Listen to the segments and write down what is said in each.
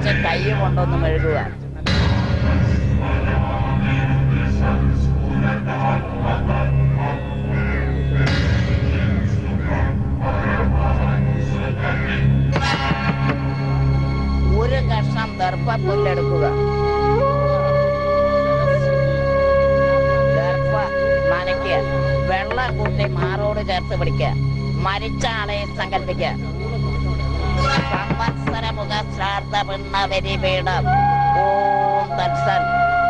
കുറച്ച് കൈ കൊണ്ടൊന്ന് മെഴുകുക. ഒരു കഷ്ണം ദർഭപ്പുല്ലെടുക്കുക. ദർഭ നനയ്ക്കുക. വെള്ളം കൂട്ടി മാറോട് ചേർത്ത് പിടിക്കുക. മരിച്ച ആളെ സങ്കല്പിക്കുക. സംവത്സരമുഖ ശ്രാദ്ധ പിണ്ണ വരിപീഠം ഓം തത്സൻ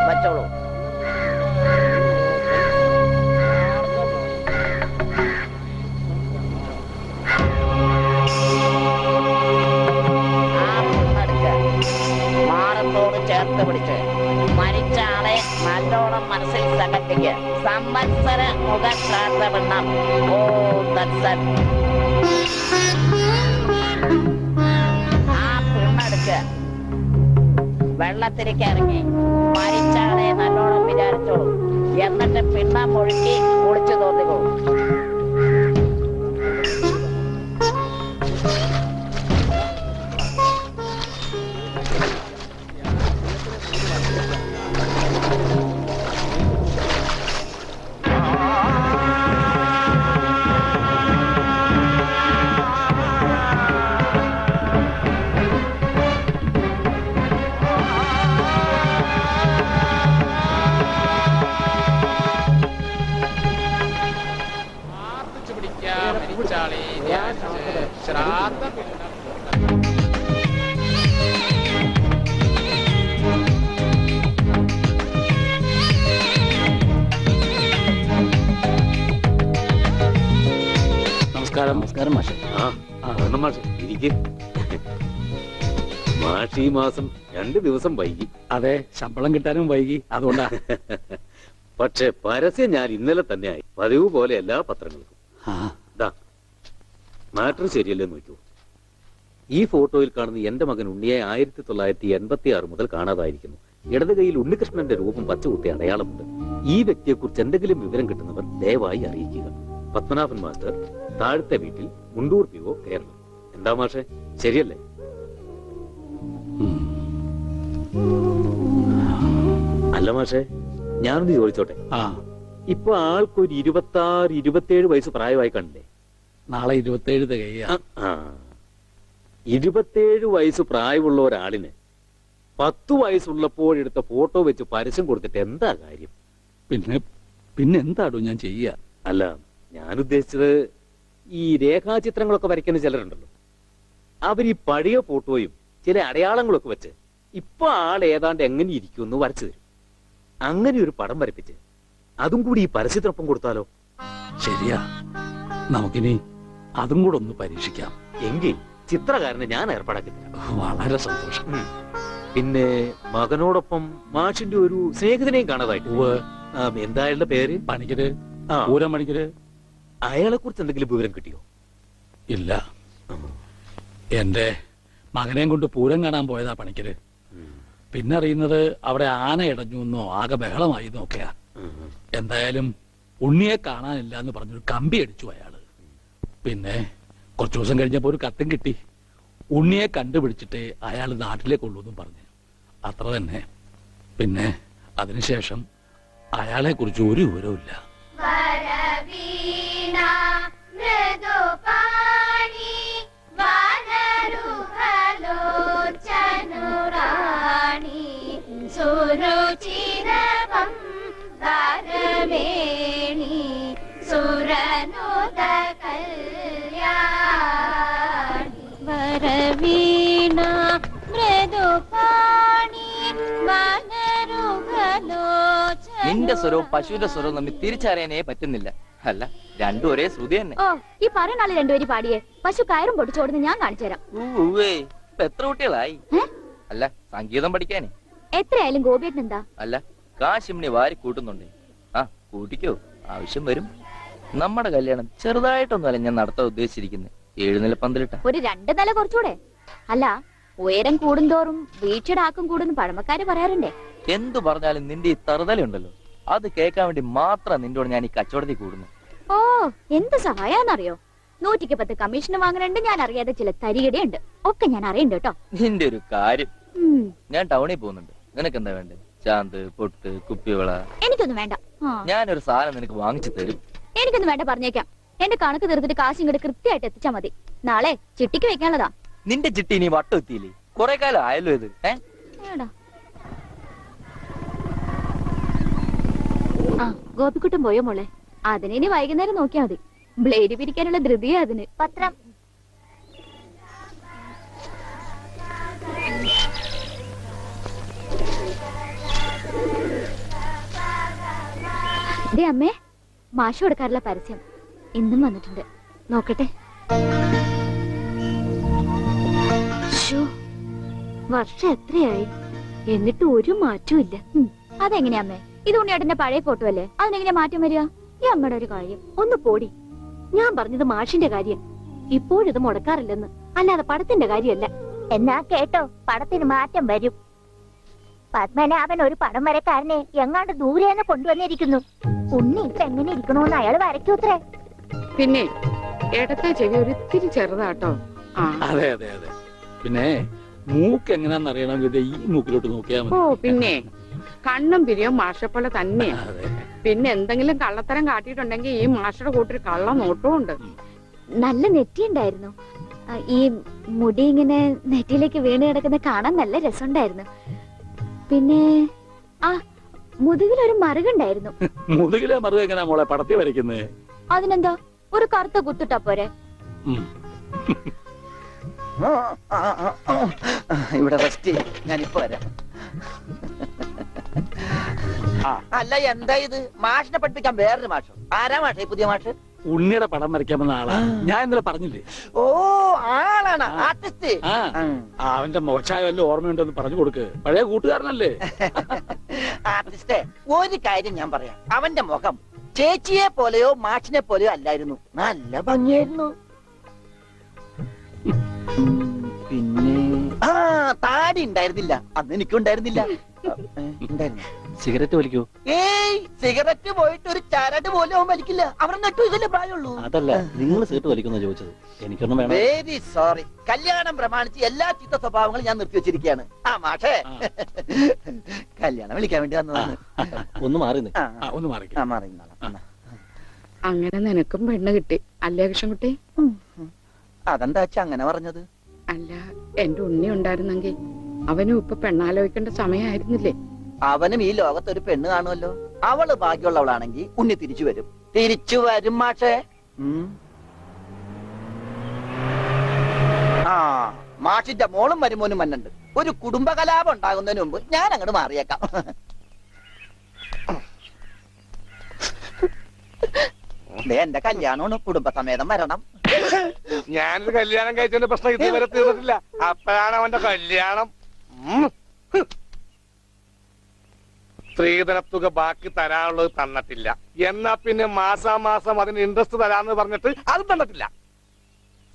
വച്ചോളൂ. മാറത്തോട് ചേർത്ത് പിടിച്ച് മരിച്ച ആളെ നല്ലോണം മനസ്സിൽ സങ്കല്പിക്കുക. സംവത്സര മുഖ ശ്രാദ്ധ പിണ്ണം ഓം തത്സൻ. വെള്ളത്തിലേക്ക് ഇറങ്ങി മരിച്ചാളെ നല്ലോണം വിചാരിച്ചോളൂ. എന്നിട്ട് പിണ്ണം ഒഴുക്കി കുളിച്ചു തോന്നിക്കോ. നമസ്കാരം മാഷെ. മാഷെ ഇരിക്കെ. മാഷ് ഈ മാസം 2 ദിവസം വൈകി. അതെ, ശമ്പളം കിട്ടാനും വൈകി, അതുകൊണ്ടാ. പക്ഷെ പരസ്യം ഞാൻ ഇന്നലെ തന്നെ ആയി. പതിവ് പോലെ എല്ലാ പത്രങ്ങൾക്കും. മാറ്റർ ശരിയല്ലേ നോക്കൂ. ഈ ഫോട്ടോയിൽ കാണുന്ന എന്റെ മകൻ ഉണ്ണിയെ 1986 മുതൽ കാണാതായിരിക്കുന്നു. ഇടത് കൈയിൽ ഉണ്ണികൃഷ്ണന്റെ രൂപം പച്ചകുത്തി അടയാളമുണ്ട്. ഈ വ്യക്തിയെ കുറിച്ച് എന്തെങ്കിലും വിവരം കിട്ടുന്നവർ ദയവായി അറിയിക്കുക. പത്മനാഭൻ മാസ്റ്റർ, താഴത്തെ വീട്ടിൽ, മുണ്ടൂർ PO, കേരളം. എന്താ മാഷെ, ശരിയല്ലേ? അല്ല മാഷെ, ഞാനൊന്ന് ചോദിച്ചോട്ടെ. ഇപ്പൊ ആൾക്കൊരു 26-27 വയസ്സ് പ്രായമായി കണ്ടേ. നാളെ 27 തികയാ. 27 വയസ്സ് പ്രായമുള്ള ഒരാളിന് 10 വയസ്സുള്ളപ്പോഴെടുത്ത ഫോട്ടോ വെച്ച് പരസ്യം കൊടുത്തിട്ട് എന്താ കാര്യം? പിന്നെ എന്താടോ ഞാൻ ചെയ്യാ? അല്ല, ഞാൻ ഉദ്ദേശിച്ചത് ഈ രേഖാചിത്രങ്ങളൊക്കെ വരയ്ക്കുന്ന ചിലരുണ്ടല്ലോ. അവർ ഈ പഴയ ഫോട്ടോയും ചില അടയാളങ്ങളൊക്കെ വെച്ച് ഇപ്പൊ ആൾ ഏതാണ്ട് എങ്ങനെ ഇരിക്കുമെന്ന് വരച്ചു തരും. അങ്ങനെ ഒരു പടം വരപ്പിച്ച് അതും കൂടി ഈ പരസ്യത്തിനൊപ്പം കൊടുത്താലോ? ശരിയാ, നമുക്കിനി അതും കൂടെ ഒന്ന് പരീക്ഷിക്കാം. എങ്കിൽ ചിത്രകാരനെ ഞാൻ ഏർപ്പാടാക്കി തരാം. വളരെ സന്തോഷം. പിന്നെ മകനോടൊപ്പം മാഷിന്റെ ഒരു സ്നേഹിതനെയും കാണാതായിട്ട്. എന്തായാലും പേര്? പണിക്കര്, പൂരം പണിക്കര്. അയാളെ കുറിച്ച് എന്തെങ്കിലും വിവരം കിട്ടിയോ? ഇല്ല, എന്റെ മകനെയും കൊണ്ട് പൂരം കാണാൻ പോയതാ പണിക്കര്. പിന്നെ അറിയുന്നത് അവിടെ ആന ഇടഞ്ഞു എന്നോ ആകെ ബഹളമായി എന്നൊക്കെയാ. എന്തായാലും ഉണ്ണിയെ കാണാനില്ല എന്ന് പറഞ്ഞൊരു കമ്പി അടിച്ചു അയാള്. പിന്നെ കുറച്ചു ദിവസം കഴിഞ്ഞപ്പോ ഒരു കത്തും കിട്ടി. ഉണ്ണിയെ കണ്ടുപിടിച്ചിട്ട് അയാൾ നാട്ടിലേക്ക് ഉള്ളൂന്നും പറഞ്ഞു. അത്ര തന്നെ. പിന്നെ അതിനുശേഷം അയാളെ കുറിച്ച് ഒരു വിവരവും ഇല്ല. നിന്റെ സ്വരവും പശുവിന്റെ സ്വരവും തമ്മിൽ തിരിച്ചറിയാനേ പറ്റുന്നില്ല. അല്ല, രണ്ടും ഒരേ ശ്രുതി തന്നെ. ഓ, ഈ പറയുന്ന ആള് രണ്ടുപേരും പാടിയേ പശു കയറും പൊട്ടിച്ചോടുന്ന് ഞാൻ കാണിച്ചു തരാം. ഇപ്പൊ എത്ര കുട്ടികളായി? അല്ല, സംഗീതം പഠിക്കാനേ. എത്രയായാലും ഗോപിയേട്ടൻ എന്താ? അല്ല, കാശിമിനി വാരി കൂട്ടുന്നുണ്ടേ. ആ, കൂട്ടിക്കോ, ആവശ്യം വരും. നമ്മുടെ കല്യാണം ചെറുതായിട്ടൊന്നുമല്ല ഞാൻ നടത്താൻ ഉദ്ദേശിച്ചിരിക്കുന്നത്. 7 നില പന്തലിട്ട. ഒരു 2 നില കുറച്ചുകൂടെ? അല്ല, ഉയരം കൂടുന്തോറും വീഴ്ചയുടെ ആക്കം കൂടുന്നു പഴമക്കാര് പറയാറുണ്ടേ. എന്തു പറഞ്ഞാലും നിന്റെ ഈ തറുതലുണ്ടല്ലോ, അത് കേൾക്കാൻ വേണ്ടി മാത്രം നിന്നോട് ഞാൻ ഈ കച്ചവടത്തിൽ കൂടുന്നു. ഓ, എന്ത് സഹായാന്നറിയോ? 110 കമ്മീഷൻ വാങ്ങുന്നുണ്ട്, ഞാൻ അറിയാതെ ചില തരികടയുണ്ട്, ഒക്കെ ഞാൻ അറിയണ്ട കേട്ടോ. നിന്റെ ഒരു കാര്യം. ഞാൻ ടൗണിൽ പോകുന്നുണ്ട്. നിനക്ക് എന്താ വേണ്ടേ? ചാന്ത്, പൊട്ട്, കുപ്പിവള? എനിക്കൊന്നും വേണ്ട. ഞാനൊരു സാധനം നിനക്ക് വാങ്ങിച്ചു തരും. എനിക്കൊന്നും വേണ്ട, പറഞ്ഞേക്കാം. എന്റെ കണക്ക് തീർത്തിട്ട് കാശ് ഇങ്ങോട്ട് കൃത്യമായിട്ട് എത്തിച്ചാ മതി. നാളെ ചിട്ടിക്ക് വെക്കാനുള്ളതാ. നിന്റെ ചിട്ടി ഇനി വട്ടം എത്തിയില്ലേ? കൊറേ കാലം ആയല്ലോ ഇത്. ഏടാ. ആ ഗോപിക്കുട്ടൻ പോയോ മോളെ? അതിനി വൈകുന്നേരം നോക്കിയാ മതി. ബ്ലേഡ് പിരിക്കാനുള്ള ധൃതിയാ അതിന്. പത്രം ദേ അമ്മേ, മാഷ് കൊടുക്കാറുള്ള പരസ്യം ഇന്നും വന്നിട്ടുണ്ട്. നോക്കട്ടെ. ശ്ശോ, വർഷം എത്രയായി എന്നിട്ട് ഒരു മാറ്റവും ഇല്ല. അതെങ്ങനെയാ അമ്മേ? ഇത് ഉണ്ണിയേട്ടന്റെ പഴയ ഫോട്ടോ അല്ലേ? അതിനെങ്ങനെയാ മാറ്റം വരിക? ഈ അമ്മയുടെ ഒരു കാര്യം ഒന്ന് പോടി. ഞാൻ പറഞ്ഞത് മാഷിന്റെ കാര്യം. ഇപ്പോഴിത് മുടക്കാറില്ലെന്ന്, അല്ലാതെ പടത്തിന്റെ കാര്യമല്ല. എന്നാ കേട്ടോ, പടത്തിന് മാറ്റം വരും. പത്മനാഭൻ ഒരു പടം വരക്കാരനെ എങ്ങാണ്ട് ദൂരേന്ന് കൊണ്ടുവന്നിരിക്കുന്നു. ഉണ്ണി ഇപ്പൊ എങ്ങനെ ഇരിക്കണോന്ന് അയാൾ വരയ്ക്കൂത്രേ. പിന്നെ ഇടത്തെ ചെവി ഒരിത്തിരി ചെറുതാട്ടോ. അതെ അതെ അതെ. പിന്നെ മൂക്ക് എങ്ങനെയാന്ന് അറിയണമെങ്കിൽ ഈ മൂക്കിലോട്ട് നോക്കിയാൽ ഓ മതി. പിന്നെ കണ്ണും പിരിയും മാഷപ്പോലെ തന്നെയാ. അതെ. പിന്നെ എന്തെങ്കിലും കള്ളത്തരം കാട്ടിയിട്ടുണ്ടെങ്കിൽ ഈ മാഷയുടെ കൂട്ടൊരു കള്ള നോട്ടവും ഉണ്ട്. നല്ല നെറ്റിയുണ്ടായിരുന്നു. ഈ മുടി ഇങ്ങനെ നെറ്റിയിലേക്ക് വീണ് കിടക്കുന്ന കാണാൻ നല്ല രസമുണ്ടായിരുന്നു. പിന്നെ ആ മുതുകിലൊരു മറുകുണ്ടായിരുന്നു. മുതുകിലെ മറുക എങ്ങനെയാ മോളെ പടത്തി വരയ്ക്കുന്നേ? അതിനെന്താ, ഒരു കറുത്ത കുത്തിട്ടാ പോരെ? ഇവിടെ റെസ്റ്റ്. ഞാനിപ്പോ വരാം. അല്ല, എന്താ ഇത്? മാഷിനെ പഠിപ്പിക്കാൻ വേറൊരു മാഷോ? ആരാ മാഷ ഈ പുതിയ മാഷ്? ഉണ്ണിയുടെ പടം വരയ്ക്കാൻ വന്ന ആളാ. ഞാൻ ഇന്നലെ പറഞ്ഞില്ലേ? ഓ, ആളാണ് ആർട്ടിസ്റ്റ്. അവന്റെ മോശമായ വല്ല ഓർമ്മയുണ്ടെന്ന് പറഞ്ഞു കൊടുക്ക്. പഴയ കൂട്ടുകാരനല്ലേ? ആർട്ടിസ്റ്റേ, ഒരു കാര്യം ഞാൻ പറയാം. അവന്റെ മുഖം ചേച്ചിയെ പോലെയോ മാഷിനെ പോലെയോ അല്ലായിരുന്നു. നല്ല ഭംഗിയായിരുന്നു. പിന്നെ താടി ഉണ്ടായിരുന്നില്ല. അന്ന് എനിക്കുണ്ടായിരുന്നില്ല. സിഗരറ്റ് വലിക്കൂ? ഏയ്, സിഗരറ്റ് പോയിട്ട് ഒരു ചരട് പോലും അവൻ വലിക്കില്ല. അവരെ നെട്ടു ഇതല്ലേ പ്രായമുള്ളൂ. അതല്ല, നിങ്ങൾ സീറ്റ് വലിക്കുന്ന ചോദിച്ചത്. എനിക്കൊന്നും വേണം. Very sorry. കല്യാണം പ്രമാണിച്ച് എല്ലാ ചീത്ത സ്വഭാവങ്ങളും ഞാൻ നിർത്തി വെച്ചിരിക്കുകയാണ്. ആ മാഷേ, കല്യാണം വിളിക്കാൻ വേണ്ടി വന്നതാണ്. ഒന്ന് മാറി ഒന്ന് മാറി. മാറി. അങ്ങനെ നിനക്കും പെണ്ണ് കിട്ടി അല്ലേ കൃഷ്ണൻകുട്ടി? അതെന്താ അങ്ങനെ പറഞ്ഞത്? അല്ല, എന്റെ ഉണ്ണി ഉണ്ടായിരുന്നെങ്കിൽ അവനും ഇപ്പൊ പെണ്ണാലോചിക്കേണ്ട സമയമായിരുന്നില്ലേ? അവനും ഈ ലോകത്ത് ഒരു പെണ്ണ് കാണുമല്ലോ. അവള് ഭാഗ്യമുള്ളവളാണെങ്കിൽ ഉണ്ണി തിരിച്ചു വരും. തിരിച്ചു വരും മാഷേ. ആ, മാഷിന്റെ മോളും മരുമോനും മന്നുണ്ട്. ഒരു കുടുംബകലാപം ഉണ്ടാകുന്നതിന് മുമ്പ് ഞാൻ അങ്ങോട്ട് മാറിയേക്കാം. എന്റെ കല്യാണമാണ്, കുടുംബസമേതം വരണം. ഞാനൊരു കല്യാണം കഴിച്ചതിന്റെ പ്രശ്നം ഇതുവരെ തീർന്നിട്ടില്ല. അപ്പോഴാണ് അവന്റെ കല്യാണം. സ്ത്രീധനത്തുക ബാക്കി തരാനുള്ളത് തന്നിട്ടില്ല. എന്നാ പിന്നെ മാസാമാസം അതിന് ഇൻട്രസ്റ്റ് തരാന്ന് പറഞ്ഞിട്ട് അത് തന്നിട്ടില്ല.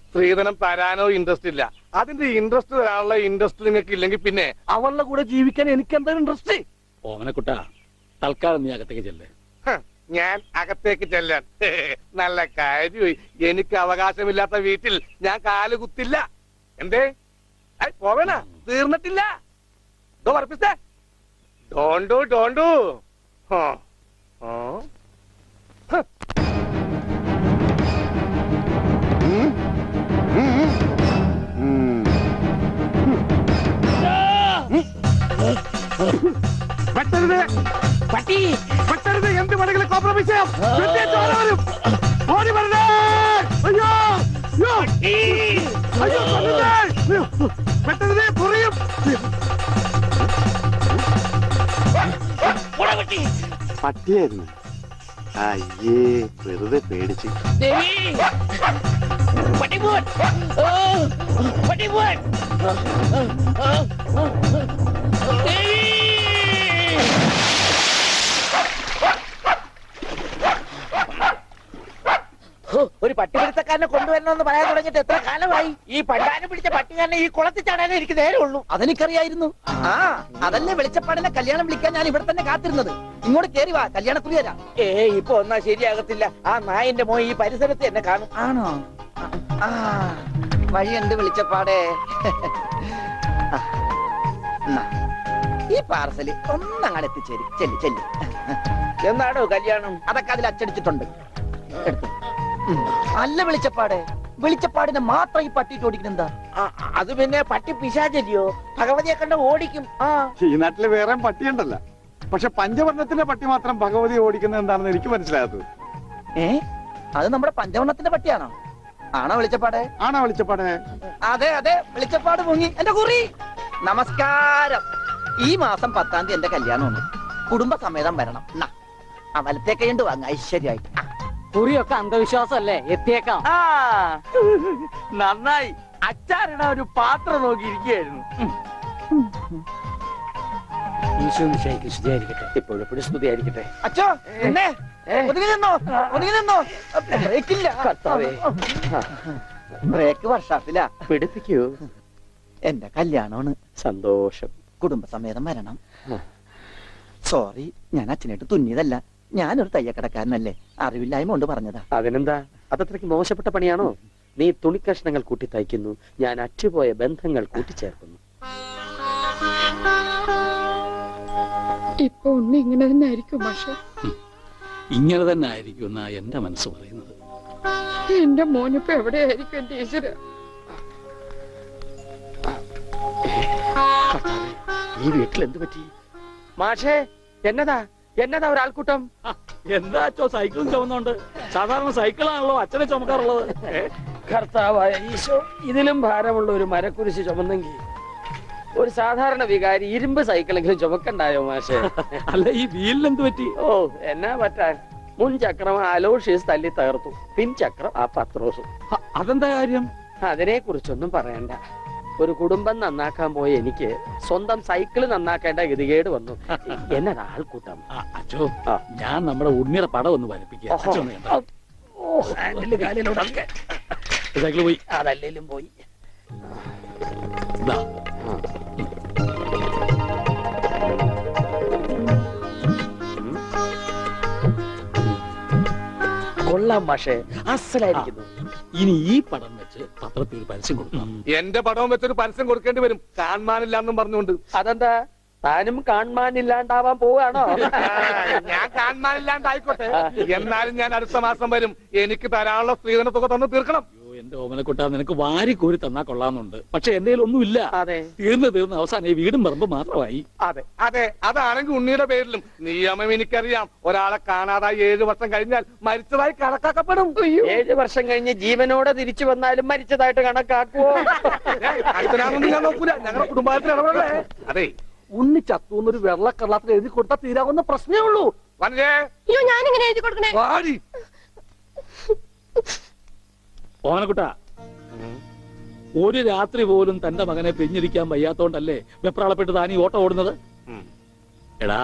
സ്ത്രീധനം തരാനോ ഇൻട്രസ്റ്റ് ഇല്ല. അതിന്റെ ഇൻട്രസ്റ്റ് തരാനുള്ള ഇൻട്രസ്റ്റ് നിങ്ങൾക്ക് ഇല്ലെങ്കിൽ പിന്നെ അവളുടെ കൂടെ ജീവിക്കാൻ എനിക്ക് എന്താ ഇൻട്രസ്റ്റ്? ഓമനക്കുട്ട, തൽക്കാലം നീ അകത്തേക്ക് ചെല്ലേ. ഞാൻ അകത്തേക്ക് ചെല്ലാൻ നല്ല കാര്യമായി. എനിക്ക് അവകാശമില്ലാത്ത വീട്ടിൽ ഞാൻ കാല് കുത്തില്ല. എന്തേ പോവേണ? തീർന്നിട്ടില്ല. പറപ്പിച്ചേ. ഡോണ്ടു പട്ടി പെട്ടരുത്. എന്ത് വേണമെങ്കിലും കോംപ്രമൈസ് ചെയ്യാം. ഓടി വരണേ. അയ്യോ അയ്യോ, പെട്ടരുത്, പൊറിയും. പട്ടിയായിരുന്നു. അയ്യേ, വെറുതെ പേടിച്ച്. ഒരു പട്ടിപിടുത്തക്കാരനെ കൊണ്ടുവരണമെന്ന് പറയാൻ തുടങ്ങിയിട്ട് എത്ര കാലമായി? ഈ പണ്ടാനം പിടിച്ച പട്ടിക്കാരനെ ഈ കുളത്തിൽ ചാടാനേ എനിക്ക് നേരെ ഉള്ളൂ. അതെനിക്കറിയായിരുന്നു. ആ, അതല്ലേ വെളിച്ചപ്പാടിനെ കല്യാണം വിളിക്കാൻ ഞാൻ ഇവിടെ തന്നെ കാത്തിരുന്നത്. ഇങ്ങോട്ട് കേറി വാ, കല്യാണക്കുറി തരാം. ഇപ്പൊ ഒന്നാ ശരിയാകത്തില്ല. ആ നായന്റെ മോൻ ഈ പരിസരത്ത് എന്നെ കാണും. ആണോ? വഴിയുണ്ട് വെളിച്ചപ്പാടേ. എന്നാ, ഈ പാർസല് ഒന്നങ്ങാട് എത്തിച്ചേരും. ചെല്ലി ചെല്ലി. എന്നാടോ കല്യാണം? അതൊക്കെ അതിൽ അച്ചടിച്ചിട്ടുണ്ട്. എടുത്തു. അല്ല വെളിച്ചപ്പാട്, വെളിച്ചപ്പാടിനെ മാത്രം ഈ പട്ടിയിട്ട് ഓടിക്കുന്നെന്താ? അത് പിന്നെ പട്ടി പിശാചല്ലിയോ? ഭഗവതിയെ കണ്ട ഓടിക്കും. ഈ നാട്ടില് വേറെ പട്ടിയുണ്ടല്ല, പക്ഷെ പഞ്ചവർണ്ണത്തിന്റെ പട്ടി മാത്രം ഭഗവതി ഓടിക്കുന്നത് എന്താണെന്ന് എനിക്ക് മനസ്സിലാകാത്തത്. അത് നമ്മുടെ പഞ്ചവർണ്ണത്തിന്റെ പട്ടിയാണോ? ആണോ വെളിച്ചപ്പാടെ? ആണോ വെളിച്ചപ്പാടെ? അതെ അതെ, വെളിച്ചപ്പാട് മുങ്ങി. എന്റെ കുറി നമസ്കാരം. ഈ മാസം 10-ാം തീയതി എന്റെ കല്യാണമുണ്ട്. കുടുംബസമേതം വരണം. വലത്തെ കൈണ്ട് വാങ്ങ ഐശ്വര്യമായിട്ട്. കുറിയൊക്കെ അന്ധവിശ്വാസമല്ലേ, എത്തിയേക്കാം. നന്നായി. അച്ചാറിട ഒരു പാത്രം നോക്കിയിരിക്കുകയായിരുന്നു. ഇപ്പോഴെപ്പോഴും സ്തുതിയായിരിക്കട്ടെ. അച്ഛോ എന്നെ ഒതുങ്ങി നിന്നോ, ഒതുങ്ങി നിന്നോ. ബ്രേക്കില്ല. ബ്രേക്ക് വർഷാപ്പില്ല. പിടിപ്പിക്കൂ. എന്റെ കല്യാണമാണ്. സന്തോഷം. കുടുംബസമേതം വരണം. സോറി, ഞാൻ അച്ഛനായിട്ട് തുന്നിയതല്ല. ഞാനൊരു തയ്യക്കടക്കാരനല്ലേ, അറിവില്ലായ്മ കൊണ്ട് പറഞ്ഞതാ. അതിനെന്താ, അതത്രയ്ക്ക് മോശപ്പെട്ട പണിയാണോ? നീ തുണിക്കഷ്ണങ്ങൾ കൂട്ടി തയ്ക്കുന്നു, ഞാൻ അറ്റുപോയ ബന്ധങ്ങൾ കൂട്ടിച്ചേർക്കുന്നു. ഇപ്പൊ ഉണ്ണി ഇങ്ങനെ തന്നെ ആയിരിക്കും പക്ഷെ. ഇങ്ങനെ തന്നെ ആയിരിക്കും എന്നാ എന്റെ മനസ്സ് പറയുന്നത്. എന്റെ മോനിപ്പോ എവിടെയായിരിക്കും എന്റെ ഈശ്വര? ഈ വീട്ടിൽ എന്ത് പറ്റി? മാഷേ, എന്നതാ എന്നതാ ഒരാൾക്കൂട്ടം? എന്താ അച്ഛോ സൈക്കിളും ചുമന്നുണ്ട്? സാധാരണ സൈക്കിളാണല്ലോ അച്ഛനെ ചുമക്കാറുള്ളത്. കർത്താവായ ഈശോ, ഇതിലും ഭാരമുള്ള ഒരു മരക്കുരിശ് ചുമന്നെങ്കിൽ ഒരു സാധാരണ വികാരി ഇരുമ്പ് സൈക്കിളെങ്കിലും ചുമക്കണ്ടായോ മാഷേ? അല്ല, ഈ വീലിന് എന്ത് പറ്റി? ഓ, എന്നാ പറ്റാൻ, മുൻ ചക്രം അലോഷ്യസ് തല്ലി തകർത്തു, പിൻചക്രം ആ പത്രോസും. അതെന്താ കാര്യം? അതിനെ കുറിച്ചൊന്നും പറയണ്ട. ഒരു കുടുംബം നന്നാക്കാൻ പോയ എനിക്ക് സ്വന്തം സൈക്കിള് നന്നാക്കേണ്ട ഗതികേട് വന്നു. എന്നതാ ആൾക്കൂട്ടം? അച്ഛോ, ഞാൻ നമ്മുടെ ഉണ്ണിയുടെ പടം ഒന്ന് വരപ്പിക്കുക. സൈക്കിള് പോയി. അതല്ലേലും പോയി. ദാ. കൊള്ളാം മാഷേ, അസലായിരിക്കുന്നു. ഇനി ഈ പടം വെച്ച് പത്രത്തിൽ ഒരു പരസ്യം കൊടുക്കണം. എന്റെ പടവും വെച്ചൊരു പരസ്യം കൊടുക്കേണ്ടി വരും, കാണാനില്ലാന്നും പറഞ്ഞുകൊണ്ട്. അതെന്താ, താനും കാണാനില്ലാണ്ടാവാൻ പോവാണോ? ഞാൻ കാണാനില്ലാണ്ടായിക്കോട്ടെ, എന്നാലും ഞാൻ അടുത്ത മാസം വരും. എനിക്ക് തരാനുള്ള സ്ത്രീധന തുക തന്ന് തീർക്കണം. എന്റെ ഓമനക്കുട്ട, നിനക്ക് വാരി കോരി തന്നാ കൊള്ളാന്നുണ്ട്, പക്ഷെ എന്റെ ഒന്നുമില്ല. അതെ, തീർന്ന് അവസാനം ഈ വീടും പറമ്പ് മാത്രമായി. അതെ അതെ, അതാണെങ്കിൽ ഉണ്ണിയുടെ പേരിലും നിയമം എനിക്കറിയാം. ഒരാളെ കാണാതായി 7 വർഷം കഴിഞ്ഞാൽ മരിച്ചതായി കണക്കാക്കപ്പെടും. 7 വർഷം കഴിഞ്ഞ് ജീവനോടെ തിരിച്ചു വന്നാലും മരിച്ചതായിട്ട് കണക്കാക്കുവോ? അടുത്തനാണെന്ന് ഞാൻ നോക്കൂല, ഞങ്ങളുടെ കുടുംബത്തിൽ ഇടപെടേ. അതെ, ഉണ്ണി ചത്തൂന്നൊരു വെള്ളക്കള്ളത്തിൽ എഴുതി കൊടുത്താൽ തീരാവുന്ന പ്രശ്നമേ ഉള്ളൂ. ഞാനിങ്ങനെ എഴുതി കൊടുക്കണേ. വാടി. ഓമനക്കുട്ട, ഒരു രാത്രി പോലും തന്റെ മകനെ പിരിഞ്ഞിരിക്കാൻ വയ്യാത്തോണ്ടല്ലേ വെപ്രാളപ്പെട്ട് താനീ ഓട്ടം ഓടുന്നത്? എടാ,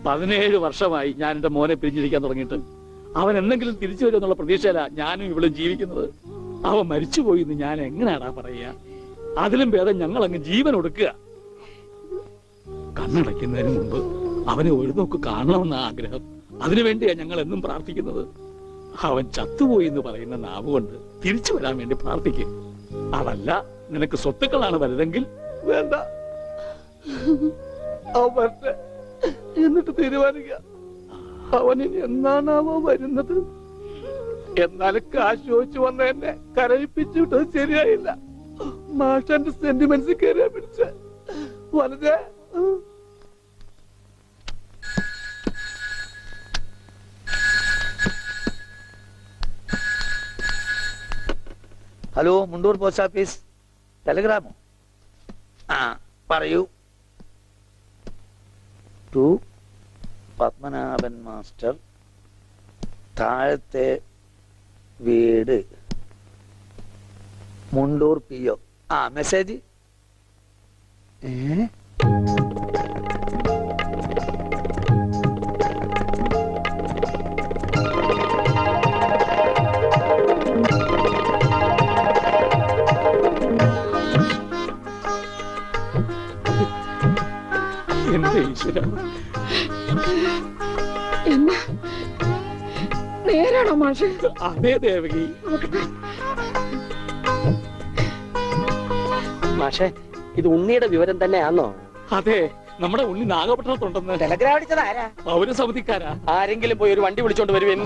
17 വർഷമായി ഞാൻ എന്റെ മോനെ പിരിഞ്ഞിരിക്കാൻ തുടങ്ങിയിട്ട്. അവൻ എന്തെങ്കിലും തിരിച്ചു വരുമെന്നുള്ള പ്രതീക്ഷയില ഞാനും ഇവിടെ ജീവിക്കുന്നത്. അവൻ മരിച്ചുപോയി എന്ന് ഞാൻ എങ്ങനെയാടാ പറയുക? അതിലും ഭേദം ഞങ്ങൾ അങ്ങ് ജീവൻ ഒടുക്കുക. കണ്ണടയ്ക്കുന്നതിന് മുമ്പ് അവനെ ഒരു നോക്ക് കാണണമെന്ന ആഗ്രഹം. അതിനുവേണ്ടിയാ ഞങ്ങൾ എന്നും പ്രാർത്ഥിക്കുന്നത്. അവൻ ചത്തുപോയി എന്ന് പറയുന്ന നാവ് കൊണ്ട് തിരിച്ചു വരാൻ വേണ്ടി പ്രാർത്ഥിക്കും. അതല്ല, നിനക്ക് സ്വത്തുക്കളാണ് വലുതെങ്കിൽ വേണ്ട, എന്നിട്ട് തീരുമാനിക്ക. അവനിനി എന്നാണാവോ വരുന്നത്? എന്നാലും കാശ് ചോദിച്ചു വന്ന എന്നെ കരയിപ്പിച്ചു വിട്ടത് ശരിയായില്ല. മാഷന്റെ സെന്റിമെന്റ്സ് കയറിയാ പിടിച്ച വളരെ. ഹലോ, മുണ്ടൂർ പോസ്റ്റ് ഓഫീസ്, ടെലിഗ്രാമോ? പറയൂ. ടു പത്മനാഭൻ മാസ്റ്റർ, താഴത്തെ വീട്, മുണ്ടൂർ PO. മെസ്സേജ്. എന്റെ ഈശ്വര, എന്നാ നേരാണോ മാഷെ? അതേ ദേവകി. മാഷേ, ഇത് ഉണ്ണിയുടെ വിവരം തന്നെയാണോ? അതെ, നമ്മുടെ ഉണ്ണി നാഗപട്ടണത്തുണ്ടെന്ന്. ടെലഗ്രാം അടിച്ചത് ആരാ? പൗരസമിതിക്കാരാ. ആരെങ്കിലും പോയി ഒരു വണ്ടി വിളിച്ചോണ്ട് വരുവേൻ.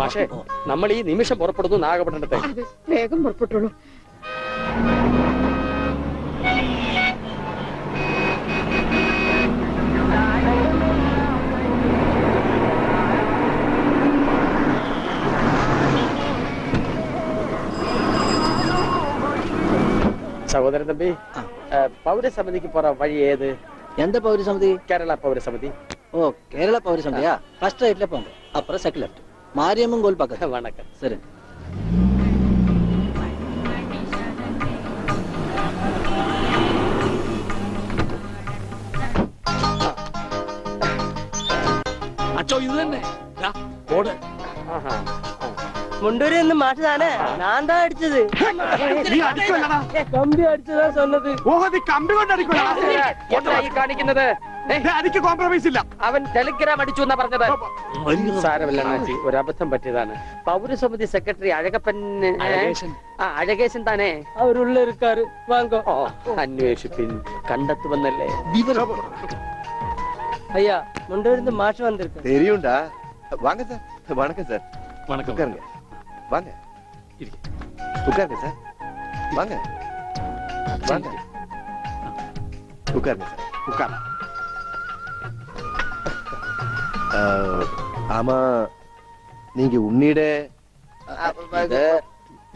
പക്ഷേ നമ്മൾ ഈ നിമിഷം പുറപ്പെടുന്നു നാഗപട്ടണത്തെ. അതെ, വേഗം പുറപ്പെട്ടോളൂ. സഹോദരൻ തമ്പി, പൗരസമിതിക്ക് പോറ വഴി ഏത്? எந்த பௌரசமிதி? കേരള പൗരസമിതി. ஓ, கேரள பௌரசமிதியா? ஃபர்ஸ்ட் ரைட்ல போங்க, அப்புறம் செகண்ட் லெஃப்ட், மாரியம்மன் கோயில் பக்கம். வணக்கம். சரி. അച്ചോ, ഇത് തന്നെ. ദാ, ബോർഡ്. മുണ്ടൂരിൽ നിന്ന് മാഷ് താനേ? ഞാൻ താ അടിച്ചത്. കമ്പി അടിച്ചതാ சொன்னது. കമ്പി കൊണ്ട് എന്താ ഈ കാണിക്കുന്നത്? എനിക്ക് കോംപ്രമൈസ് ഇല്ല. അവൻ ടെലിഗ്രാം അടിച്ചു എന്നാ പറഞ്ഞത്. സാരമില്ല അണ്ണാച്ചി, ഒരു അബദ്ധം പറ്റിയതാണ്. പൗരസമിതി സെക്രട്ടറി അഴകപ്പന് അഴകേശൻ താനേ? അവരുള്ള ഇരുക്കാറ് വാങ്ങോ. അന്വേഷിപ്പിൻ, കണ്ടെത്തുമെന്നല്ലേ. അയ്യാ, മുണ്ടൂരിന്ന് മാഷ് വന്നിരിക്കും. தெரியும்டா. வாங்க சார். வணக்கம் சார். വണക്കം. உட்காருங்க. வாங்க. உட்காருங்க சார். வாங்க. வாங்க. உட்காருங்க சார். ഉക്കാർ. ஆமா, நீங்க உன்னிட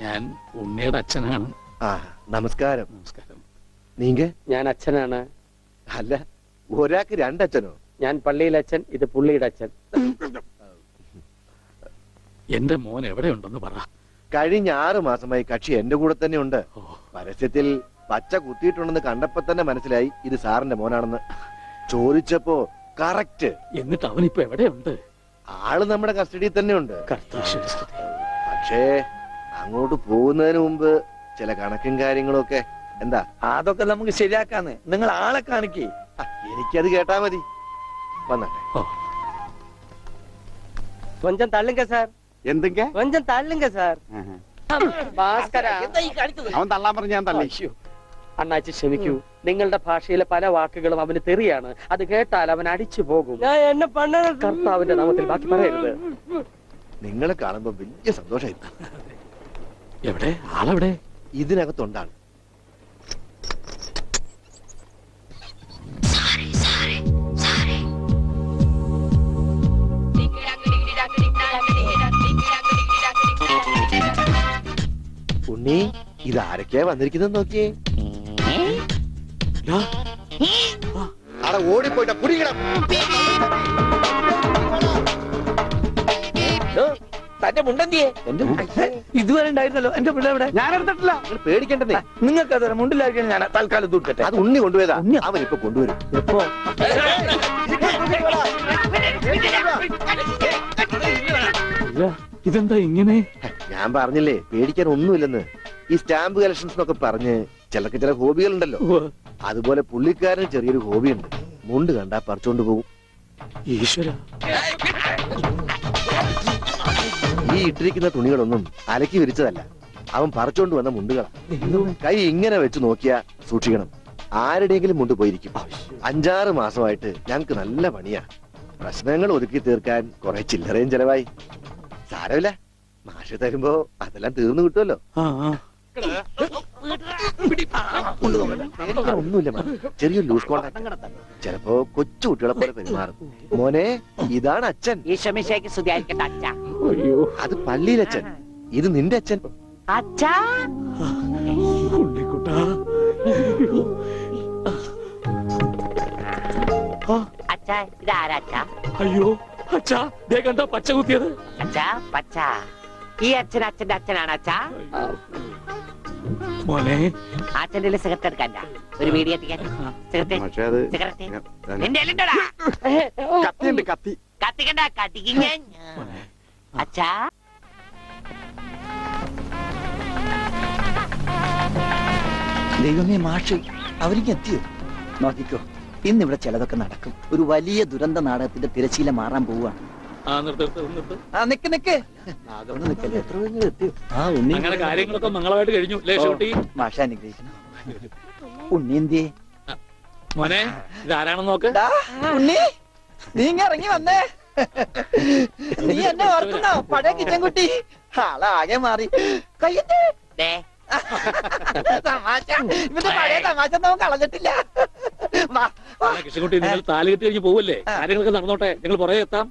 ഞാൻ ഉണ്ണിയുടെ അച്ഛനാണ്. നമസ്കാരം. നമസ്കാരം. നീങ്ക? ഞാൻ അച്ഛനാണ്. അല്ല, ഒരാൾക്ക് രണ്ടച്ഛനോ? ഞാൻ പള്ളിയിലെ അച്ഛൻ, ഇത് പുള്ളിയുടെ അച്ഛൻ. എന്റെ മോൻ എവിടെയുണ്ടെന്ന് പറ. കഴിഞ്ഞ 6 മാസമായി കക്ഷി എന്റെ കൂടെ തന്നെ ഉണ്ട്. ഓ, പരസ്യത്തിൽ പച്ച കുത്തിയിട്ടുണ്ടെന്ന് കണ്ടപ്പോ തന്നെ മനസ്സിലായി ഇത് സാറിന്റെ മോനാണെന്ന്. ചോദിച്ചപ്പോ കറക്റ്റ്. എന്നിട്ട് അവനിപ്പോ എവിടെയുണ്ട്? ആള് നമ്മുടെ കസ്റ്റഡിയിൽ തന്നെ ഉണ്ട്. കർത്താശ്വരി സ്തുതി. പക്ഷേ അങ്ങോട്ട് പോകുന്നതിന് മുമ്പ് ചില കണക്കും കാര്യങ്ങളും ഒക്കെ. എന്താ? അതൊക്കെ നമുക്ക് ശരിയാക്കാന്ന്. നിങ്ങൾ ആളെ കാണിക്കേ. എനിക്കത് കേട്ടാ മതി. വന്നാട്ടെ. ഓ, കൊഞ്ചം തള്ളുങ്ക സാർ, എന്തെങ്കിൽ കൊഞ്ചം തള്ളുങ്ക സാർ. ഭാസ്കര, അവൻ തള്ളാൻ പറഞ്ഞ ഞാൻ തള്ളി. അണ്ണാച്ചി ക്ഷമിക്കൂ, നിങ്ങളുടെ ഭാഷയിലെ പല വാക്കുകളും അവന് തെറിയാണ്. അത് കേട്ടാൽ അവൻ അടിച്ചു പോകും. കർത്താവിന്റെ നാമത്തിൽ ബാക്കി പറയരുത്. നിങ്ങളെ കാണുമ്പോ വലിയ സന്തോഷമായിരുന്നു. എവിടെ ആളെവിടെ? ഇതിനകത്തുണ്ടാണ്. ഉണ്ണി, ഇത് ആരൊക്കെയാ വന്നിരിക്കുന്നത് നോക്കിയേ. അവിടെ ഓടിപ്പോയിട്ട കുടിക്കണം. തന്റെ മുണ്ടെന്തിയെ? ഇതുവരെ ഉണ്ടായിരുന്നല്ലോ എന്റെ പിള്ള എവിടെ? ഞാൻ എടുത്തിട്ടില്ല. നിങ്ങൾ പേടിക്കേണ്ടതേ. നിങ്ങൾക്ക് അത് മുണ്ടിലായിരിക്കും. ഞാൻ തൽക്കാലം ദൂർക്കട്ടെ. അത് ഉണ്ണി കൊണ്ടുപോയതാ. അവൻ ഇപ്പൊ കൊണ്ടുവരും. എപ്പോ? ഇതെന്താ ഇങ്ങനെ? ഞാൻ പറഞ്ഞില്ലേ പേടിക്കാൻ ഒന്നുമില്ലെന്ന്. ഈ സ്റ്റാമ്പ് കളക്ഷൻസ് എന്നൊക്കെ പറഞ്ഞ് ചിലർക്ക് ചില ഹോബികളുണ്ടല്ലോ. അതുപോലെ പുള്ളിക്കാരന് ചെറിയൊരു ഹോബിയുണ്ട്. മുണ്ട് കണ്ടാ പറിച്ചോണ്ട് പോകും. ഈശ്വര, ഈ ഇട്ടിരിക്കുന്ന തുണികളൊന്നും അലക്കി വിരിച്ചതല്ല. അവൻ പറിച്ചോണ്ട് വന്ന മുണ്ടുകളാ. കൈ ഇങ്ങനെ വെച്ച് നോക്കിയാ സൂക്ഷിക്കണം, ആരുടെയെങ്കിലും മുണ്ട് പോയിരിക്കും. 5-6 മാസമായിട്ട് ഞങ്ങക്ക് നല്ല പണിയാ. പ്രശ്നങ്ങൾ ഒതുക്കി തീർക്കാൻ കുറെ ചില്ലറയും ചെലവായി. സാരമില്ല, മാഷ് തരുമ്പോ അതെല്ലാം തീർന്നു കിട്ടുമല്ലോ. ഒന്നുമില്ല, ചെറിയൊരു ലൂസ് കോണ്ടാക്ട്. ചിലപ്പോ കൊച്ചു കുട്ടികളെ പോലെ പെരുമാറും. മോനെ, ഇതാണ് അച്ഛൻ. ഈശോമിശിഹായ്ക്ക് സ്തുതിയായിരിക്കട്ടെ അച്ഛാ. അത് പള്ളിയിലച്ഛൻ. ഇത് നിന്റെ അച്ഛൻ. അച്ഛാ, ഉണ്ണിക്കുട്ടാ. അച്ഛാ, ഇതാരാ അച്ഛാ? അയ്യോ അച്ഛാ, ദേ കണ്ട പച്ച കുത്തിയത്. അച്ഛാ, പച്ച. ഈ അച്ഛൻ അച്ഛന്റെ അച്ഛനാണ് അച്ഛാ. മോനെ, അച്ഛന്റെ സിഗരറ്റ് എടുക്കണ്ട, ഒരു വീഡിയോ എത്തിക്കാൻ. സിഗരറ്റ് നിന്റെ എല്ലുണ്ടോടാ? കത്തിയുണ്ട്, കത്തി. കത്തിക്കണ്ട, കത്തിക്കും ഞാൻ. അച്ഛാ, ദൈവമേ, മാഷ് അവർക്ക് എത്തിയോ? നോക്കിക്കോ, ഇന്നിവിടെ ചിലതൊക്കെ നടക്കും. ഒരു വലിയ ദുരന്ത നാടകത്തിന്റെ തിരശീല മാറാൻ പോവുകയാണ്. നിക്ക് നിക്ക്. അതൊന്നും നിക്കല്ലേ. എത്ര പേര് എത്തിയോ? ഉണ്ണി. അങ്ങനെ കാര്യങ്ങളൊക്കെ മംഗളമായിട്ട് കഴിഞ്ഞു. ലേശോട്ടി മാഷ അനുഗ്രഹിക്കണം. ഉണ്ണി എന്തിയെ? മോനെ ഇതാരാണെന്ന് നോക്ക്. ഡാ, ഉണ്ണി നീ ഇങ്ങ ഇറങ്ങി വന്നേ. നീ എന്നെ ഓർക്കുന്നോ? പഴയ കിച്ചൻകുട്ടി ആളാകെ മാറി. കയ്യത്തെ തമാശ, ഇവന്റെ പഴയ തമാശ ഒന്നും കളഞ്ഞിട്ടില്ല. വാ, വാ. അല്ല, കൃഷ്ണൻകുട്ടി നിങ്ങൾ താലി കെട്ടി കഴിഞ്ഞ് പോവല്ലേ? കാര്യങ്ങളൊക്കെ നടന്നോട്ടെ, ഞങ്ങൾ പുറകെ എത്താം.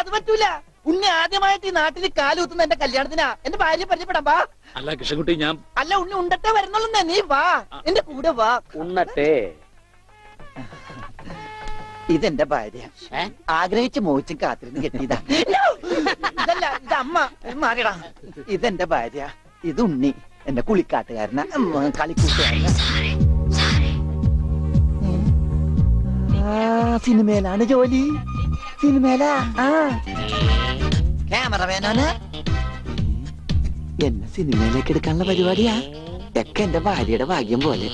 അത് പറ്റൂല. ഉണ്ണി ആദ്യമായിട്ട് ഈ നാട്ടിൽ കാലുകുത്തുന്ന എന്റെ കല്യാണത്തിനാ. എന്റെ ഭാര്യ പരിചയപ്പെടാം. വാ. അല്ല കൃഷ്ണൻകുട്ടി, ഞാൻ അല്ല ഉണ്ണി ഉണ്ടട്ടെ വരുന്നുള്ളൂ. നീ വാ, എന്റെ കൂടെ വാ. ഉണ്ണട്ടെ. ഇതെന്റെ ഭാര്യ. ആഗ്രഹിച്ച് മോഹിച്ചും കാത്തിരുന്ന് കെട്ടിയതാ. ഇതല്ല, ഇത് അമ്മ. മാറിയടാ. ഇതെന്റെ ഭാര്യ. ഇത് ഉണ്ണി, എന്റെ കുളിക്കാട്ടുകാരനാ, കളിക്കൂട്ടുകാരനാ. സിനിമയിലാണ് ജോലി. സിനിമയിലാ. ക്യാമറമാനാണ്. എന്നെ സിനിമയിലേക്ക് എടുക്കാനുള്ള പരിപാടിയാ. ഒക്കെ എന്റെ ഭാര്യയുടെ ഭാഗ്യം പോലെ.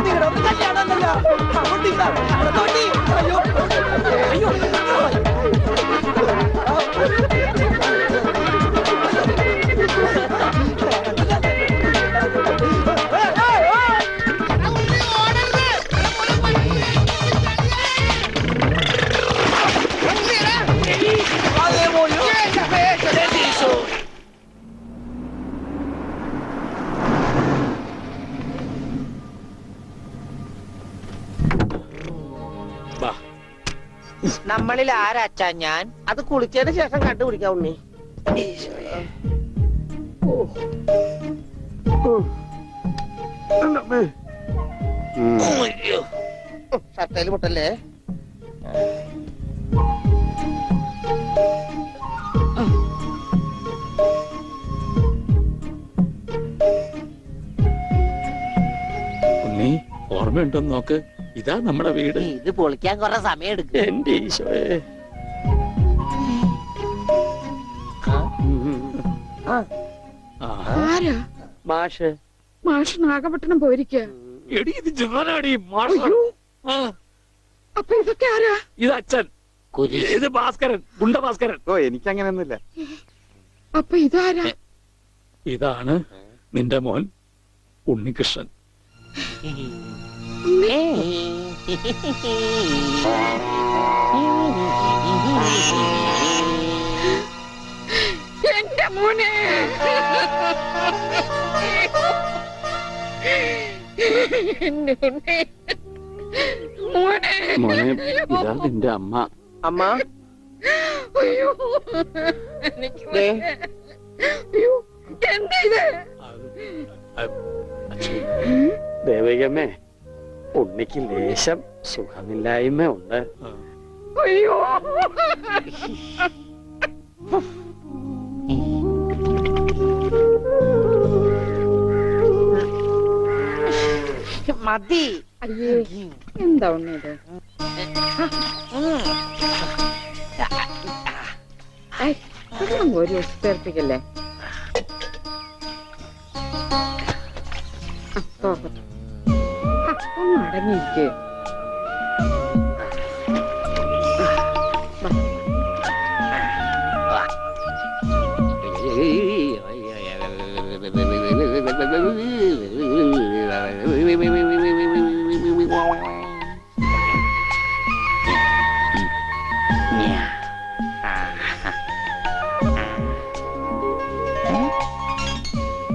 നിങ്ങളുടെ കല്യാണമല്ലോ. അയ്യോ അയ്യോ. നമ്മളിൽ ആരാച്ചാ ഞാൻ? അത് കുളിച്ചതിന് ശേഷം കണ്ടുപിടിക്കാം ഉണ്ണി. ഷർട്ടയിൽ മുട്ടല്ലേ? ഉണ്ണി ഓർമ്മയുണ്ടോന്ന് നോക്ക്. ഇതാ നമ്മുടെ വീട്. ഇത് പൊളിക്കാൻ കുറെ സമയം എടുക്കും. എന്റെ ഈശോയെ. ആരാ? മാഷ്. മാഷ് നാഗപട്ടണം പോയിരിക്കുക. എടി ഇത് ജവാനാടി മാഷ്. ആ, അപ്പൊ ഇതൊക്കെ ആരാ? ഇത് അച്ഛൻ. ഇത് ഭാസ്കരൻ, ഗുണ്ട ഭാസ്കരൻ. ഓ എനിക്ക് അങ്ങനെയൊന്നുമില്ല. അപ്പൊ ഇതാരാ? ഇതാണ് നിന്റെ മോൻ ഉണ്ണികൃഷ്ണൻ. എന്റെ മോനെ. എന്റെ ഉണ്ണി. മോനെ. മോനെ ഇതാ നിന്റെ അമ്മ. അമ്മ അയ്യോ, എനിക്ക് വയ്യ. അയ്യോ, എന്താ ഇത്? ദേവികമ്മേ, ഉണ്ണിക്ക് ലേശം സുഖമില്ലായ്മ ഉണ്ട്. അയ്യോ. മതി. അയ്യേ, എന്താ ഉണ്ണി ഇത്? ഒരു ഉത്തേർപ്പിക്കല്ലേ? ഒന്ന് അടങ്ങിയിരിക്കേ.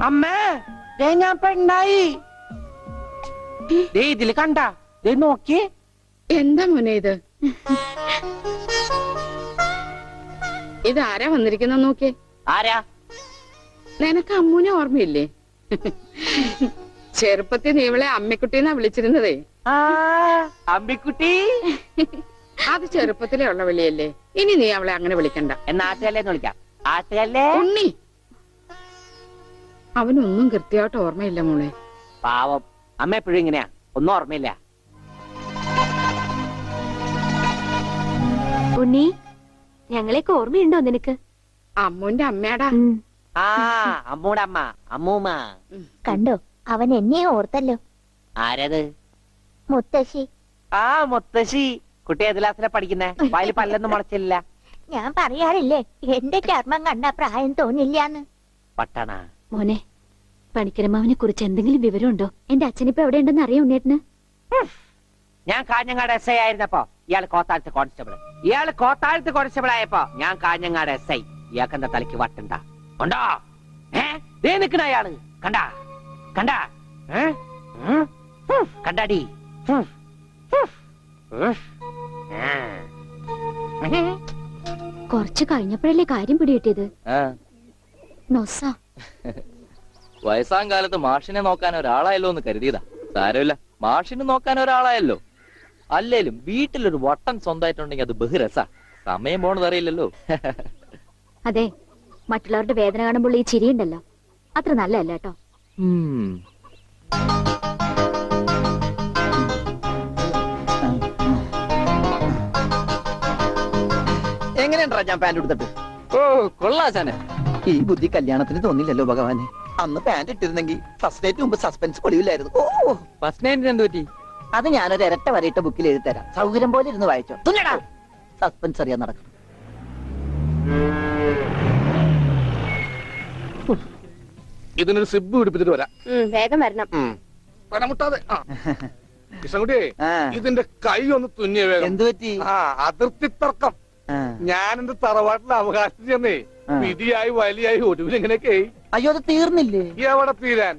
അമ്മേ, ഞാൻ പെണ്ണായി. ഇതില് കണ്ട നോക്കിയേ. എന്താ മോനെ ഇത്? ഇതാരാ വന്നിരിക്കുന്ന നോക്കിയേ. ആരാ? നിനക്ക് അമ്മൂനെ ഓർമ്മയില്ലേ? ചെറുപ്പത്തിൽ നീ ഇവളെ അമ്മിക്കുട്ടിന്നാ വിളിച്ചിരുന്നതേ. അമ്മിക്കുട്ടി. അത് ചെറുപ്പത്തിലേ ഉള്ള വിളിയല്ലേ. ഇനി നീ അവളെ അങ്ങനെ വിളിക്കണ്ട. എന്നാ ആട്ടുകല്ലേന്ന് വിളിക്കാം. ആട്ടുകല്ലേ. ഉണ്ണി, അവനൊന്നും കൃത്യമായിട്ട് ഓർമ്മയില്ല മോളെ. പാവം അമ്മ എപ്പോഴും ഇങ്ങനെയാ, ഒന്നും ഓർമ്മയില്ല. ഉണ്ണി, ഞങ്ങളെയൊക്കെ ഓർമ്മയുണ്ടോ നിനക്ക്? അമ്മൂന്റെ അമ്മയാടാ. ആ അമ്മൂടെ അമ്മ, അമ്മൂമ്മ. കണ്ടോ, അവൻ എന്നെ ഓർത്തല്ലോ. ആരത്? മുത്തശ്ശി. ആ മുത്തശ്ശി. കുട്ടി ഏത് ക്ലാസ്സിലാ പഠിക്കുന്നേ? വായിൽ പല്ലൊന്നും മുളച്ചില്ല. ഞാൻ പറയാറില്ലേ എന്റെ ചർമ്മം കണ്ട പ്രായം തോന്നില്ലാന്ന്. പട്ടണ മോനെ പണിക്കരമാവിനെ കുറിച്ച് എന്തെങ്കിലും വിവരമുണ്ടോ? എന്റെ അച്ഛനിപ്പോ എവിടെ ഉണ്ടെന്ന് അറിയാം ഉണ്ണേട്ടന്? ഞാൻ കാഞ്ഞങ്ങാട് എസ് ഐ ആയിരുന്നപ്പോ ഇയാൾ കോത്താഴത്ത് കോൺസ്റ്റബിൾ. ഇയാൾ കോത്താഴത്ത് കോൺസ്റ്റബിൾ ആയപ്പോ ഞാൻ കാഞ്ഞങ്ങാട് എസ് ഐ. ഇയാൾക്കെന്താ തലയ്ക്ക് വട്ടുണ്ട ഉണ്ടോ? ദേ നിക്കണ അയാള് കണ്ടാ കണ്ടാ കണ്ടാടി. കുറച്ച് കഴിഞ്ഞപ്പോഴല്ലേ കാര്യം പിടികിട്ടിയത്. ആ നൊസ വയസ്സാം കാലത്ത് മാഷിനെ നോക്കാൻ ഒരാളായല്ലോ എന്ന് കരുതിയതാ. സാരമില്ല, മാഷിനെ നോക്കാൻ ഒരാളായല്ലോ. അല്ലേലും വീട്ടിലൊരു വട്ടൻ സ്വന്തമായിട്ടുണ്ടെങ്കിൽ അത് ബഹുരസാ. സമയം പോണത് അറിയില്ലല്ലോ. അതെ, മറ്റുള്ളവരുടെ വേദന കാണുമ്പോൾ ഈ ചിരിയുണ്ടല്ലോ, അത്ര നല്ലതല്ല കേട്ടോ. എങ്ങനെയുണ്ടാ ഞാൻ പാന്റ് എടുത്തിട്ട്? ഓ കൊള്ളാശാനെ. ഈ ബുദ്ധി കല്യാണത്തിന് തോന്നില്ലല്ലോ ഭഗവാനെ. അന്ന് പാന്റ് ഇട്ടിരുന്നെങ്കിൽ ഫസ്റ്റ് നൈറ്റ് മുമ്പ് സസ്പെൻസ് പൊളിയില്ലായിരുന്നു. ഓ ഫസ്റ്റ് നൈറ്റിന് എന്ത് പറ്റി? അത് ഞാനൊരു ഇരട്ട വരയിട്ട ബുക്കിൽ എഴുതി തരാം. സൗകര്യം പോലെ ഇരുന്ന് വായിച്ചോ. തുന്നടാ സസ്പെൻസ് അറിയാൻ നടക്കും. ഇതിനൊരു സിബ് പിടിപ്പിച്ചിട്ട് വരാം. വേഗം വരണം. പനമുട്ടാതെ. കൃഷ്ണൻകുട്ടിയെ ആ. ഇതിന്റെ കൈ ഒന്ന് തുന്നിയ വേഗം. എന്ത് പറ്റി? ആ അതിർത്തി തർക്കം. ആ. ഞാൻ എന്റെ തറവാട്ടിൽ അവകാശം ചെന്നേ ആ. വിധിയായി വലിയായി ഒടുവിൽ ഇങ്ങനെയൊക്കെ അയ്യോ അത് തീർന്നില്ലേ? എവിടെ തീരാൻ.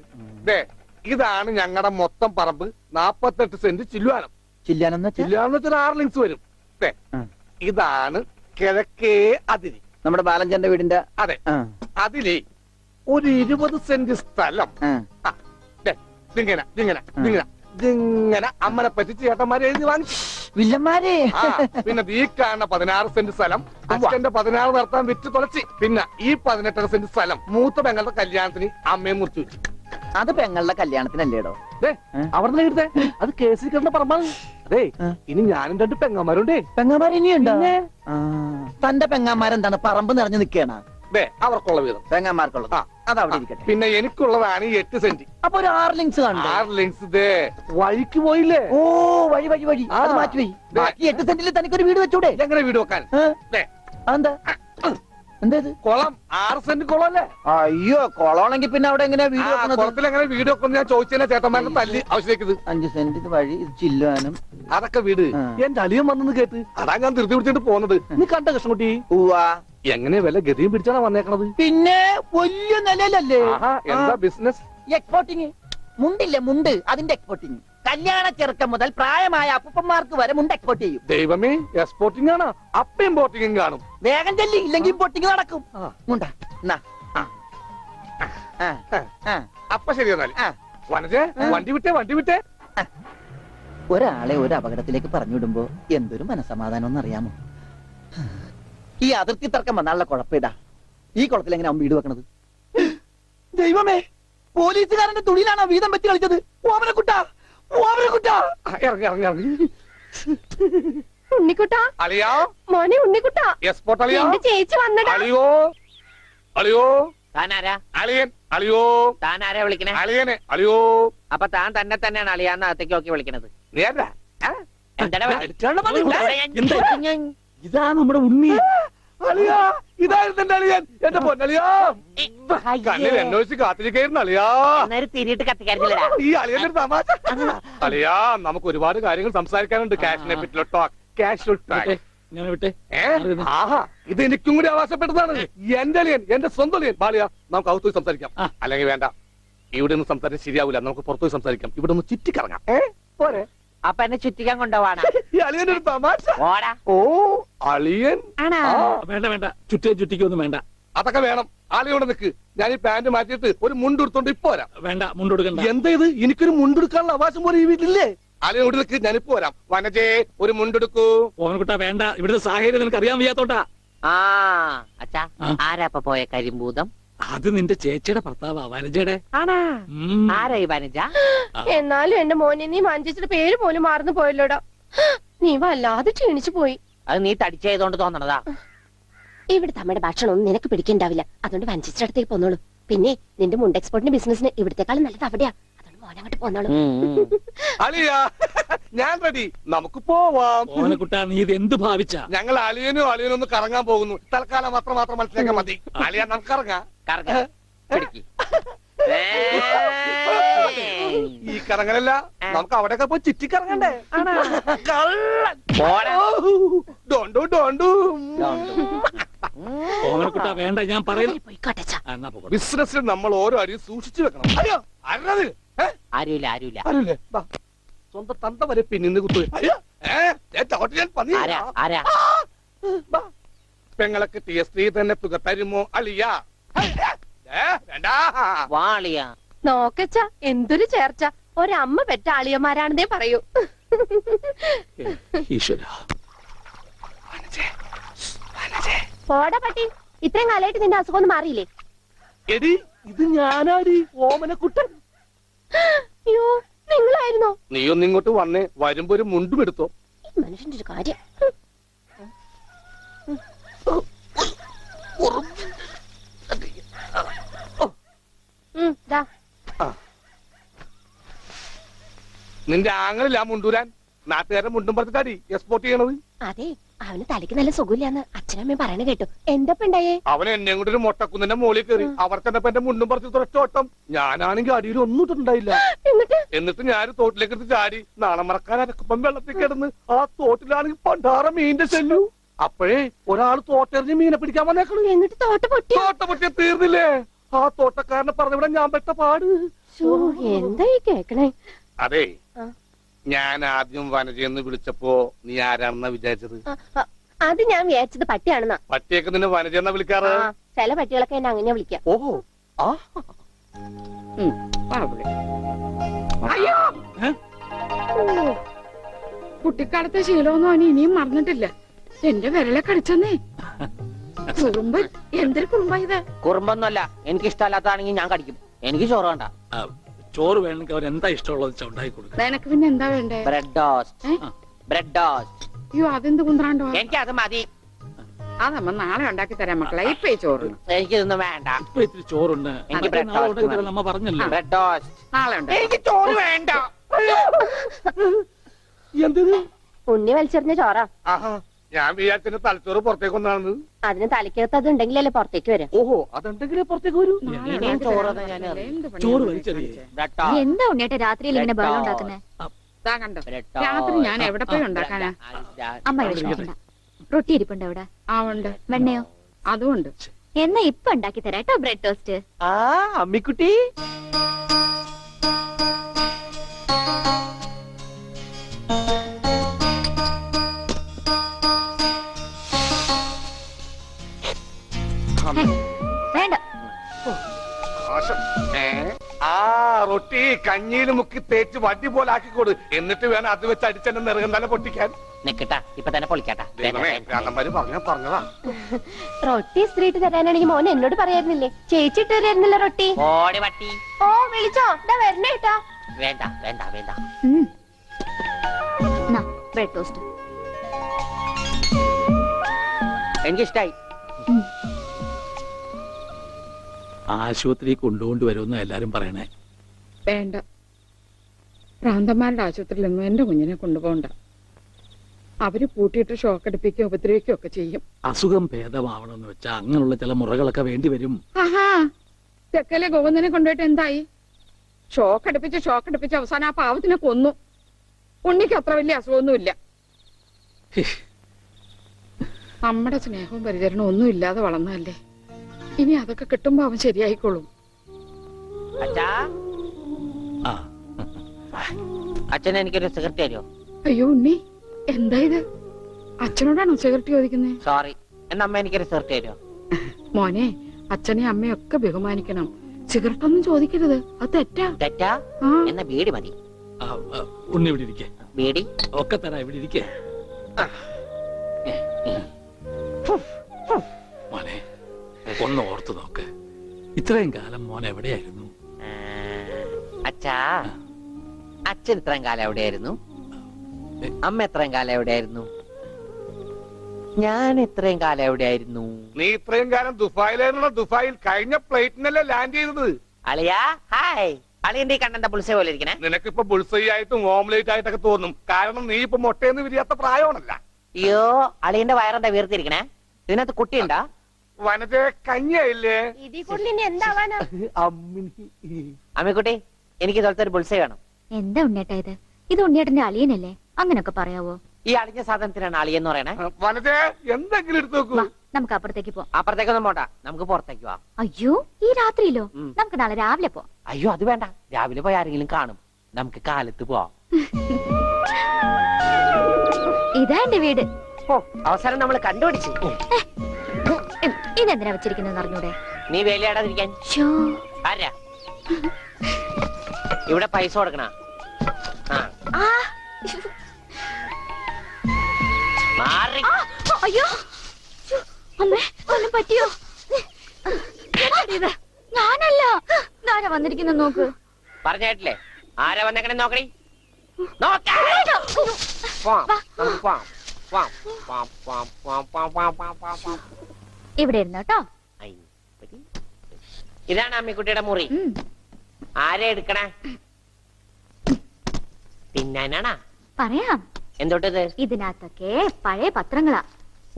ദേ ഇതാണ് ഞങ്ങളുടെ മൊത്തം പറമ്പ്. 48 സെന്റ് ചില്ലുവാനം. ചില്ലാനെന്ന് വെച്ചാൽ ചില്ലുവാനം വെച്ചാൽ 6 ലിങ്സ് വരും. ദേ ആ. ഇതാണ് കിഴക്കേ അതിരി. നമ്മുടെ ബാലഞ്ചന്റെ വീടിന്റെ. അതെ, ആ. അതിലേ ഒരു 20 സെന്റ് സ്ഥലം. ആ. ആ, ദേ, ഇതിങ്ങനെ ഇതിങ്ങനെ ഇതിങ്ങനെ ഇതിങ്ങനെ അമ്മനെ പറ്റിച്ച് ചേട്ടന്മാരെ എഴുതി വാങ്ങിച്ചു. വില്ലന്മാരെ. ആ, പിന്നെ ഈ കാണുന്ന 16 സെന്റ് സ്ഥലം അച്ഛന്റെ 16 നടത്താൻ വിറ്റ് തുളച്ചി. പിന്നെ ഈ 18 സെന്റ് സ്ഥലം മൂത്ത പെങ്ങളുടെ കല്യാണത്തിന് അമ്മയെ മുറിച്ചു വെച്ചു. അത് പെങ്ങളുടെ കല്യാണത്തിനല്ലേടോ? അവിടെ എടുത്തേ, അത് കേസിൽ കിടന്ന പറമ്പാണ്. അതെ, ഇനി ഞാനും 2 പെങ്ങന്മാരുണ്ടേ. പെങ്ങന്മാർ ഇനിയുണ്ടോ? തന്റെ പെങ്ങന്മാരെന്താണ് പറമ്പ് നിറഞ്ഞു നിൽക്കണ? ദേ അവർക്കുള്ള വീതം പെങ്ങന്മാർക്കുള്ളത്. ആ. അത് അവിടെ ഇരിക്കട്ടെ. പിന്നെ എനിക്കുള്ളതാണ് ഈ 8 സെന്റ്. അപ്പൊ ഒരു 6 ലിങ്സ് കണ്ടു. 6 ലിങ്സ് ദേ വഴിക്ക് പോയില്ലേ? ഓ വഴി വഴി വഴി. അത് ആ. മാറ്റി പോയി. ബാക്കി 8 സെന്റിൽ തനിക്കൊരു വീട് വെച്ചൂടെ? എങ്ങനെ വീട് വെക്കാൻ? ദേ അതെന്താ? എന്താ? കുളം 6 സെന്റ് കുളം അല്ലേ? അയ്യോ കൊളമാണെങ്കിൽ പിന്നെ അവിടെ എങ്ങനെയാ വീട് ആ, വെക്കുന്നത്? കുളത്തിൽ എങ്ങനെ വീട് വെക്കുന്നു ഞാൻ ചോദിച്ചതിനെ ചേട്ടന്മാരുടെ തല്ലി ആവശ്യത്തേക്ക്. 5 സെന്റ് ഇത് വഴി, ഇത് ചില്ലുവാനും. അതൊക്കെ വീട്. ആ. എന്റെ അളിയൻ വന്നെന്ന് കേട്ട് അതാ ഞാൻ ധൃതി പിടിച്ചിട്ട് പോകുന്നത്. നീ കണ്ട കൃഷ്ണൻകുട്ടി ഉവ്വാ. എങ്ങനെ വല്ല ഗതിയും പിടിച്ചാണ് വന്നേക്കണത്? പിന്നെ വലിയ നിലയിലല്ലേ? ആഹാ, എന്താ ബിസിനസ്? എക്സ്പോർട്ടിങ്. മുണ്ടില്ലേ മുണ്ട്, അതിന്റെ എക്സ്പോർട്ടിങ്. കല്യാണ ചെറുക്കം മുതൽ പ്രായമായ അപ്പൂപ്പന്മാർക്ക് വരെ മുണ്ട് എക്സ്പോർട്ട് ചെയ്യും. ദൈവമേ, എക്സ്പോർട്ടിംഗ് ആണ്. അപ്പ ഇമ്പോർട്ടിംഗും കാണും. വേഗം ചെല്ലി, ഇല്ലെങ്കിൽ ഇമ്പോർട്ടിങ് നടക്കും. മുണ്ട എന്നാ. ആ. ആ. ആ. അപ്പൊ ശരി എന്നാൽ ആ. വനജേ, വണ്ടി വിട്ടേ വണ്ടി വിട്ടേ. ഒരാളെ ഒരു അപകടത്തിലേക്ക് പറഞ്ഞുവിടുമ്പോ എന്തൊരു മനസമാധാനം എന്നറിയാമോ? ഈ അതിർത്തി തർക്കം വന്നാലുള്ള കുഴപ്പമിതാ. ഈ കുളത്തിൽ എങ്ങനെ അവൻ വീട് വെക്കണത്? ദൈവമേ, പോലീസുകാരന്റെ തുണിയിലാണ് വീതം വെച്ച് കളിച്ചത്. ഓമനക്കുട്ടാ, ഓമനക്കുട്ടാ. ആ, ഇറങ്ങി ഇറങ്ങി ഇറങ്ങി. ഉണ്ണിക്കുട്ടാ, അളിയാ, മോനെ ഉണ്ണിക്കുട്ടാ, എക്സ്പോർട്ട് അളിയാ. ചേച്ചി വന്നടാ. അളിയോ അളിയോ താനാരാ? അളിയൻ അളിയോ താനാരാ വിളിക്കണേ? അളിയനെ അളിയോ. അപ്പൊ താൻ തന്നെ തന്നെയാണ് അളിയാന്ന് അകത്തേക്ക് നോക്കി വിളിക്കണത്. നീ ആരാ? എന്താ ഇതാ നമ്മുടെ ഉണ്ണി. അളിയാ, ഇതായിരുന്നു എന്റെ അളിയൻ. എന്റെ പൊന്നളിയാ, കണ്ണിൽ അന്വേഷിച്ച് കാത്തിരിക്കായിരുന്നു അളിയാ. തിരിയിട്ട് കത്തിക്കാരില്ലടാ. ഈ അളിയന്റെ തമാശ. അളിയാ, നമുക്ക് ഒരുപാട് കാര്യങ്ങൾ സംസാരിക്കാനുണ്ട്. കാഷിനെ പറ്റിയുള്ള ടോക്ക്, കാഷ്വൽ ടോക്ക്. ഞാൻ വിട്ടെ. ആഹാ, ഇത് എനിക്കും കൂടി അവകാശപ്പെട്ടതാണ്. എന്റെ അളിയൻ, എന്റെ സ്വന്തം അളിയൻ. ബാലിയ, നമുക്ക് അകത്ത് പോയി സംസാരിക്കാം. അല്ലെങ്കിൽ വേണ്ട, ഇവിടെ നിന്ന് സംസാരിക്കാൻ ശരിയാവില്ല. നമുക്ക് പുറത്തുപോയി സംസാരിക്കാം. ഇവിടെ ഒന്ന് ചുറ്റിക്കറങ്ങാം. പോരെ? അപ്പൊ എന്നെ ചുറ്റിക്കാൻ കൊണ്ടുപോവാണ്. ഈ അളിയന്റെ ഒരു തമാശ. ഓടാ. ഓ അളിയൻ. വേണ്ട വേണ്ട, ചുറ്റിക്കൊന്നും വേണ്ട. അതൊക്കെ വേണം. ആളിയോടെ നിൽക്ക്. ഞാൻ ഈ പാന്റ് മാറ്റിയിട്ട് ഒരു മുണ്ടെടുത്തോണ്ട് ഇപ്പൊ വരാം. വേണ്ട, മുണ്ടെടുക്കണ്ട. എന്താ ഇത്? എനിക്കൊരു മുണ്ടെടുക്കാനുള്ള അവകാശം പോലെ ഈ വീട്ടിലില്ലേ? ആളിയോട് നിൽക്ക്, ഞാനിപ്പോ വരാം. വനജേ, ഒരു മുണ്ടെടുക്കൂ. ഓമനക്കുട്ടാ വേണ്ട, ഇവിടുത്തെ സാഹചര്യം നിനക്ക് അറിയാൻ വയ്യാത്തോട്ടാ. ആ അച്ഛാ, ആരാപ്പ പോയ കരിമ്പൂതം? അത് നിന്റെ ചേച്ചിയുടെ ഭർത്താവാ, വനജയുടെ. ആണാ? ആരായി വനജ? എന്നാലും എന്റെ മോനെ നീ മഞ്ചേച്ചിയുടെ പേര് പോലും മാറുന്നു പോയല്ലോടാ. നീ വല്ലാതെ ക്ഷീണിച്ചു പോയി. അത് നീ തടിച്ചതുകൊണ്ട് തോന്നണതാ. ഇവിടുത്തെ അമ്മയുടെ ഭക്ഷണം ഒന്നും നിനക്ക് പിടിക്കണ്ടാവില്ല. അതുകൊണ്ട് വഞ്ചിച്ചിടത്തേക്ക് പോന്നോളൂ. പിന്നെ നിന്റെ മുണ്ട് എക്സ്പോർട്ടിന്റെ ബിസിനസിന് ഇവിടത്തെക്കാളും നല്ലത് അവിടെയാ. അതുകൊണ്ട് മോനങ്ങോട്ട് പോന്നോളൂ. അളിയ ഞാൻ റെഡി, നമുക്ക് പോവാം. ഓനക്കുട്ടാ നീ ഇത് എന്ത് ഭാവിച്ചാ? ഞങ്ങൾ അളിയനും അളിയനും ഒന്ന് കറങ്ങാൻ പോകുന്നു. തൽക്കാലം മാത്രം മനസ്സിലാക്കാൻ മതി. അളിയ നമുക്ക് ഇറങ്ങാം. ഈ കറങ്ങലല്ല, നമുക്ക് അവിടെയൊക്കെ പോയി ചുറ്റിക്കറങ്ങണ്ടേ? ഡോണ്ടു ഡോണ്ടു. ഓനക്കുട്ടാ വേണ്ട, ഞാൻ പറയുന്നു. പോയിക്കോട്ടെ അച്ഛാ. എന്നാ പോകട്ടെ. ബിസിനസ്സിൽ നമ്മൾ ഓരോ അരിയും സൂക്ഷിച്ചു വെക്കണം. അയ്യോ അരുത്. ആരുമില്ല ആരുല്ലേ? സ്വന്തം തന്ത വരെ പിന്നിന്ന് കുത്തു. ആരാ പെങ്ങളൊക്കെ ടി എസ് തന്നെ തുക തരുമോ അളിയ? വാളിയ നോക്കച്ച എന്തൊരു ചേർച്ച, ഒരമ്മ പെറ്റ ആളിയന്മാരാണെന്നേ പറയൂ. ഈശ്വര, പോടാ പട്ടി, ഇത്രയും കാലമായിട്ട് നിന്റെ അസുഖം ഒന്നും മാറിയില്ലേ? എടി ഇത് ഞാനാടി, ഓമനക്കുട്ടൻ. അയ്യോ നിങ്ങളായിരുന്നോ? നീയൊന്ന് ഇങ്ങോട്ട് വന്നേ, വരുമ്പോ ഒരു മുണ്ടും എടുത്തോ. മനുഷ്യന്റെ ഒരു കാര്യം. നിന്റെ ആങ്ങളില്ല മുണ്ടൂരാൻ, നാട്ടുകാരെ മുണ്ടും പറഞ്ഞിട്ടാടി എക്സ്പോർട്ട് ചെയ്യണത്. അതെ, അവന് തലയ്ക്ക് നല്ല സുഖമില്ലാന്ന് അച്ഛനമ്മയും പറയണ കേട്ടു. എന്തപ്പ ഉണ്ടായേ? അവൻ എന്നെ കൊണ്ട് ഒരു മൊട്ടക്കുന്നിന്റെ മുകളിൽ കയറി. അവർ തന്നെ എന്റെ മുണ്ടും പറിച്ച് തുറച്ചോട്ടം. ഞാനാണെങ്കിൽ അടിയിൽ ഒന്നും ഇട്ടുണ്ടായില്ല. എന്നിട്ട് ഞാൻ തോട്ടിലേക്ക് എടുത്ത് ചാടി. നാളെ മറക്കാൻ അരക്കപ്പം വെള്ളത്തിൽ കിടന്ന് ആ തോട്ടിലാണെങ്കിൽ പണ്ടാറ മീനിന്റെ ചെല്ലു. അപ്പോഴേ ഒരാൾ തോട്ടെറിഞ്ഞ് മീനെ പിടിക്കാൻ വന്നേക്കണു. എന്നിട്ട് തോട്ട പൊട്ടിയ തീർന്നില്ലേ? ആ തോട്ടക്കാരനെ പറഞ്ഞവിടെ ഞാൻ പെട്ട പാട്. എന്തായി കേക്കണേ? അതെ, ഞാൻ ആദ്യം വനജയെന്ന് വിളിച്ചപ്പോ നീ ആരാണെന്നാ വിചാരിച്ചത്? അത് ഞാൻ വിചാരിച്ചത് പട്ടിയാണെന്നാ. പട്ടിയൊക്കെ നിന്നെ വനജയെന്നാ വിളിക്കാറ്? ചില പട്ടികളൊക്കെ എന്നെ അങ്ങനെ വിളിക്കാം. ഓഹോ, ആ കുട്ടിക്കാലത്തെ ശീലമൊന്നും അവന് ഇനിയും മറന്നിട്ടില്ല. എന്റെ വിരലെ കടിച്ചെന്നേ. കുറുമ്പ, എന്തൊരു കുറുമ്പ ഇത്? കുറുമ്പൊന്നുമല്ല, എനിക്ക് ഇഷ്ടമല്ലാത്തതാണെങ്കിൽ ഞാൻ കടിക്കും. എനിക്ക് ചോറ് വേണ്ട. ചോറ് വേണമെങ്കിൽ അവർ എന്താ ഇഷ്ടമുള്ളത് ഉണ്ടാക്കി കൊടുക്കും. നിനക്ക് പിന്നെ എന്താ വേണ്ടേ? Bread toast. Bread toast. അയ്യോ അതെന്ത് കുന്ത്രാണ്ടോ? എനിക്ക് അത് മതി. അതമ്മ നാളെ ഉണ്ടാക്കി തരാം മക്കളെ. ഇപ്പൊ ഈ ചോറ് എനിക്കിതൊന്നും വേണ്ട. ഇപ്പൊ ഇത്തിരി ചോറുണ്ട്, എനിക്ക് ബ്രെഡ് ടോസ്റ്റ്. നമ്മ പറഞ്ഞല്ലോ. ബ്രെഡ് ടോസ്റ്റ് നാളെ ഉണ്ടാക്കി. എനിക്ക് ചോറ് വേണ്ട. എന്തിന്? ഉണ്ണി വലിച്ചെറിഞ്ഞ ചോറാ. ആഹാ, ഞാൻ വിചാരിച്ചെന്റെ തലച്ചോറ് പുറത്തേക്ക് ഒന്നാണ്. അതിന് തലയ്ക്കകത്ത് അത് ഉണ്ടെങ്കിലല്ലേ പുറത്തേക്ക് വരാം. ഓഹോ, അതുണ്ടെങ്കിലേ പുറത്തേക്ക് വരൂ. ഇനിയും ചോറ് തന്നെ ഞാൻ ചോറ് വലിച്ചെറിയേ. Bread toast. എന്താ ഉണ്ണിയേട്ടാ രാത്രിയിൽ ഇങ്ങനെ ബഹളം ഉണ്ടാക്കുന്നേ? ഇതാ കണ്ടോ, രാത്രി ഞാൻ എവിടെ പോയി ഉണ്ടാക്കാനാ? അമ്മ വിഷമിക്കണ്ട, റൊട്ടി ഇരിപ്പുണ്ട് അവിടെ. ആ ഉണ്ട്. വെണ്ണയോ? അതുകൊണ്ട് എന്നാ ഇപ്പൊ ഉണ്ടാക്കി തരാം കേട്ടോ ബ്രെഡ് ടോസ്റ്റ്. ആ അമ്മിക്കുട്ടി, വേണ്ട. ആ റൊട്ടി കഞ്ഞിയിൽ മുക്കി തേച്ച് വടി പോലെ ആക്കിക്കൊടു. എന്നിട്ട് വേണം അത് വെച്ച് അടിച്ചെന്നെ നിറകം തന്നെ പൊട്ടിക്കാൻ. നിക്കട്ടാ, ഇപ്പൊ തന്നെ പൊളിക്കട്ടാ. പറഞ്ഞതാ. റൊട്ടി സ്ത്രീട്ട് തരാനാണെങ്കിൽ മോൻ എന്നോട് പറയായിരുന്നില്ലേ? ചേച്ചി ഇട്ട് തരായിരുന്നില്ല റൊട്ടി? ഓടി പട്ടി. ഓ വിളിച്ചോ, ഇതാ വരണേ കേട്ടാ. വേണ്ട വേണ്ട വേണ്ട. ബ്രെഡ് ടോസ്റ്റ് എനിക്കിഷ്ടായി. ആശുപത്രി കൊണ്ടുകൊണ്ട് വരുമെന്ന് എല്ലാരും പറയണേ. വേണ്ട, ഭ്രാന്തന്മാരുടെ ആശുപത്രിയിലൊന്നും എന്റെ കുഞ്ഞിനെ കൊണ്ടുപോകണ്ട. അവര് പൂട്ടിയിട്ട് ഷോക്ക് അടിപ്പിക്കുകയോ ഉപദ്രവിക്കുകയോ ഒക്കെ ചെയ്യും. അസുഖം ഭേദമാവണമെന്ന് വെച്ചാൽ അങ്ങനെയുള്ള ചില മുറകളൊക്കെ വേണ്ടി വരും. ആഹാ, തെക്കലെ ഗോവിന്ദനെ കൊണ്ടുപോയിട്ട് എന്തായി? ഷോക്ക് അടുപ്പിച്ച് അവസാനം ആ പാവത്തിനെ കൊന്നു. ഉണ്ണിക്ക് അത്ര വലിയ അസുഖമൊന്നുമില്ല. നമ്മുടെ സ്നേഹവും പരിചരണവും ഒന്നും ഇല്ലാതെ വളർന്നതല്ലേ. ഇനി അതൊക്കെ കിട്ടുമ്പോ അവൻ ശരിയായിക്കോളും. അച്ഛാ, ആ അച്ഛൻ എനിക്കൊരു സിഗരറ്റ് തരുമോ? അയ്യോ ഉണ്ണി, എന്താ ഇത്? അച്ഛനോടാണോ സിഗരറ്റ് ചോദിക്കുന്നേ? സോറി, എന്നാ അമ്മ എനിക്കൊരു സിഗരറ്റ് തരുമോ? മോനെ, അച്ഛനെ അമ്മയൊക്കെ ബഹുമാനിക്കണം. സിഗരറ്റ് ഒന്നും ചോദിക്കരുത്, അത് തെറ്റാ. തെറ്റാ? എന്നാ ബീഡി മതി. ഉണ്ണി ഇവിടെ ഇരിക്കേ. ബീഡി ഒക്കെ തരാ, ഇവിടെ ഇരിക്കേ. മോനെ ഒന്ന് ഓർത്തു നോക്ക്, ഇത്രയും കാലം മോൻ എവിടെയായിരുന്നു? അച്ഛാ, അച്ഛൻ ഇത്രയും കാലം എവിടെയായിരുന്നു? അമ്മ എത്രയും കാലം എവിടെയായിരുന്നു? ഞാൻ ഇത്രയും കാലം എവിടെയായിരുന്നു? നീ ഇത്രയും കാലം ദുബായിലായിരുന്നുള്ള. ദുബായിൽ കഴിഞ്ഞ പ്ലേറ്റിനല്ലേ ലാൻഡ് ചെയ്തത്. അളിയാ ഹായ്. അളിയന്റെ ഈ കണ്ണെന്താ പുളിസ പോലെ ഇരിക്കണേ? നിനക്കിപ്പോ ബുൾസൈ ആയിട്ടും ഓംലേറ്റ് ആയിട്ടൊക്കെ തോന്നും. കാരണം നീ ഇപ്പൊ മുട്ടയെന്ന് വിരിയാത്ത പ്രായമാണല്ല. അയ്യോ, അളിയന്റെ വയറെന്താ വീർത്തിരിക്കണേ? ഇതിനകത്ത് കുട്ടിയുണ്ടാ? വനത്തെ കഞ്ഞിയായില്ലേ? ഇതിൽ കൂടുതൽ ഇനി എന്താവാനാ? അമ്മിക്കുട്ടി, എനിക്ക് ഇതുപോലത്തെ ഒരു ബുൾസൈ വേണം. എന്താ ഉണ്ണിയേട്ടാ ഇത്? ഇത് ഉണ്ണിയേട്ടന്റെ അളിയനല്ലേ? അങ്ങനൊക്കെ പറയാവോ? ഈ അളിഞ്ഞ സാധനത്തിനാണ് അളിയെന്ന് പറയണേ. വനത്തെ എന്തെങ്കിലും എടുത്തു നോക്കൂ. വാ, നമുക്ക് അപ്പുറത്തേക്ക് പോവാം. അപ്പുറത്തേക്കൊന്നും പോണ്ട, നമുക്ക് പുറത്തേക്ക് പോവാം. അയ്യോ, ഈ രാത്രിയിലോ? ഉം. നമുക്ക് നാളെ രാവിലെ പോവാം. അയ്യോ, അത് വേണ്ട, രാവിലെ പോയി ആരെങ്കിലും കാണും. നമുക്ക് കാലത്ത് പോവാം. ഇതാ എന്റെ വീട്. ഓ, അവസാനം നമ്മൾ കണ്ടുപിടിച്ചു. ഇതെന്തിനാ വെച്ചിരിക്കുന്നത് അറിഞ്ഞൂടെ? നീ വേലയാടാതിരിക്കാൻ. ശ്ശോ. ആരാ ഇവിടെ പൈസ കൊടുക്കണ? ആ, മാറി. അയ്യോ, ശ്ശോ, അമ്മേ, ഒന്നും പറ്റിയോ? എന്താടി ഇത്? ഞാനല്ല. ആരാ വന്നിരിക്കുന്നു നോക്ക്. പറഞ്ഞേട്ടില്ലേ ആരാ വന്നേക്കണേ? നോക്കണി, നോക്കാം. പോവാം, നമുക്ക് പോവാം. പോവാം, പോവാം, പോവാം, പോവാം, പോവാം, പോവാം, പോവാം, പോവാം, പോവാം. ഇവിടെ ഇരുന്നോ കേട്ടോ. ഐ, പറ്റി. ഇതാണ് അമ്മിക്കുട്ടിയുടെ മുറി. ആരെ എടുക്കണേ? തിന്നാനാണാ? പറയാം. എന്തോട്ടത്? ഇതിനകത്തൊക്കെ പഴയ പത്രങ്ങളാ.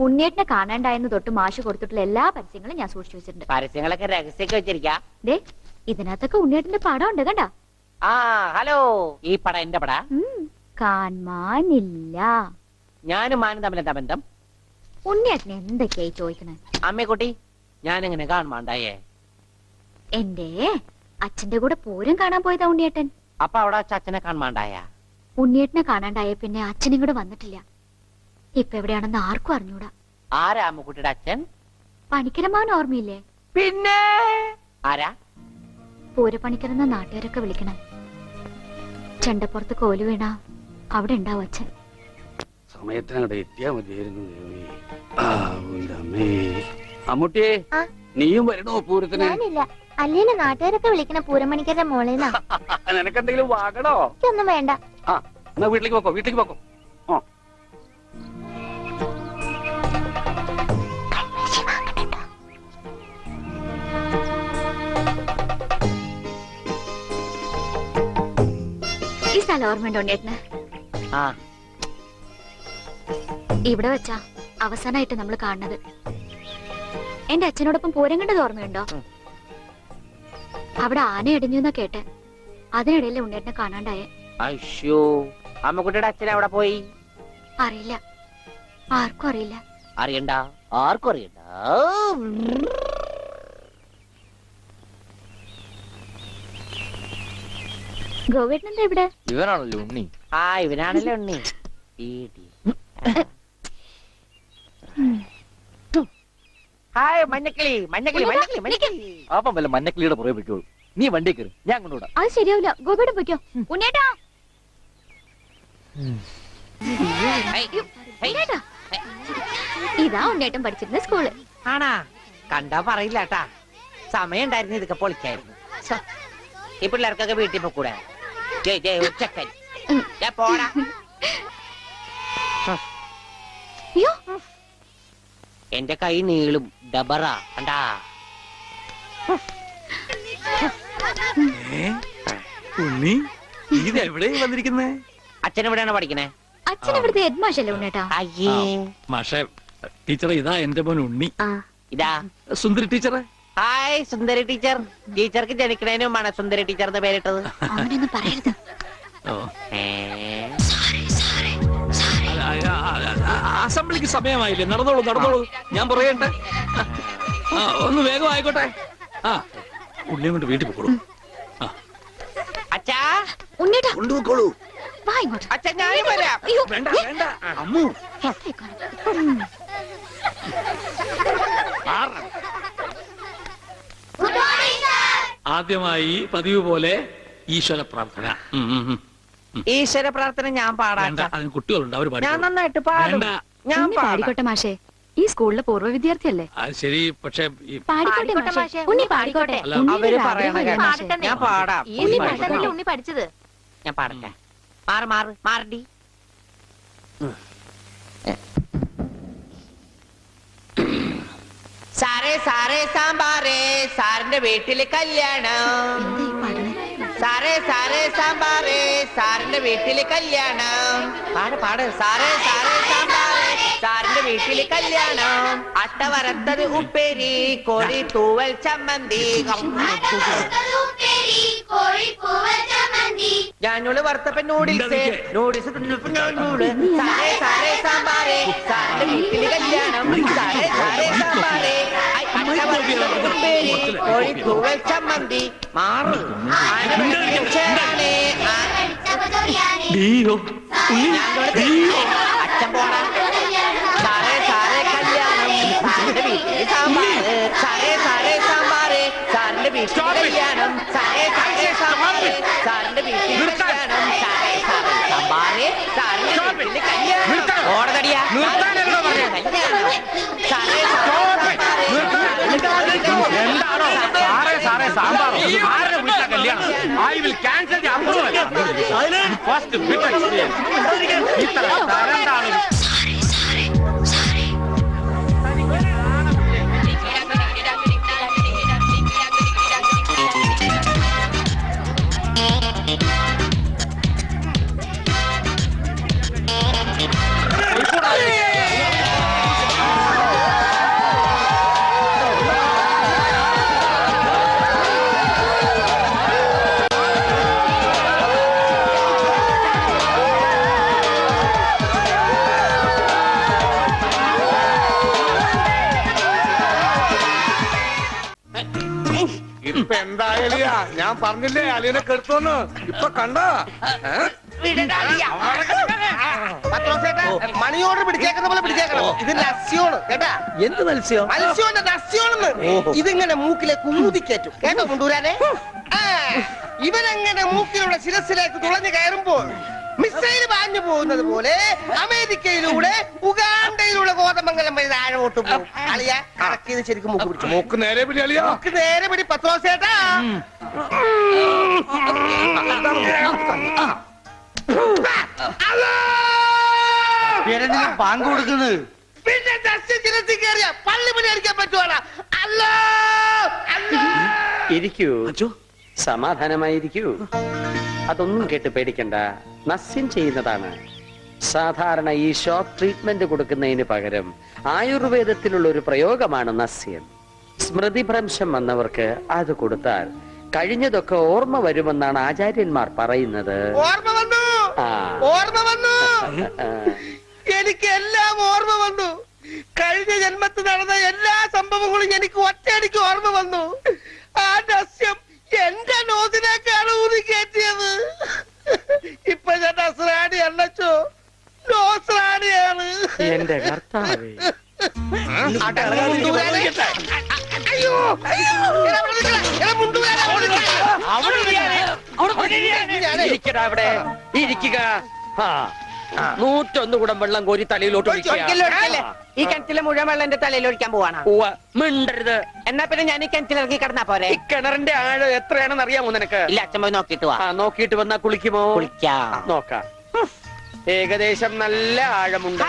ഉണ്ണിയേട്ടനെ കാണാണ്ടായെന്ന് തൊട്ട് മാഷ് കൊടുത്തിട്ടുള്ള എല്ലാ പരസ്യങ്ങളും ഞാൻ സൂക്ഷിച്ചു വെച്ചിട്ടുണ്ട്. പരസ്യങ്ങളൊക്കെ രഹസ്യമൊക്കെ വെച്ചിരിക്കാ. ദേ, ഇതിനകത്തൊക്കെ ഉണ്ണിയേട്ടന്റെ പടം ഉണ്ട് കണ്ട. ആ, ഹലോ, ഈ പട എന്റെ പട. കാണാനില്ല. ഞാനും മാനും തമ്മിലെന്താ ബന്ധം? ഉണ്ണിയേട്ടനെ എന്തൊക്കെയായി ചോദിക്കണേ? അമ്മക്കുട്ടി, ഞാൻ എങ്ങനെ കാണുമാണ്ടായേ? എന്റെ അച്ഛന്റെ കൂടെ പൂരം കാണാൻ പോയതാ ഉണ്ണിയേട്ടൻ. അപ്പൊ അവിടെ അച്ഛനെ കാണുമാണ്ടായ? ഉണ്ണിയേട്ടനെ കാണാണ്ടായ പിന്നെ അച്ഛനും കൂടെ വന്നിട്ടില്ല. ഇപ്പൊ എവിടെയാണെന്ന് ആർക്കും അറിഞ്ഞൂടാ. ആരാ അമ്മക്കുട്ടിയുടെ അച്ഛൻ? പണിക്കരമാവൻ ഓർമ്മയില്ലേ? പിന്നെ ആരാ? പൂരപ്പണിക്കരെന്ന നാട്ടുകാരൊക്കെ വിളിക്കണം. ചെണ്ടപ്പുറത്ത് കോല് വീണ അവിടെ ഉണ്ടാവും അച്ഛൻ. സമയത്തിനവിടെ എത്തിയാ മതിയായിരുന്നു. അമ്മൂട്ടിയെ, ആ? നീയും വരണോ പൂരത്തിന്? ഞാനില്ല. അല്ലേലും നാട്ടുകാരൊക്കെ വിളിക്കണ പൂരമണിക്കരുടെ മോളേന്നാ. നിനക്കെന്തെങ്കിലും വാങ്ങണോ? എനിക്കൊന്നും വേണ്ട. ആ, എന്നാ വീട്ടിലേക്ക് പോക്കോ, വീട്ടിലേക്ക് പോക്കോ. ആ, ഈ സ്ഥലം ഓർമ്മയുണ്ടോ ഉണ്ണിയേട്ടന്? ആ, ഇവിടെ വെച്ചാ അവസാനമായിട്ട് നമ്മൾ കാണുന്നത്. എന്റെ അച്ഛനോടൊപ്പം പൂരം കണ്ടത് ഓർമ്മയുണ്ടോ? അവിടെ ആന ഇടിഞ്ഞു എന്നാ കേട്ടെ. അതിനിടയിൽ ഉണ്ണിയേട്ടനെ കാണാണ്ടായേ. അയ്യോ, അമ്മക്കുട്ടിയുടെ അച്ഛൻ അവിടെ പോയി? അറിയില്ല, ആർക്കും അറിയില്ല. അറിയണ്ട, ആർക്കും അറിയണ്ട. ഗോവേട്ടനെന്താ ഇവിടെ? ഇവനാണല്ലോ ഉണ്ണി. ആ, ഇവനാണല്ലോ ഉണ്ണി. ഹായ്, മഞ്ഞക്കിളി, മഞ്ഞക്കിളി, മഞ്ഞക്കിളി, മഞ്ഞക്കിളി. അപ്പം വല്ല മഞ്ഞക്കിളിയുടെ പുറകെ പൊയ്ക്കോളൂ. നീ വണ്ടി കയറി, ഞാൻ കൊണ്ടുവിടാം. അത് ശരിയാവില്ല. ഗോവേട്ടൻ പൊയ്ക്കോ. ഉണ്ണിയേട്ടാ, ഉണ്ണിയേട്ടാ. ഇതാ ഉണ്ണിയേട്ടൻ പഠിച്ചിരുന്ന സ്കൂള്. ആണാ? കണ്ടാ പറയില്ല കേട്ടാ. സമയം ഉണ്ടായിരുന്നു ഇതൊക്കെ പൊളിക്കായിരുന്നു. ഈ പിള്ളേർക്കൊക്കെ വീട്ടിൽ പോക്കൂടെ? ഉച്ചക്കൻ പോടാ. അയ്യോ, എന്റെ കൈ നീളും. ഡബറ കണ്ടാ? ഉണ്ണി, ഇത് എവിടെ വന്നിരിക്കുന്നേ? അച്ഛൻ എവിടെയാണ് പഠിക്കണേ? അച്ഛൻ ഇവിടുത്തെ ഹെഡ് മാഷല്ലേ ഉണ്ണിയേട്ടാ? അയ്യേ, മാഷെ, ടീച്ചറെ, ഇതാ എന്റെ മോൻ ഉണ്ണി. ഇതാ സുന്ദരി ടീച്ചറെ. ഹായ്, സുന്ദരി ടീച്ചർ. ടീച്ചർക്ക് ജനിക്കണേന് മുമ്പാണ് സുന്ദരി ടീച്ചർ എന്ന് പേരിട്ടത്. അങ്ങനെയൊന്നും പറയരുത്. ഓ, ഏ, അസംബ്ലിക്ക് സമയമായില്ലേ? നടന്നോളൂ, നടന്നോളൂ, ഞാൻ പറയട്ടെ. ഒന്ന് വേഗം ആയിക്കോട്ടെ. ആ, ഉള്ളിയും കൊണ്ട് വീട്ടിൽ പോക്കോളൂ. അച്ഛാ, ഉണ്ണിയേട്ടാ, കൊണ്ടുപോക്കോളൂ. വാ ഇങ്ങോട്ട്. അച്ഛൻ ഞാനും വരാം. അയ്യോ, വേണ്ട, വേണ്ട, അമ്മു. ആദ്യമായി പതിവ് പോലെ ഈശ്വര പ്രാർത്ഥന. ഈശ്വര പ്രാർത്ഥന ഞാൻ പാടാം. വേണ്ട, അതിന് കുട്ടികളുണ്ട്, അവർ ഞാൻ നന്നായിട്ട് പാടും. വേണ്ട. ഞാൻ പാടാം. പാടിക്കോട്ടെ മാഷേ. ഈ സ്കൂളിലെ പൂർവ്വ വിദ്യാർത്ഥിയല്ലേ? അത് ശരി, പക്ഷെ പാടിക്കോട്ടെ മാഷേ. ഉണ്ണി പാടിക്കോട്ടെ. അല്ല, അവര് പറയണ കേട്ടോ. മാഷേ. ഞാൻ പാടാം. ഉണ്ണി പാടിക്കോട്ടെ. ഉണ്ണി പഠിച്ചത്. ഞാൻ പാടട്ടെ. മാറ്, മാറ്, മാറടി. സാറേ, സാറേ, സാമ്പാറേ, സാറിന്റെ വീട്ടില് കല്യാണം. എന്താ ഈ പാടണേ? സാറേ സാറേ സാമ്പാറേ സാറിന്റെ വീട്ടില് കല്യാണം. പാട് സാറേ സാറേ സാമ്പാറേ സാറിന്റെ വീട്ടില് കല്യാണം. അട്ട വറുത്തത് ഉപ്പേരി കോഴി തൂവൽ ചമ്മന്തി. ഞാനോട് വറുത്തപ്പൻ നൂഡിൽസ് നൂഡിൽസ് സാറേ സാറേ സാമ്പാറേ സാറിന്റെ വീട്ടില് കല്യാണം. സാറേ സാറേ സാമ്പാറേ അട്ട വറുത്തത് ഉപ്പേരി കോഴി തൂവൽ ചമ്മന്തി. മാറ് അച്ഛൻ പോണ. സാറേ സാറേ കല്യാണം സാറിന്റെ വീട്ടില് സാമ്പാറ്. സാറേ സാറേ സാമ്പാറ് സാറിന്റെ വീട്ടില് കല്യാണം. സാറേ സാറേ സാമ്പാറ് സാറിന്റെ വീട്ടില് കല്യാണം. സാറേ സാറേ സാമ്പാറ് സാറിന്റെ വീട്ടില് കല്യാണം. ഓടതടിയാ സാറേ സാറേ സാറേ സാമ്പാർ ആരുടെ വീട്ടിലെ കല്യാണം? I will cancel the approval. First bit experience. ഇത്ര തരണ്ടാണ്. ഇപ്പൊ എന്തായാലും ഞാൻ പറഞ്ഞില്ലേ അലിയനെ കെടുത്തോന്ന്. ഇപ്പൊ കണ്ടോ? മണിയോട് പിടിച്ചേക്കുന്ന പോലെ പിടിച്ചേക്കണം. ഇത് നസ്യോണ് കേട്ടാ. എന്ത് മത്സ്യം? മത്സ്യോന്റെ നസ്യോണെന്ന്. ഇതിങ്ങനെ മൂക്കിലെ കുമുതിക്കേറ്റും കേട്ടോ കൊണ്ടുവരാനെ. ഇവനങ്ങനെ മൂക്കിലൂടെ ശിരസിലേക്ക് തുളഞ്ഞു കയറുമ്പോൾ മിസൈൽ പാഞ്ഞു പോകുന്നത് പോലെ അമേരിക്കയിലൂടെ ഉഗാണ്ടയിലൂടെ കോതമംഗലം വഴി താഴോട്ട് പോകും. അളിയ കറക്റ്റ് ചെയ്ത് ശരിക്കും മൂക്ക് പിടിച്ചു. മൂക്ക് നേരെ പിടി അലിയാ. മൂക്ക് നേരെ പിടി പത്രോസേട്ടാ. പാങ്ക് കൊടുക്കുന്നത് പിന്നെ ശിരസിൽ കയറിയ പള്ളി പണി അടിക്കാൻ പറ്റുവാണ്. അല്ലോ അല്ലോ. ഇരിക്കൂ, സമാധാനമായിരിക്കൂ. അതൊന്നും കേട്ട് പേടിക്കണ്ട, നസ്യം ചെയ്യുന്നതാണ്. സാധാരണ ഈ ഷോക്ക് ട്രീറ്റ്മെന്റ് കൊടുക്കുന്നതിന് പകരം ആയുർവേദത്തിലുള്ള ഒരു പ്രയോഗമാണ് നസ്യം. സ്മൃതിഭ്രംശം വന്നവർക്ക് അത് കൊടുത്താൽ കഴിഞ്ഞതൊക്കെ ഓർമ്മ വരുമെന്നാണ് ആചാര്യന്മാർ പറയുന്നത്. ഓർമ്മ വന്നു, ഓർമ്മ വന്നു. എനിക്ക് എല്ലാം ഓർമ്മ വന്നു. കഴിഞ്ഞ ജന്മത്തിൽ നടന്ന എല്ലാ സംഭവങ്ങളും എനിക്ക് ഒറ്റയടിക്ക് ഓർമ്മ വന്നു. ആ നസ്യം എന്റെ നോസിനേക്കാണ് ഊതി കയറ്റിയത്. ഇപ്പൊ ഞാൻ നസ്രാണി അല്ലച്ചോ, നോസ്രാണിയാണ്. എന്റെ കർത്താവേ. അയ്യോ ഇരിക്കടാ അവിടെ, ഇരിക്കുക. 101 കുടം വെള്ളം കോരി തലയിലോട്ട് ഈ കിണറ്റിലെ മുഴുവൻ വെള്ളം എന്റെ തലയിൽ ഒഴിക്കാൻ പോവാണ്. മിണ്ടരുത്. എന്നാ പിന്നെ ഞാൻ ഈ കിണറ്റിൽ ഇറങ്ങി കിടന്നാ പോരെ? ഈ കിണറിന്റെ ആഴം എത്രയാണെന്ന് അറിയാമോ നിനക്ക്? ഇല്ല, അച്ഛൻ പോയി നോക്കിട്ട് വാ. നോക്കിയിട്ട് വന്നാ കുളിക്കുമോ? കുളിക്കാം. നോക്കാം. ഏകദേശം നല്ല ആഴമുണ്ട്.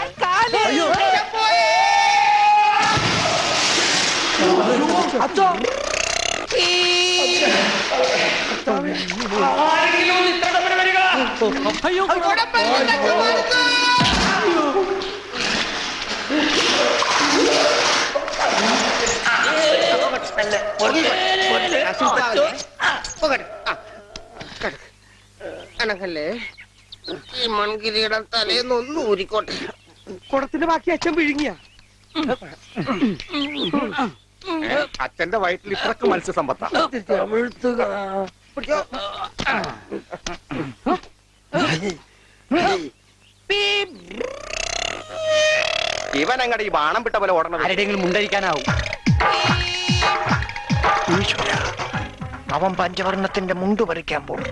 അനക്കല്ലേ ഈ മൺകിരിയുടെ തലേന്നൊന്ന് ഊരിക്കോട്ടെ. കുടത്തിന്റെ ബാക്കി അച്ഛൻ വിഴുങ്ങിയ. അച്ഛന്റെ വയറ്റിൽ ഇത്രക്ക് മത്സ്യസമ്പത്താ. ഇവൻ അങ്ങടെ ഈ ബാണം വിട്ട പോലെ ഓടണം. ആരുടെയെങ്കിലും മുണ്ടരിക്കാനാവും. അവൻ പഞ്ചവർണ്ണത്തിന്റെ മുണ്ട് പറിക്കാൻ പോകും.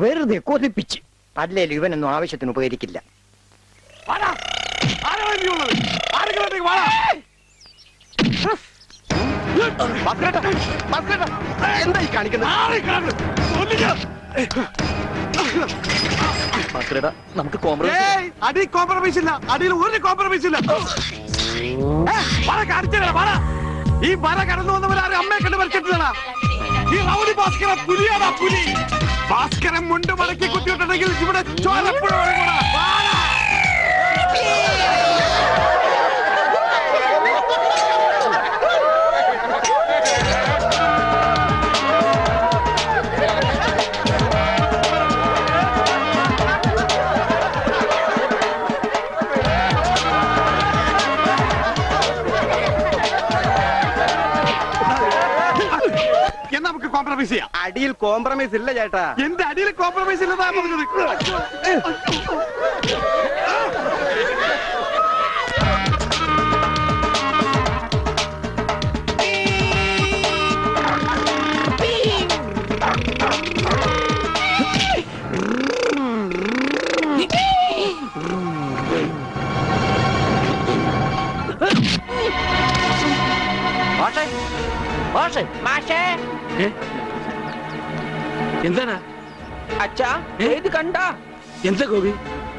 വെറുതെ കൊതിപ്പിച്ച് അല്ലേലും ഇവനൊന്നും ആവശ്യത്തിന് ഉപകരിക്കില്ല. എന്തായി കാണിക്കുന്നത്? നമുക്ക് കോംപ്രമൈസ് അടി കോംപ്രമൈസ് ഇല്ല, അടിയിൽ ഒരു കോംപ്രമൈസ് ഇല്ല. ഈ മര കടന്നു വന്നവരാരും അമ്മയെ കണ്ട് മരിച്ചിട്ടില്ല. ഈ റൗഡി ഭാസ്കരൻ പുലിയാടാ, പുലി. ഭാസ്കരൻ മുണ്ട് മടക്കി കുത്തിയിട്ടുണ്ടെങ്കിൽ ഇവിടെ ചോരപ്പുഴ ഒഴുകൂടാ. നമുക്ക് കോംപ്രമൈസ് ചെയ്യാം. അടിയിൽ കോംപ്രമൈസ് ഇല്ല ചേട്ടാ. എന്റെ അടിയിൽ കോംപ്രമൈസ് ഇല്ലെന്നാ പറഞ്ഞത്. എന്താണ് അച്ഛാ ഇത് കണ്ട എന്താ ഗോപി?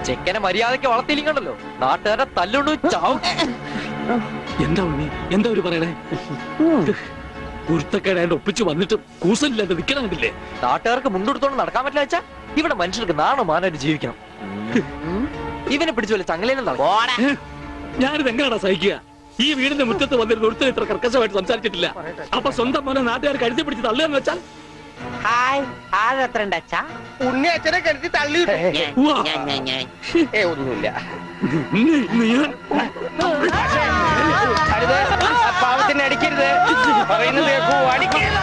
ചെക്കനെ മര്യാദയ്ക്ക് വളർത്തിയില്ലണ്ടല്ലോ, നാട്ടുകാരെ തല്ലുകൊണ്ട് ചാവും. എന്താ ഉണ്ണി, എന്താ ഒരു പറയണേ? കുരുത്തക്കേടായിട്ട് ഒപ്പിച്ചു വന്നിട്ട് കൂസലില്ലാണ്ട് നിക്കണമെന്നില്ലേ? നാട്ടുകാർക്ക് മുണ്ടെടുത്തോണ്ട് നടക്കാൻ പറ്റില്ല വെച്ചാ ഇവിടെ മനുഷ്യർക്ക് നാണോ മാനായിട്ട് ജീവിക്കണം. ഇവനെ പിടിച്ചു വല്ല ചങ്ങലയിലെന്താണ്? ഞാനിത് എങ്ങനെയാണോ സഹിക്കുക? ഈ വീടിന്റെ മുറ്റത്ത് വന്നിരുന്ന ഒരുത്തരം ഇത്ര കർക്കശമായിട്ട് സംസാരിച്ചിട്ടില്ല. അപ്പൊ സ്വന്തം മോനെ നാട്ടുകാർ കഴുതി പിടിച്ച് തള്ളുകയെന്ന് വെച്ചാൽ ഹായ് ആരെത്ര ഉണ്ട് അച്ഛാ? ഉണ്ണി അച്ഛനെ കരുതി തള്ളി. ഒന്നുമില്ല. പാവത്തിന് അടിക്കരുത്, പറയുന്നത് കേൾക്കൂ. അടിക്കരുത്.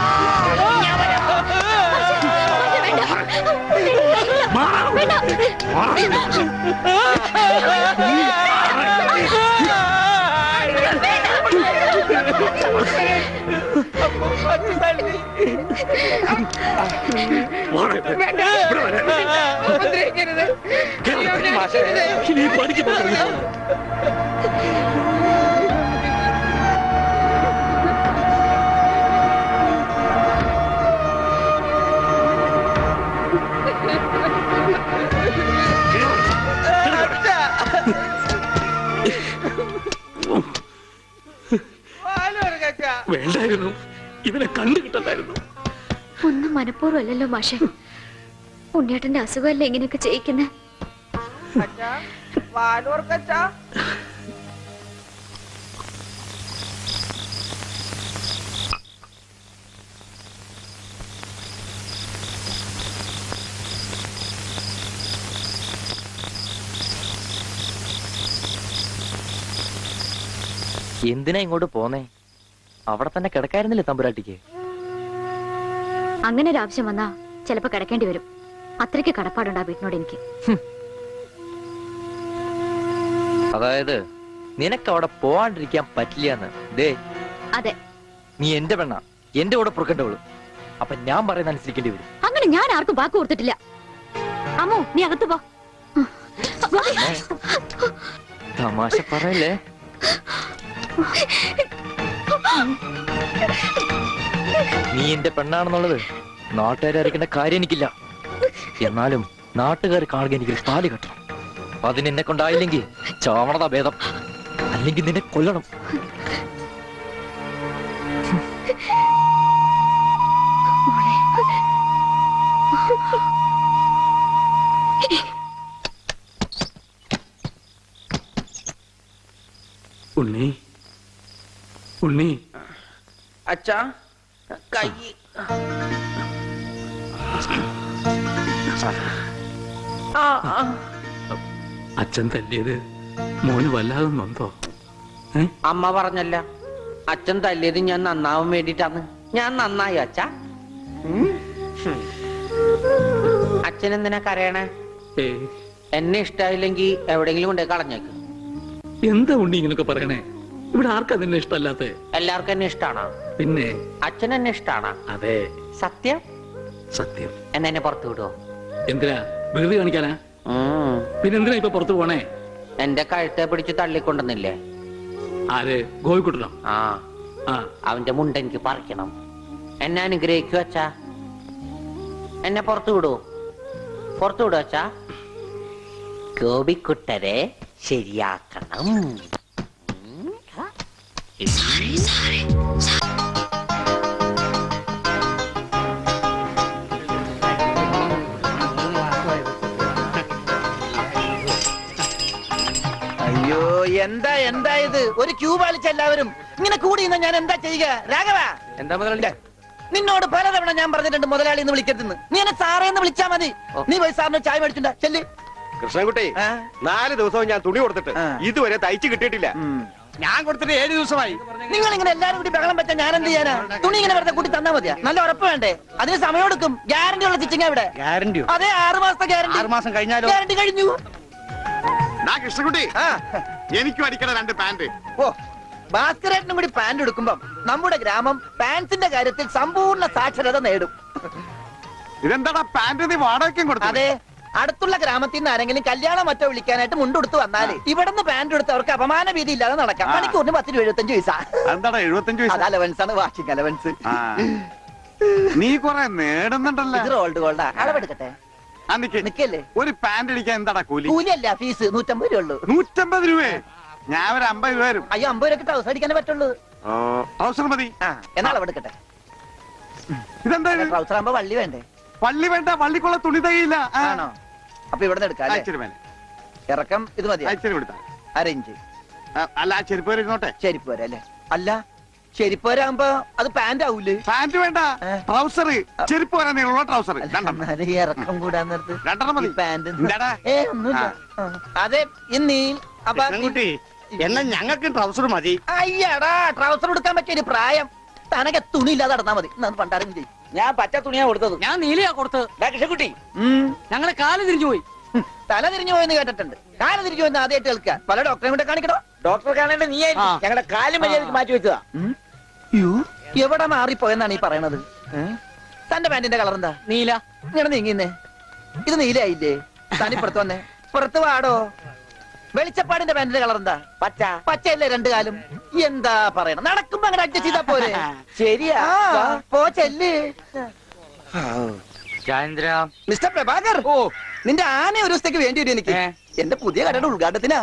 വേണ്ടായിരുന്നു, ഇവനെ കണ്ടു കിട്ടണ്ടായിരുന്നു. ഒന്നും മനഃപൂർവ്വമല്ലല്ലോ മാഷെ. ഉണ്ണിയേട്ടന്റെ അസുഖമല്ലേ ഇങ്ങനെയൊക്കെ ചെയ്യിക്കുന്നേ? എന്തിനാ ഇങ്ങോട്ട് പോന്നേ? അവിടെ തന്നെ കിടക്കായിരുന്നില്ലേ തമ്പുരാട്ടിക്ക്? അങ്ങനെ ഒരു ആവശ്യം വന്നാ ചിലപ്പോ കിടക്കേണ്ടി വരും. അത്രയ്ക്ക് കടപ്പാടുണ്ടാ വീട്ടിനോട് എനിക്ക്. അതായത് നിനക്ക് അവിടെ പോവാണ്ടിരിക്കാൻ പറ്റില്ല. ദേ അതെ, നീ എന്റെ പെണ്ണ, എന്റെ കൂടെ പുറക്കേണ്ടവള്. അപ്പൊ ഞാൻ പറയുന്ന അനുസരിക്കേണ്ടി വരും. അങ്ങനെ ഞാൻ ആർക്കും വാക്ക് കൊടുത്തിട്ടില്ല. അമ്മോ നീ അകത്ത് പോ. തമാശ പറയല്ലേ? നീ എന്റെ പെണ്ണാണെന്നുള്ളത് നാട്ടുകാരെ അറിയിക്കേണ്ട കാര്യം എനിക്കില്ല. എന്നാലും നാട്ടുകാർ കാണുക എനിക്ക് താലി കെട്ടണം. അതിന് എന്നെ കൊണ്ടായില്ലെങ്കിൽ ചാവണതാ ഭേദം, അല്ലെങ്കിൽ നിന്നെ കൊല്ലണം. ഉണ്ണി, ഉണ്ണി. അച്ഛാ കൈ അച്ഛൻ തല്ലിയത് മോന് വല്ലാതെ നൊന്തോ? അമ്മ പറഞ്ഞല്ല, അച്ഛൻ തല്ലിയത് ഞാൻ നന്നാവാൻ വേണ്ടിട്ടാണ്. ഞാൻ നന്നായി അച്ഛാ. അച്ഛൻ എന്തിനാ കരയണേ? എന്നെ ഇഷ്ടായില്ലെങ്കി എവിടെങ്കിലും കൊണ്ടേ കളഞ്ഞേക്ക്. എന്താ ഉണ്ണി ഇങ്ങനൊക്കെ പറയണേ? ഇവിടെ ആർക്കാ നിന്നെ ഇഷ്ടമല്ലാത്ത? എല്ലാവർക്കും എന്നെ ഇഷ്ടാണോ? പിന്നെ അച്ഛൻ എന്നെ ഇഷ്ടാണോ? അതെ. സത്യം? സത്യം. എന്നാ എന്നെ പുറത്തു വിടുവോ? എന്തിനാ? വെറുതെ കാണിക്കാനാ? പിന്നെന്തിനാ ഇപ്പൊ പുറത്തു പോണേ? എന്റെ കഴുത്തെ പിടിച്ച് തള്ളിക്കൊണ്ടെന്നില്ലേ? ആര്? ഗോപിക്കുട്ടനോ? ആ ആ അവന്റെ മുണ്ട് എനിക്ക് പറിക്കണം. എന്നെ അനുഗ്രഹിക്കൂ അച്ഛാ. എന്നെ പുറത്തു വിടൂ, പുറത്തു വിടൂ അച്ഛാ. ഗോപിക്കുട്ടരെ ശരിയാക്കണം. അയ്യോ എന്താ എന്താ ഇത്? ഒരു ക്യൂ പാലിച്ച എല്ലാവരും ഇങ്ങനെ കൂടി നിന്നാ ഞാൻ എന്താ ചെയ്യുക? രാഘവ, എന്താ മുതലാളി? നിന്നോട് പലതവണ ഞാൻ പറഞ്ഞിട്ടുണ്ട് മുതലാളി എന്ന് വിളിക്കരുതെന്ന്. നീ എന്നെ സാറേ എന്ന് വിളിച്ചാ മതി. നീ പോയി സാറിന് ചായ മേടിച്ചിട്ടുണ്ടാ ചെല്ലി. കൃഷ്ണൻകുട്ടി 4 ദിവസവും ഞാൻ തുണി കൊടുത്തിട്ട് ഇതുവരെ തയ്ച്ചു കിട്ടിയിട്ടില്ല. ഞാൻ കൊടുത്തിട്ട് 7 ദിവസമായി. നിങ്ങൾ ഇങ്ങനെ എല്ലാരും കൂടി ബഹളം വെച്ചാൽ ഞാൻ എന്ത് ചെയ്യാനാ? തുണി ഇങ്ങനെ വെറുതെ കൂട്ടി തന്നാ മതിയാ? നല്ല ഉറപ്പ് വേണ്ടേ? അതിന് സമയം എടുക്കും. ഗ്യാരണ്ടി ഉള്ള സ്റ്റിച്ചിങ് ഇവിടെ. ഗ്യാരണ്ടിയോ? അതെ, 6 മാസത്തെ ഗ്യാരണ്ടി. 6 മാസം കഴിഞ്ഞാലോ? ഗ്യാരണ്ടി കഴിഞ്ഞു. കൃഷ്ണൻകുട്ടി, എനിക്കും അടിക്കണ 2 പാന്റ്. ഓ, ഭാസ്കരേട്ടനും കൂടി പാന്റ് എടുക്കുമ്പം നമ്മുടെ ഗ്രാമം പാൻസിന്റെ കാര്യത്തിൽ സമ്പൂർണ്ണ സാക്ഷരത നേടും. ഇതെന്താടാ പാന്റ് നീ വാടകയ്ക്കും കൊടുത്തു? അതെ, അടുത്തുള്ള ഗ്രാമത്തിൽ നിന്ന് ആരെങ്കിലും കല്യാണം മറ്റോ വിളിക്കാനായിട്ട് മുണ്ടെടുത്ത് വന്നാല് ഇവിടുന്ന് പാന്റ് എടുത്ത് അവർക്ക് അപമാന ഭീതി ഇല്ലാതെ നടക്കാം. മണിക്കൂറിന് 10 രൂപ 75 പൈസ. എന്താടാ 75 അത് അലവൻസ് ആണ്, വാഷിംഗ് അലവൻസ്. നീ കൊറേ നേടുന്നുണ്ടല്ലോ. ഇത് റോൾഡ് ഗോൾഡാ. അളവെടുക്കട്ടെ? നിക്കല്ലേ. ഒരു പാന്റ് അടിക്കാൻ എന്താടാ കൂലി? കൂലിയല്ല, ഫീസ് 150 രൂപ ഉള്ളൂ. 150 രൂപയെ? ഞാൻ ഒരു 50 രൂപ വരും. അയ്യോ, 50 രൂപ ട്രൗസർ അടിക്കാനേ പറ്റുള്ളൂ. ട്രൗസർ മതി. എന്നാ അളവെടുക്കട്ടെ? ഇതെന്താ? ട്രൗസർ ആകുമ്പോ വള്ളി വേണ്ടേ? വള്ളി വേണ്ട, വള്ളിക്കുള്ള തുണി തയ്യില്ല. ആണോ? അപ്പൊ ഇവിടെ എടുക്കാം. ഇറക്കം ഇത് മതി. അരയിഞ്ച്. അല്ല, ചെരുപ്പ് വരെ ഇങ്ങോട്ടെ. ചെരുപ്പ് വരെ അല്ലേ? അല്ല, ചെരുപ്പ് വരാകുമ്പോ അത് പാന്റ് ആവൂലേ? പാന്റ് വേണ്ട, ട്രൗസർ. ചെരുപ്പ് വരാൻ നീളമുള്ള ട്രൗസർ. ഇറക്കം കൂടാൻ നേരത്ത് 2 മതി. പാന്റ് ഒന്നുമില്ല. അതെ, ഇന്നീ എന്നാ ഞങ്ങൾക്ക് ട്രൗസർ മതി. അയ്യടാ, ട്രൗസർ എടുക്കാൻ പറ്റിയ പ്രായം. തനക്ക് തുണി ഇല്ലാതെ നടന്നാ മതി. പണ്ടാരും ചെയ്യും. ഞാൻ പച്ച തുണിയാ കൊടുത്തത്. ഞാൻ നീലയാ കൊടുത്തത്. കൃഷ്ണൻകുട്ടി, ഞങ്ങളെ കാല് തിരിഞ്ഞു പോയി. തല തിരിഞ്ഞു പോയെന്ന് കേട്ടിട്ടുണ്ട്. കാല് തിരിഞ്ഞു പോയെന്ന് ആദ്യമായിട്ട് കേൾക്കുക. പല ഡോക്ടറെ കൂടെ കാണിക്കണോ? ഡോക്ടറെ കാണേണ്ട നീ ഞങ്ങളുടെ കാലും മര്യാദക്ക് മാറ്റി വെച്ചതാ. എവിടെ മാറിപ്പോയെന്നാണ് ഈ പറയണത്? തന്റെ പാന്റിന്റെ കളർ എന്താ? നീല. ഇങ്ങനെ നീങ്ങിന്നേ. ഇത് നീലയായില്ലേ? തനിപ്പുറത്ത് വന്നേ. പുറത്ത് വാടോ. വെളിച്ചപ്പാടിന്റെ പാന്റിന്റെ കളർ എന്താ? പച്ച. പച്ചയല്ലേ 2 കാലും? എന്താ പറയണം? നടക്കുമ്പോ അങ്ങനെ അഡ്ജസ്റ്റ് ചെയ്താ പോരെ? ശരിയാ, പോ ചെല്ല്. മിസ്റ്റർ പ്രഭാകർ, നിന്റെ ആന ഒരു ദിവസത്തേക്ക് വേണ്ടി വരും എനിക്ക്. എന്റെ പുതിയ കടയുടെ ഉദ്ഘാടനത്തിനാ.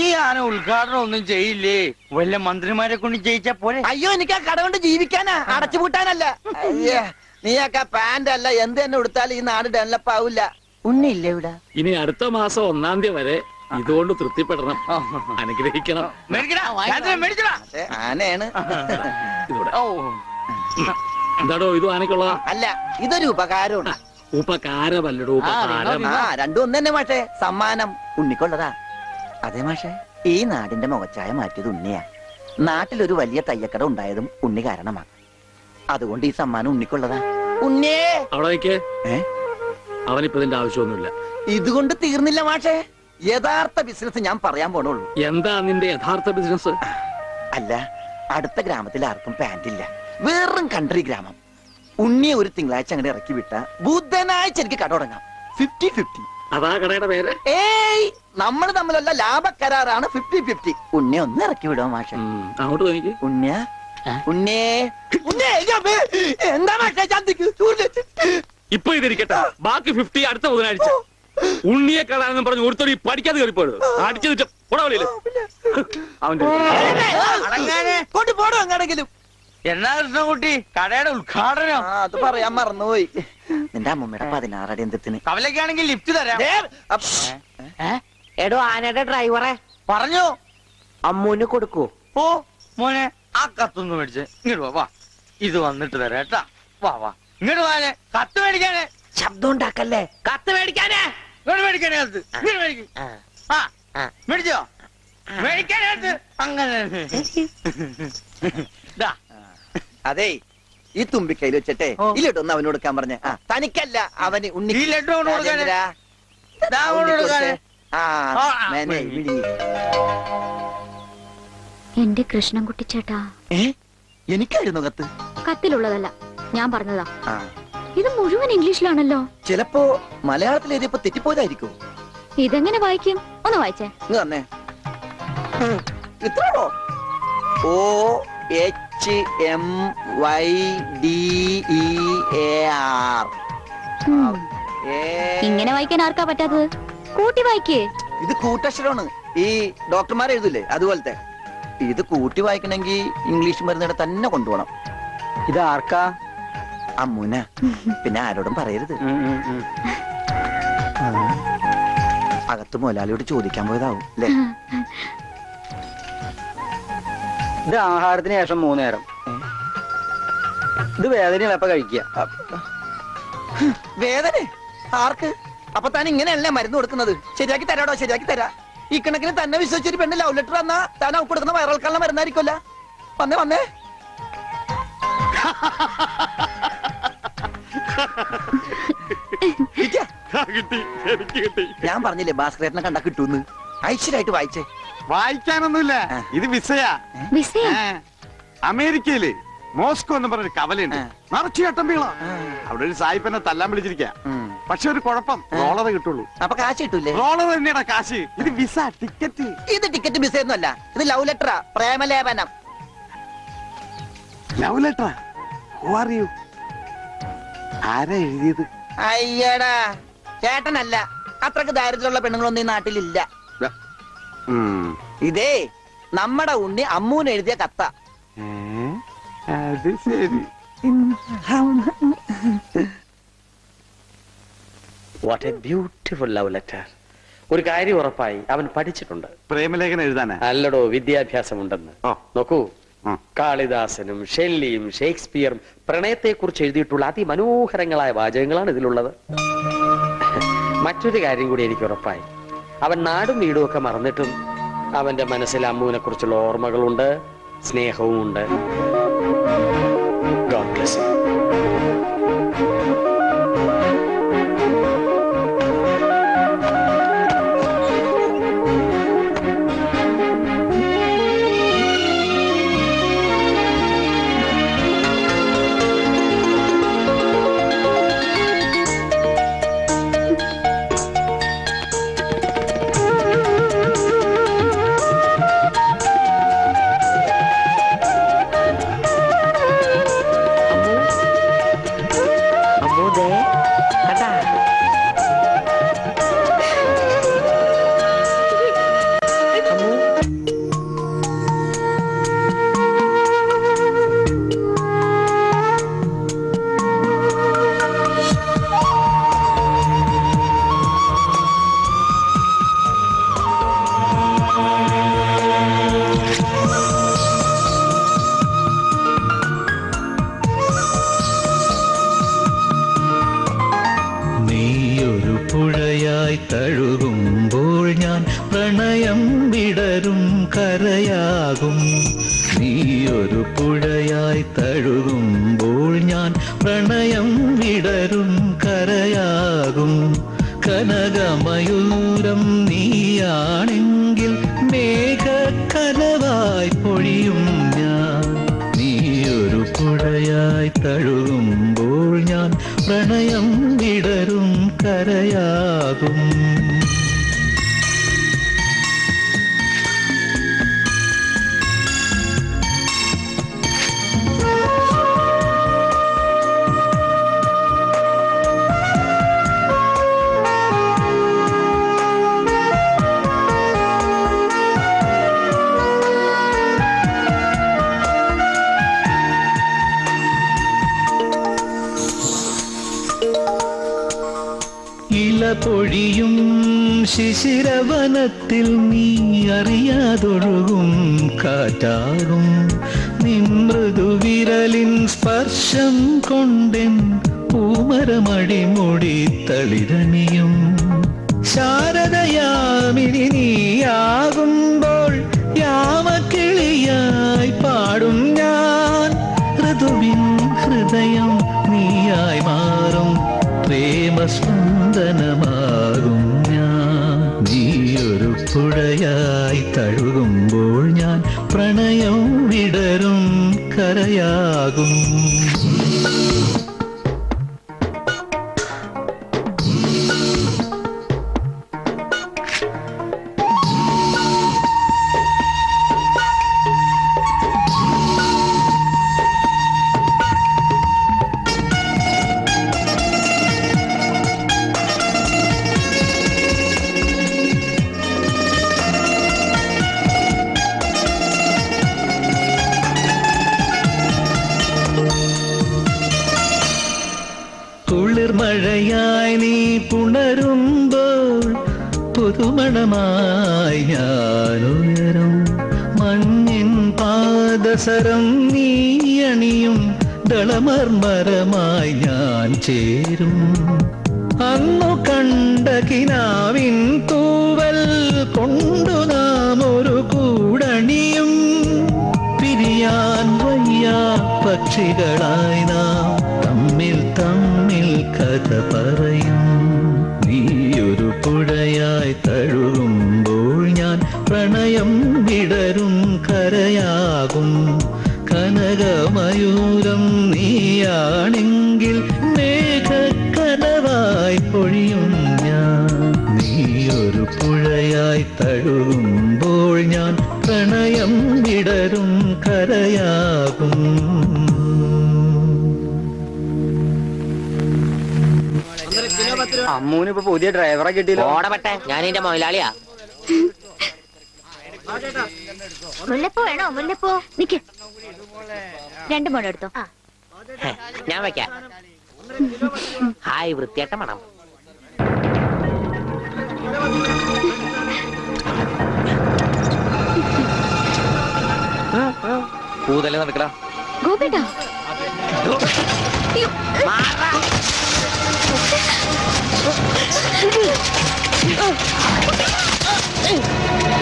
ഈ ആന ഉദ്ഘാടനം ഒന്നും ചെയ്യില്ലേ? വല്ല മന്ത്രിമാരെ കൊണ്ട് ജയിച്ചാ പോലെ. അയ്യോ, എനിക്ക് ആ കട കൊണ്ട് ജീവിക്കാനാ, അടച്ചുപൂട്ടാനല്ല. നീയൊക്കെ പാന്റ് അല്ല എന്ത് തന്നെ കൊടുത്താലും ഈ നാട് ഡെവലപ്പ് ആവില്ല. ഉണ്ണിയില്ലേ ഇവിടെ? ഇനി അടുത്ത മാസം 1-ാം തീയതി വരെ ഇതുകൊണ്ട് തൃപ്തിപ്പെടണം. അനുഗ്രഹിക്കണം. ആനയാണ്. ഇതൂടെ. എന്താടോ ഇത് ആനക്കുള്ളതാ? അല്ല, ഇതൊരു ഉപകാരമാണ്. ഉപകാരമല്ലടോ, ഉപകാരം. രണ്ടും ഒന്ന് തന്നെ മാഷേ. സമ്മാനം ഉണ്ണിക്കൊള്ളതാ. അതെ മാഷേ, ഈ നാടിന്റെ മുഖച്ചായ മാറ്റിയത് ഉണ്ണിയാ. നാട്ടിലൊരു വലിയ തയ്യക്കട ഉണ്ടായതും ഉണ്ണി കാരണമാ. അതുകൊണ്ട് ഈ സമ്മാനം ഉണ്ണിക്കൊള്ളതാ. ഉണ്ണിയേ അവിടെ നിൽക്കേ. അവനിപ്പോ ഇതിന്റെ ആവശ്യമൊന്നുമില്ല. ഇതുകൊണ്ട് തീർന്നില്ല മാഷേ. യഥാർത്ഥ ബിസിനസ് ഞാൻ പറയാൻ പോണുള്ളൂ. എന്താ നിന്റെ യഥാർത്ഥ ബിസിനസ്? അല്ല, അടുത്ത ഗ്രാമത്തിൽ ആർക്കും പാന്റില്ല. വെറും കൺട്രി ഗ്രാമം. ഉണ്ണിയെ ഒരു തിങ്കളാഴ്ച അങ്ങനെ ഇറക്കി വിട്ട ബുധനാഴ്ച എനിക്ക് കട തുടങ്ങാം. 50-50. അതാ കടയുടെ പേര്? ഏയ്, നമ്മൾ തമ്മിലുള്ള ലാഭക്കരാറാണ് 50-50. ഉണ്ണിയെ ഒന്ന് ഇറക്കി വിടുമോ മാഷ? അങ്ങോട്ട് നോക്കി. ഉണ്ണിയ ഉണ്ണിയേ എന്താ മാഷേ? ഇപ്പൊ ഇതിരിക്കട്ടെ, ബാക്കി 50 അടുത്ത ബുധനാഴ്ച. ഉണ്ണിയെ കളാണെന്ന് പറഞ്ഞു ഒരുത്തോടി പഠിക്കാതെ കയറിപ്പോയത്. അടിച്ചു പോടാവലില്ല അവന്റെ കൊണ്ടുപോടോ അങ്ങാണെങ്കിലും. എന്നാ കൃഷ്ണൻകുട്ടി, കടയുടെ ഉദ്ഘാടനം? അത് പറയാൻ മറന്നുപോയി. നിന്റെ അമ്മൂമ്മയുടെ 16 അടി എന്തിന്? കവലക്കാണെങ്കിൽ ലിഫ്റ്റ് തരാം. എടോ, ആനയുടെ ഡ്രൈവറെ പറഞ്ഞു അമ്മൂന് കൊടുക്കൂ. ഓ മോനെ, ആ കത്തൊന്ന് മേടിച്ച് ഇങ്ങോട്ട് വാ. ഇത് വന്നിട്ട് തരാം കേട്ടാ. വാ ഇങ്ങോട്ട് വാനെ. കത്ത് മേടിക്കാനേ. ശബ്ദം ഉണ്ടാക്കല്ലേ. കത്ത് മേടിക്കാനേ. ഇങ്ങോട്ട് മേടിക്കാനേ കത്ത്. ഇങ്ങോട്ട് മേടിക്കും. മേടിച്ചോ? മേടിക്കാനകത്ത് അങ്ങനെ. അതെ, ഈ തുമ്പിക്കൈയിൽ വെച്ചിട്ടേ ഈ ലഡൊന്ന് അവന് കൊടുക്കാൻ പറഞ്ഞ. തനിക്കല്ല, അവന്. ഉണ്ണി ഈ ലഡു കൊണ്ട് കൊടുക്കാനേ. എന്റെ കൃഷ്ണൻകുട്ടി ചേട്ടാ. എനിക്കായിരുന്നു കത്ത്. കത്തിലുള്ളതല്ല, ഞാൻ പറഞ്ഞതാ. ഇത് മുഴുവൻ ഇംഗ്ലീഷിലാണല്ലോ. ചിലപ്പോ മലയാളത്തിൽ എഴുതിയപ്പോ തെറ്റിപ്പോയതായിരിക്കും. ഇതെങ്ങനെ വായിക്കും? ഒന്ന് വായിച്ചേ. ഇത്രയോ? OH HMYDEAR. ഇങ്ങനെ വായിക്കാൻ ആർക്കാ പറ്റാത്തത്? കൂട്ടി വായിക്കേ. ഇത് കൂട്ടക്ഷരമാണ്. ഈ ഡോക്ടർമാർ എഴുതൂലേ അതുപോലത്തെ. ഇത് കൂട്ടി വായിക്കണമെങ്കിൽ ഇംഗ്ലീഷ് മരുന്നിടെ തന്നെ കൊണ്ടുപോകണം. ഇത് ആർക്കാ? അമ്മൂന. പിന്നെ ആരോടും പറയരുത്. അകത്ത് മുതലാളിയോട് ചോദിക്കാൻ പോയതാവും അല്ലേ? ഇത് ആഹാരത്തിന് ശേഷം 3 നേരം. ഇത് വേദനയാണ് എപ്പ കഴിക്കുക. വേദന ആർക്ക്? അപ്പൊ താൻ ഇങ്ങനെയല്ലേ മരുന്ന് കൊടുക്കുന്നത്? ശരിയാക്കി തരാടോ, ശരിയാക്കി തരാ. ഈ കണക്കിന് തന്നെ വിശ്വസിച്ചൊരു പെണ്ണ് ലവ് ലെറ്റർ തന്നാ താൻ അവൾക്ക് കൊടുക്കുന്ന വയറിളക്കാനുള്ള മരുന്നായിരിക്കുമല്ല. വന്നേ വന്നേ. ഞാൻ പറഞ്ഞില്ലേ ഭാസ്കരേട്ടനെ കണ്ടാ കിട്ടൂന്ന്. ഐശ്വര്യമായിട്ട് വായിച്ചേ. വായിക്കാനൊന്നുമില്ല, ഇത് വിസയാ. അമേരിക്കയില് മോസ്കോ എന്ന് പറഞ്ഞൊരു കവലയുണ്ട്, നിറച്ചു ചട്ടമ്പികള. അവിടെ ഒരു സായിപ്പനെ തല്ലാൻ വിളിച്ചിരിക്ക. പക്ഷെ ഒരു കുഴപ്പം, റോളർ കിട്ടുള്ളൂ. അപ്പൊ കാശ് കിട്ടൂലേ? റോളർ തന്നെയാ കാശ്. ഇത് വിസ, ടിക്കറ്റ്. ഇത് ടിക്കറ്റ് വിസ ഒന്നും അല്ല, ഇത് ലവ് ലെറ്ററാ, പ്രേമലേപനം. ലവ് ലെറ്ററാ? Who are you? ആരാ എഴുതിയത്? അയ്യടാ ചേട്ടനല്ല, അത്രക്ക് ദാരിദ്ര്യമുള്ള പെണ്ണുങ്ങളൊന്നും ഈ നാട്ടിലില്ല. ഇതേ നമ്മുടെ ഉണ്ണി അമ്മൂന് എഴുതിയ കത്ത. അത് ശരി. What A beautiful love letter. ഒരു കാര്യം ഉറപ്പായി, അവൻ പഠിച്ചിട്ടുണ്ട്. പ്രേമലേഖനം എഴുതാനാ? അല്ലടോ, വിദ്യാഭ്യാസമുണ്ടെന്ന്. നോക്കൂ, കാളിദാസനും ഷെല്ലിയും ഷേക്സ്പിയറും പ്രണയത്തെ കുറിച്ച് എഴുതിയിട്ടുള്ള അതിമനോഹരങ്ങളായ വാചകങ്ങളാണ് ഇതിലുള്ളത്. മറ്റൊരു കാര്യം കൂടി എനിക്ക് ഉറപ്പായി, അവൻ നാടും വീടും ഒക്കെ മറന്നിട്ടും അവന്റെ മനസ്സിൽ അമ്മുവിനെ കുറിച്ചുള്ള ഓർമ്മകളുണ്ട്, സ്നേഹവും ഉണ്ട്. God bless you. തഴുകുമ്പോൾ ഞാൻ പ്രണയം വിടരും കരയാകും. നീയൊരു പുഴയായി തഴുകുമ്പോൾ ഞാൻ പ്രണയം വിടരും കരയാകും. കനകമയൂരം നീയാണെങ്കിൽ മേഘക്കനവായി പൊഴിയും ഞാൻ. നീയൊരു പുഴയായി തഴുകുമ്പോൾ ഞാൻ പ്രണയം വിടരും കരയാകും. പൊഴിയും ശിശിരവനത്തിൽ നീ അറിയാതൊഴുകും കാറ്റാകും. നിൻ മൃദുവിരലിൻ സ്പർശം കൊണ്ടെൻ പൂമരമടിമുടി തളിരണിയും. ശാരദയാമിനി നീയാകുമ്പോൾ യാമക്കിളിയായി പാടും ഞാൻ. ഋതുവിൻ ഹൃദയം നീയായി മാറും, പ്രേമസ്പന്ദനമാകും ഞാൻ. നീയൊരു പുഴയായി തഴുകുമ്പോൾ ഞാൻ പ്രണയം വിടരും കരയാകും. പുലരിയായി നീ പുണരുമ്പോൾ പുതുമണമായി ഞാനുയരും. മഞ്ഞിൻ പാദസരം നീ അണിയും ദളമർമരമായി ഞാൻ ചേരും. അന്നു കണ്ട കിനാവിൻ തൂവൽ കൊണ്ടു നാം ഒരു കൂടണിയും. പിരിയാൻ വയ്യ പക്ഷികളായി നാം തമ്മിൽ തമ്മിൽ കഥ പറയും. നീയൊരു പുഴയായി തഴുകുമ്പോൾ ഞാൻ പ്രണയം വിടരും കരയാകും. കനകമയൂരം നീയാണെങ്കിൽ മേഘക്കനവായി പൊഴിയും ഞാൻ. നീയൊരു പുഴയായി തഴുകുമ്പോൾ ഞാൻ പ്രണയം വിടരും കരയാകും. അമ്മൂനിപ്പോ പുതിയ ഡ്രൈവറെ കിട്ടിയില്ല. ഓടപെട്ടെ, ഞാൻ എന്റെ മൊയിലാളിയാ. മുല്ലപ്പൂ വേണോ? മുല്ലപ്പൂ നിക്ക്, 2 മുഴം എടുത്തോ. ഞാൻ വെക്കാം. ഹായ്, വൃത്തിയായിട്ട മണം. പൂതല്ലേ നടക്കടാ. ഗോപേട്ടാ,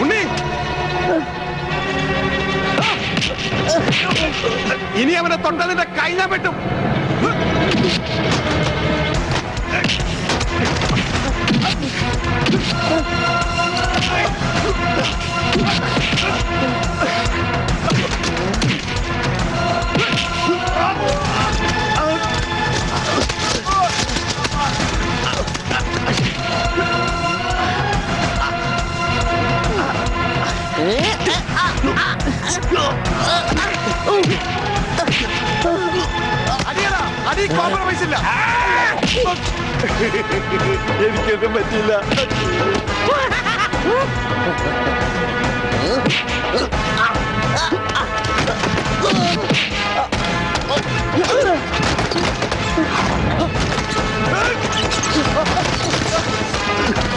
ഉണ്ണി, ഇനി അവനെ തൊട്ടതിന്റെ കൈ ഞാൻ വെട്ടും. അടി കോംപ്രമൈസ് ഇല്ല. എനിക്കൊന്നും പറ്റില്ല.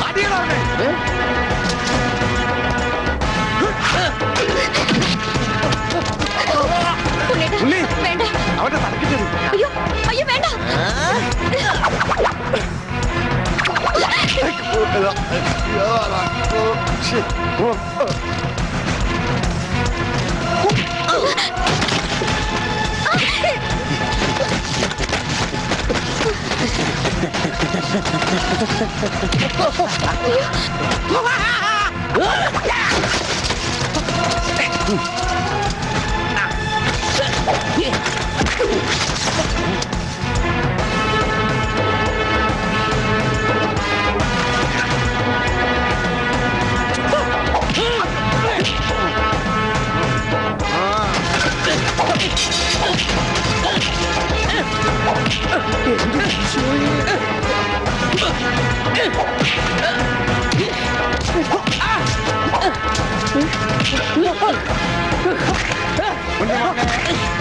അടിയണവനെ. ഉണ്ണി, വേണ്ട. അവന്റെ തലക്കിട്ടത്. അയ്യോ അയ്യോ, വേണ്ട.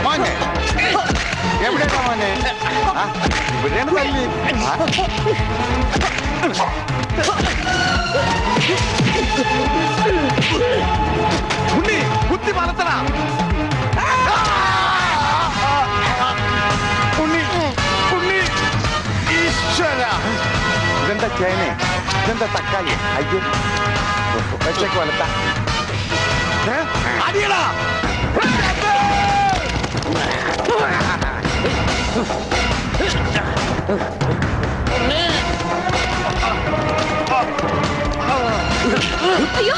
മോനെ, എവിടെയാ മോനെ? ഇവിടെയാണ് തല്ലി. ഉണ്ണി, കുത്തി വളർത്തണ. ഉണ്ണി, ഉണ്ണി, ഈശ്വര. ഇതെന്താ ചേനെ? ഇതെന്താ തക്കാളി? അയ്യോ, വെച്ചേക്ക് വളർത്ത. അടിയടാ. അയ്യോ,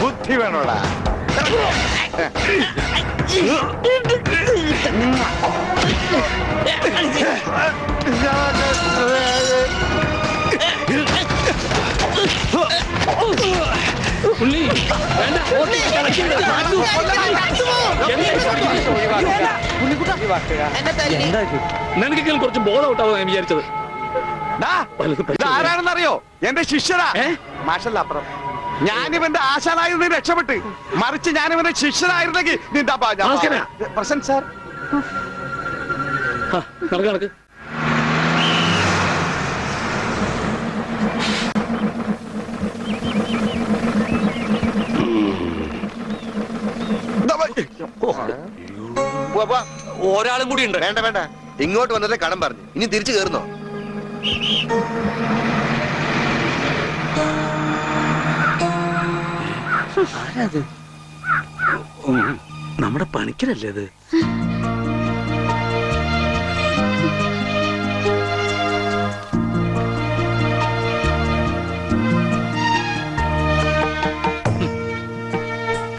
ബുദ്ധി വേണോടാ. ഉണ്ണി വേണ്ട നിനക്കെങ്കിലും കുറച്ച് ബോധം ഔട്ടാവും ഞാൻ വിചാരിച്ചത്. ആരാണെന്നറിയോ? എന്റെ ശിഷ്യനാ. മാഷല്ല അപ്പുറം. ഞാനിവന്റെ ആശാനായിരുന്നു രക്ഷപ്പെട്ട്. മറിച്ച് ഞാനിവന്റെ ശിഷ്യനായിരുന്നെങ്കിൽ നിന്റെ പ്രസന്റ് സാർ. നടക്ക് ഒരാളും കൂടി ഉണ്ട്. വേണ്ട വേണ്ട, ഇങ്ങോട്ട് വന്നിട്ട് കടം പറഞ്ഞു. ഇനി തിരിച്ചു കയറുന്നോ? ആരാത്? നമ്മുടെ പണിക്കരല്ലേ അത്?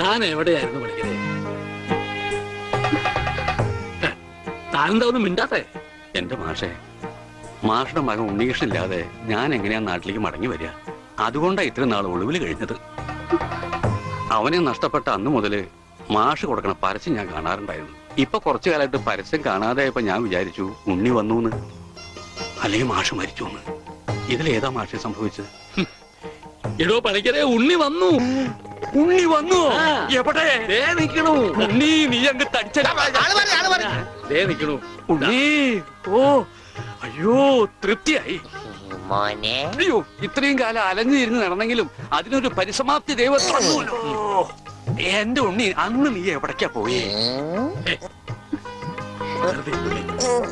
താൻ എവിടെയായിരുന്നു പണിക്കരെ? താനെന്താ ഒന്നും മിണ്ടാത്തേ? എന്റെ മാഷുടെ മകൻ ഉണ്ണികൃഷ്ണനില്ലാതെ ഞാൻ എങ്ങനെയാ നാട്ടിലേക്ക് മടങ്ങി വരിക? അതുകൊണ്ടാ ഇത്രയും നാൾ ഒളിവിൽ കഴിഞ്ഞത്. അവനെ നഷ്ടപ്പെട്ട അന്ന് മുതല് മാഷ് കൊടുക്കണ പരസ്യം ഞാൻ കാണാറുണ്ടായിരുന്നു. ഇപ്പൊ കുറച്ചു കാലമായിട്ട് പരസ്യം കാണാതായപ്പോ ഞാൻ വിചാരിച്ചു ഉണ്ണി വന്നൂന്ന്, അല്ലെങ്കിൽ മാഷ് മരിച്ചു. ഇതിലേതാ മാഷ് സംഭവിച്ചത്? എടോ പണിക്കരെ, ഉണ്ണി വന്നു. ഉണ്ണി വന്നു? എവിടെ? ദേ നിക്കണു ഉണ്ണി. നീ അങ്ങ് തടിച്ചേ നിക്കണു ഉണ്ണി. ഓ അയ്യോ, തൃപ്തിയായി. അയ്യോ, ഇത്രയും കാലം അലഞ്ഞിരുന്ന് നടന്നെങ്കിലും അതിനൊരു പരിസമാപ്തി ദൈവം തന്നൂലോ. എന്റെ ഉണ്ണി, അന്ന് നീ എവിടേക്കാ പോയി?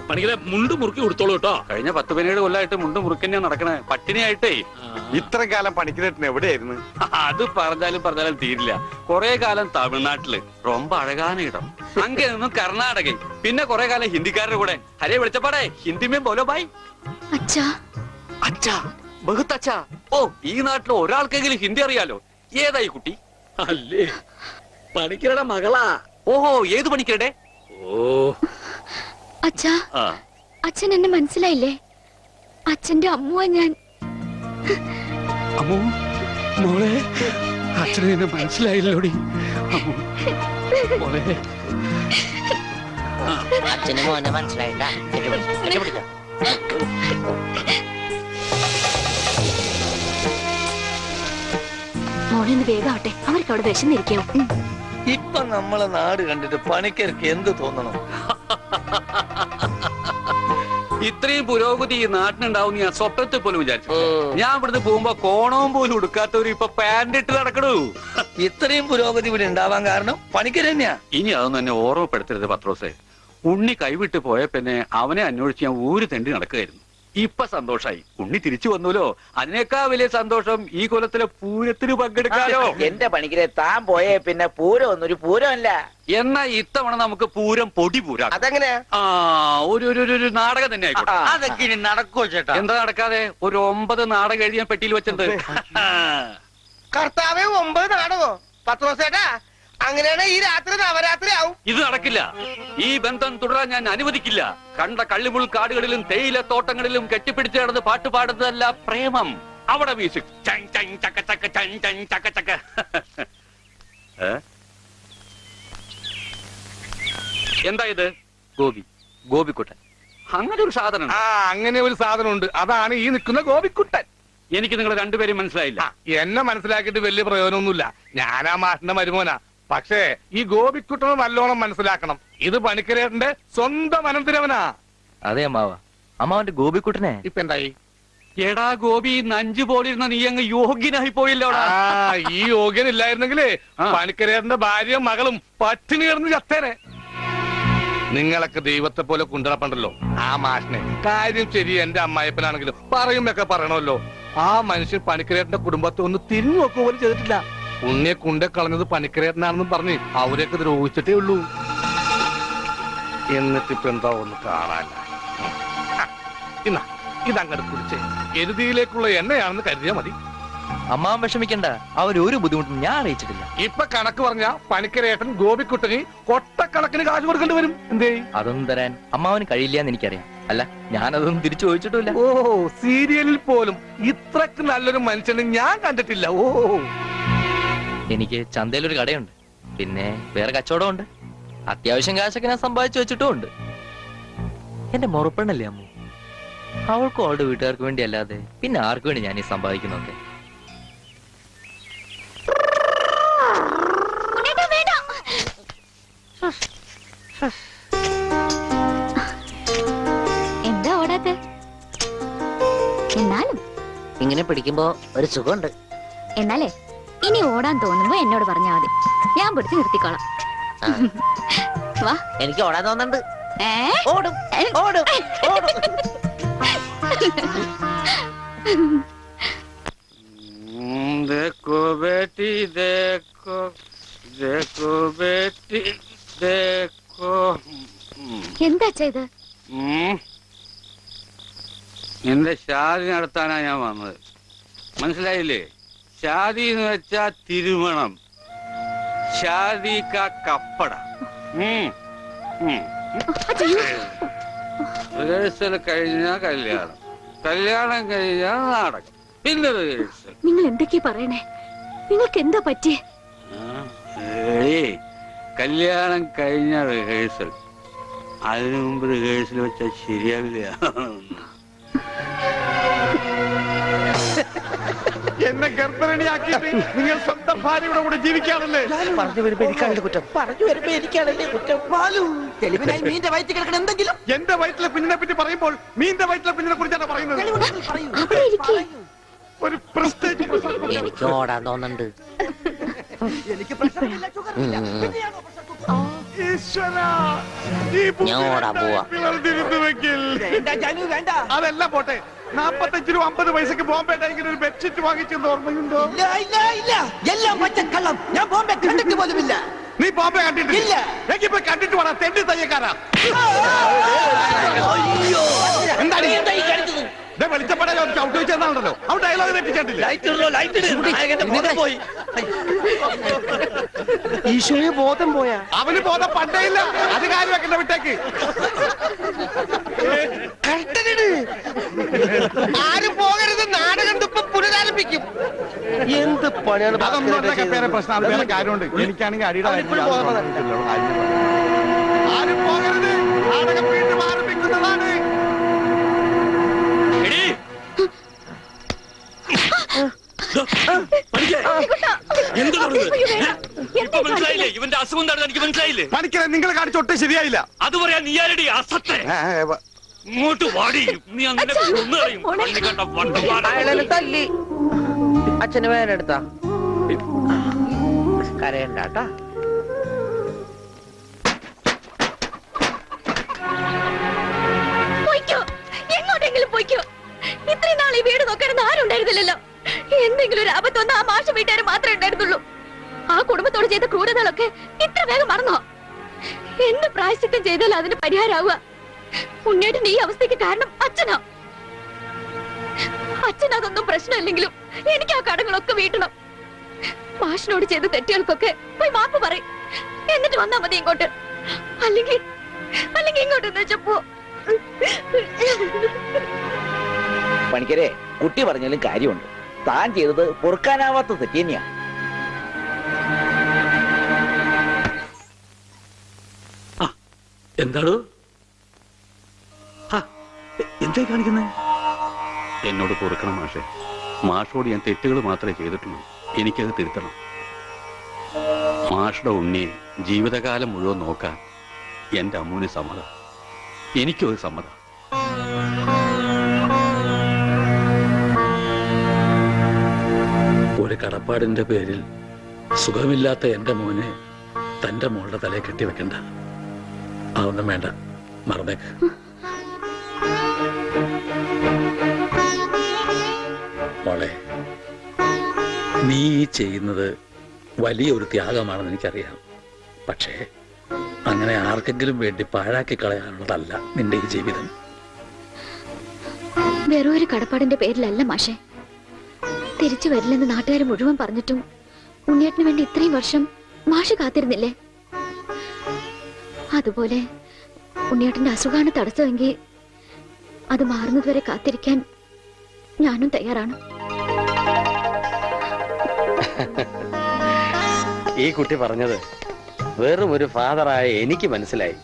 പണിക്കരെ, മുണ്ട് മുറുക്കി കൊടുത്തോളൂ കേട്ടോ. കഴിഞ്ഞ 10-17 കൊല്ലമായിട്ട് മുണ്ട് മുറുക്കന്നെയാ നടക്കണേ, പട്ടിണിയായിട്ടേ. ഇത്ര കാലം പണിക്കരേട്ടൻ എവിടെയായിരുന്നു? അത് പറഞ്ഞാലും തീരില്ല. കൊറേ കാലം തമിഴ്നാട്ടില് ரொம்ப അഴകാന ഇടം, അങ്ങേ നിന്നും കർണാടക, പിന്നെ കൊറേ കാലം ഹിന്ദിക്കാരുടെ കൂടെ. ഹരേ വിളിച്ചപ്പാടേ ഹിന്ദിമേ ബോലോ ബായ്. അച്ഛാ അച്ഛാ, ബഹുത്ത് അച്ഛാ. ഓ, ഈ നാട്ടിൽ ഒരാൾക്കെങ്കിലും ഹിന്ദി അറിയാലോ. ഏതായി കുട്ടി? അല്ലേ, പണിക്കരുടെ മകളാ. ഓഹോ, ഏത് പണിക്കരുടെ? ഓ അച്ഛാ, അച്ഛൻ എന്നെ മനസ്സിലായില്ലേ? അച്ഛന്റെ അമ്മുവാ ഞാൻ. അമ്മോ, മോളെ, അച്ഛനെ എന്നെ മനസ്സിലായില്ലോടി. മോളെ, അച്ഛന് മോനെ മനസ്സിലായിട്ടാ. മോളൊന്ന് വേഗാവട്ടെ, അവർക്ക് അവിടെ വിശന്നിരിക്കാവും. ഇപ്പൊ നമ്മളെ നാട് കണ്ടിട്ട് പണിക്കർക്ക് എന്ത് തോന്നണം? ഇത്രയും പുരോഗതി ഈ നാട്ടിനുണ്ടാവും ഞാൻ സ്വപ്നത്തിൽ പോലും വിചാരിച്ചു. ഞാൻ ഇവിടുന്ന് പോകുമ്പോ കോണവും പോലും ഉടുക്കാത്തവര് ഇപ്പൊ പാന്റ് ഇട്ട് നടക്കണു. ഇത്രയും പുരോഗതി ഇവിടെ ഉണ്ടാവാൻ കാരണം പണിക്കർ തന്നെയാ. ഇനി അതൊന്നും എന്നെ ഓർമ്മപ്പെടുത്തരുത് പത്രോസേ. ഉണ്ണി കൈവിട്ട് പോയ പിന്നെ അവനെ അന്വേഷിച്ച് ഞാൻ ഊര് തെണ്ടി നടക്കുകയായിരുന്നു. ഇപ്പൊ സന്തോഷായി, ഉണ്ണി തിരിച്ചു വന്നൂലോ. അതിനേക്കാൾ വലിയ സന്തോഷം ഈ കൊല്ലത്തിലെ പൂരത്തിന് പങ്കെടുക്കാലോ. എന്റെ പണിക്കരെ, താൻ പോയേ പിന്നെ പൂരം ഒന്നൊരു പൂരമല്ല. എന്നാ ഇത്തവണ നമുക്ക് പൂരം പൊടി പൂരം. അതെങ്ങനെയാ? ഒരു നാടകം തന്നെ ആയിക്കോട്ടെ. അതൊക്കെ ഇനി നടക്കോ ചേട്ടാ? എന്താ നടക്കാതെ? ഒരു 9 നാടകം എഴുതി ഞാൻ പെട്ടിയിൽ വെച്ചത്. കർത്താവേ, 9 നാടകോ? പത്രോസേട്ടാ, അങ്ങനെയാണ് ഈ രാത്രി നവരാത്രി ആവും. ഇത് നടക്കില്ല. ഈ ബന്ധം തുടരാൻ ഞാൻ അനുവദിക്കില്ല. കണ്ട കള്ളിമുൾ കാടുകളിലും തേയില തോട്ടങ്ങളിലും കെട്ടിപ്പിടിച്ച് നടന്ന് പാട്ട് പാടുന്നതല്ല പ്രേമം. അവിടെ മ്യൂസിക് എന്താ ഇത്? ഗോപിക്കുട്ടൻ. അങ്ങനെ ഒരു സാധനം? അങ്ങനെ ഒരു സാധനം ഉണ്ട്. അതാണ് ഈ നിൽക്കുന്ന ഗോപിക്കുട്ടൻ. എനിക്ക് നിങ്ങൾ രണ്ടുപേരും മനസ്സിലായില്ല. എന്നെ മനസ്സിലാക്കിയിട്ട് വലിയ പ്രയോജനമൊന്നുമില്ല. ഞാനാ മാഷിന്റെ മരുമോനാ. പക്ഷേ ഈ ഗോപിക്കുട്ടനെ നല്ലോണം മനസ്സിലാക്കണം. ഇത് പണിക്കരേട്ടന്റെ സ്വന്തം അനന്തരവനാ. അതെ അമ്മാവന്റെ ഗോപിക്കുട്ടനെ ഇപ്പൊ എന്തായി? എടാ ഗോപി, നഞ്ചു പോലിരുന്ന നീ അങ്ങ് യോഗ്യനായി പോയില്ലോ. ഈ യോഗ്യനില്ലായിരുന്നെങ്കിലേ പണിക്കരേട്ടന്റെ ഭാര്യയും മകളും പട്ടിണി കിടന്ന് ചത്തേനെ. നിങ്ങളൊക്കെ ദൈവത്തെ പോലെ കൊണ്ടുനടപ്പണ്ടല്ലോ ആ മാഷിനെ. കാര്യം ശരി, എന്റെ അമ്മായപ്പനാണെങ്കിലും പറയുമ്പൊക്കെ പറയണമല്ലോ. ആ മനുഷ്യൻ പണിക്കരേട്ടന്റെ കുടുംബത്തെ ഒന്ന് തിരിഞ്ഞു നോക്കുക പോലും ചെയ്തിട്ടില്ല. ഉണ്ണിയെ കൊണ്ടേ കളഞ്ഞത് പണിക്കരേട്ടനാണെന്നും പറഞ്ഞ് അവരെയൊക്കെ ദ്രോഹിച്ചിട്ടേ ഉള്ളൂ. എന്നിട്ടിപ്പോ എന്താ ഒന്ന് കാണാനില്ല. ഇതങ്ങോട്ട് കുടിച്ചേ. എരുതിയിലേക്കുള്ള എണ്ണയാണെന്ന് കരുതിയാ മതി. അമ്മാവൻ വിഷമിക്കണ്ട, അവരൊരു ബുദ്ധിമുട്ടും ഞാൻ അറിയിച്ചിട്ടില്ല. ഇപ്പൊ കണക്ക് പറഞ്ഞ പണിക്കരേട്ടൻ ഗോപിക്കുട്ടന് കൊട്ടക്കണക്കിന് കാശ് കൊടുക്കേണ്ടി വരും. എന്തേ? അതൊന്നും തരാൻ അമ്മാവന് കഴിയില്ല എന്ന് എനിക്കറിയാം. അല്ല, ഞാനതൊന്നും തിരിച്ചു ചോദിച്ചിട്ടില്ല. ഓ, സീരിയലിൽ പോലും ഇത്രക്ക് നല്ലൊരു മനുഷ്യനെ ഞാൻ കണ്ടിട്ടില്ല. ഓ, എനിക്ക് ചന്തയിലൊരു കടയുണ്ട്, പിന്നെ വേറെ കച്ചവടമുണ്ട്. അത്യാവശ്യം കാശൊക്കെ ഞാൻ സമ്പാദിച്ചു വെച്ചിട്ടും ഉണ്ട്. എന്റെ മുറപ്പെണ്ണല്ലേ അമ്മു, അവൾക്കും അവളുടെ വീട്ടുകാർക്ക് വേണ്ടി അല്ലാതെ പിന്നെ ആർക്ക് വേണ്ടി ഞാൻ ഈ സമ്പാദിക്കുന്നൊക്കെ? എന്താ ഓടാത്തെ? എന്നാലും ഇങ്ങനെ പിടിക്കുമ്പോ ഒരു സുഖമുണ്ട്. എന്നാലേ ഇനി ഓടാൻ തോന്നുമ്പോ എന്നോട് പറഞ്ഞാ മതി, ഞാൻ പിടിച്ച് നിർത്തിക്കോളാം. വാ. എനിക്ക് ഓടാൻ തോന്നുന്നുണ്ട്. ഓടും ഓടും ഓടും. देखो बेटी देखो देखो बेटी देखो. എന്താ ചെയ്ത്? നിന്റെ ഷാദി നടത്താനാ ഞാൻ വന്നത്, മനസ്സിലായില്ലേ? ഷാദി എന്ന് വെച്ചാ തിരുമണം, ഷാദി കാ കപ്പട. റിഹേഴ്സൽ കഴിഞ്ഞാ കല്യാണം, കല്യാണം കഴിഞ്ഞാൽ നാടകം, പിന്നെ റിഹേഴ്സൽ. നിങ്ങൾ എന്തൊക്കെയാ പറയണേ? നിങ്ങൾക്ക് എന്താ പറ്റിയേ? കല്യാണം കഴിഞ്ഞ റിഹേഴ്സൽ, അതിനു മുമ്പ് റിഹേഴ്സൽ വെച്ചാൽ ശരിയാവില്ല. എന്നെ ഗർഭിണിയാക്കിയിട്ട് നിങ്ങൾ സ്വന്തം ഭാര്യയുടെ കൂടെ ജീവിക്കാണല്ലേ? പറഞ്ഞു വരുമ്പോ എനിക്കാണല്ലേ കുറ്റം? പറഞ്ഞു വരുമ്പോ എനിക്കാണല്ലേ കുറ്റം? പാലു തെളിവിനായി മീന്റെ വയറ്റിൽ കിടക്കണം എന്തെങ്കിലും. എന്റെ വയറ്റിലെ കുഞ്ഞിനെ പറ്റി പറയുമ്പോൾ മീന്റെ വയറ്റിലെ കുഞ്ഞിനെ കുറിച്ചാണ് പറയുന്നത്. ഒരു പ്രസ്റ്റേജ്. എനിക്ക് ഓടാൻ തോന്നുന്നുണ്ട്. എനിക്ക് പ്രശ്നമില്ല, സുഖമില്ല. ഈശ്വരാ, ഈ ഞാൻ ഓടാൻ പോവാ. പിളർന്നിരുന്നു വെക്കിൽ. വേണ്ട ജാനു, വേണ്ട. അതെല്ലാം പോട്ടെ, 45 രൂപ 50 പൈസക്ക് ബോംബെ ടൈഗർ ഒരു ബെഡ്ഷീറ്റ് വാങ്ങിച്ചെന്ന് ഓർമ്മയുണ്ടോ? ഇല്ല ഇല്ല ഇല്ല, എല്ലാം പച്ചക്കള്ളം. ഞാൻ ബോംബെ കണ്ടിട്ട് പോലുമില്ല. നീ ബോംബെ കണ്ടിട്ടില്ല? ഇല്ല. എങ്കിൽ പോയി കണ്ടിട്ട് വേണം, തെണ്ടി തയ്യക്കാരാ. അയ്യോ, എന്താണ് നീ എന്താ ഈ കാണിച്ചത്? വെളിച്ചപ്പട ചവിട്ട് വെച്ചെന്നാണല്ലോ അവൻ ഡയലോഗ് തെറ്റിച്ചിട്ടില്ല. ഈശോയെ ബോധം പോയാ? അവന് ബോധം പണ്ടേ ഇല്ല, അത് കാര്യം വെക്കണ്ട, വിട്ടേക്ക്. ആരും പോകരുത്, നാടകം ഇപ്പൊ പുനരാരംഭിക്കും. എന്ത് പണിയാണ്? അതൊന്നും അതൊക്കെ വേറെ പ്രശ്നം, വേറെ കാര്യമുണ്ട്. എനിക്കാണെങ്കിൽ അടിയുടെ ആരും പോകരുത്, നാടകം വീണ്ടും ആരംഭിക്കുന്നതാണ്. ഇവന്റെ അസുഖം എന്താണെന്ന് എനിക്ക് മനസ്സിലായില്ലേ? പണിക്കരെ നിങ്ങൾ കാണിച്ചൊട്ടും ശരിയായില്ല. അത് പറയാൻ നീ ആരടി അസത്തെ? ഇങ്ങോട്ട് വാടി, നീ അങ്ങനെ അയാളെ തല്ലി. അച്ഛന് വേനെടുത്താ കരയണ്ടാട്ടാ. എങ്ങോട്ടെങ്കിലും പോയിക്കോ. ഇത്രയും നാൾ ഈ വീട് നോക്കാനൊന്നും ആരും ഉണ്ടായിരുന്നില്ലല്ലോ. എന്തെങ്കിലും ഒരു ആപത്ത് വന്ന ആ മാഷ വീട്ടുകാർ മാത്രമേ ഉണ്ടായിരുന്നുള്ളൂ. ആ കുടുംബത്തോട് ചെയ്ത ക്രൂരതകളൊക്കെ ഇത്ര വേഗം മറന്നോ? എന്ത് പ്രായശ്ചിത്തം ചെയ്താലും അതിന് പരിഹാരമാവുക. ഉണ്ണിയേട്ടൻ ഈ അവസ്ഥയ്ക്ക് കാരണം അച്ഛനോ? അച്ഛനതൊന്നും പ്രശ്നമില്ലെങ്കിലും എനിക്ക് ആ കടങ്ങളൊക്കെ വീട്ടണം. മാഷിനോട് ചെയ്ത തെറ്റുകൾക്കൊക്കെ പോയി മാപ്പ് പറയും, എന്നിട്ട് വന്നാ മതി ഇങ്ങോട്ട്. അല്ലെങ്കിൽ ഇങ്ങോട്ട് വെച്ചപ്പോ. പണിക്കരെ, കുട്ടി പറഞ്ഞാലും കാര്യമുണ്ട്. താൻ ചെയ്തത് പൊറുക്കാനാവാത്ത തെറ്റ് തന്നെയാ. എന്താണോ എന്താ കാണിക്കുന്നത്? എന്നോട് പൊറുക്കണം മാഷെ. മാഷോട് ഞാൻ തെറ്റുകൾ മാത്രമേ ചെയ്തിട്ടുള്ളൂ, എനിക്കത് തിരുത്തണം. മാഷുടെ ഉണ്ണിയെ ജീവിതകാലം മുഴുവൻ നോക്കാൻ എന്റെ അമ്മൂന് സമ്മതം, എനിക്കും അത് സമ്മതം. ഒരു കടപ്പാടിന്റെ പേരിൽ സുഖമില്ലാത്ത എന്റെ മോനെ തന്റെ മോളുടെ തലയെ കെട്ടിവെക്കണ്ട. അതൊന്നും വേണ്ട, മറന്നേക്ക്. മോളെ, നീ ചെയ്യുന്നത് വലിയൊരു ത്യാഗമാണെന്ന് എനിക്കറിയാം. പക്ഷേ അങ്ങനെ ആർക്കെങ്കിലും വേണ്ടി പാഴാക്കി കളയാനുള്ളതല്ല നിന്റെ ഈ ജീവിതം. വെറൊരു കടപ്പാടിന്റെ പേരിലല്ല മാഷെ, തിരിച്ചു വരില്ലെന്ന് നാട്ടുകാർ മുഴുവൻ പറഞ്ഞിട്ടും ഉണ്ണിയേട്ടന് വേണ്ടി ഇത്രയും വർഷം മാഷ് കാത്തിരുന്നില്ലേ? അതുപോലെ ഉണ്ണിയേട്ടന്റെ അസുഖമാണ് തടസ്സമെങ്കിൽ അത് മാറുന്നതുവരെ കാത്തിരിക്കാൻ ഞാനും തയ്യാറാണ്. ഈ കുട്ടി പറഞ്ഞത് വെറും ഒരു ഫാദറായ എനിക്ക് മനസ്സിലായി.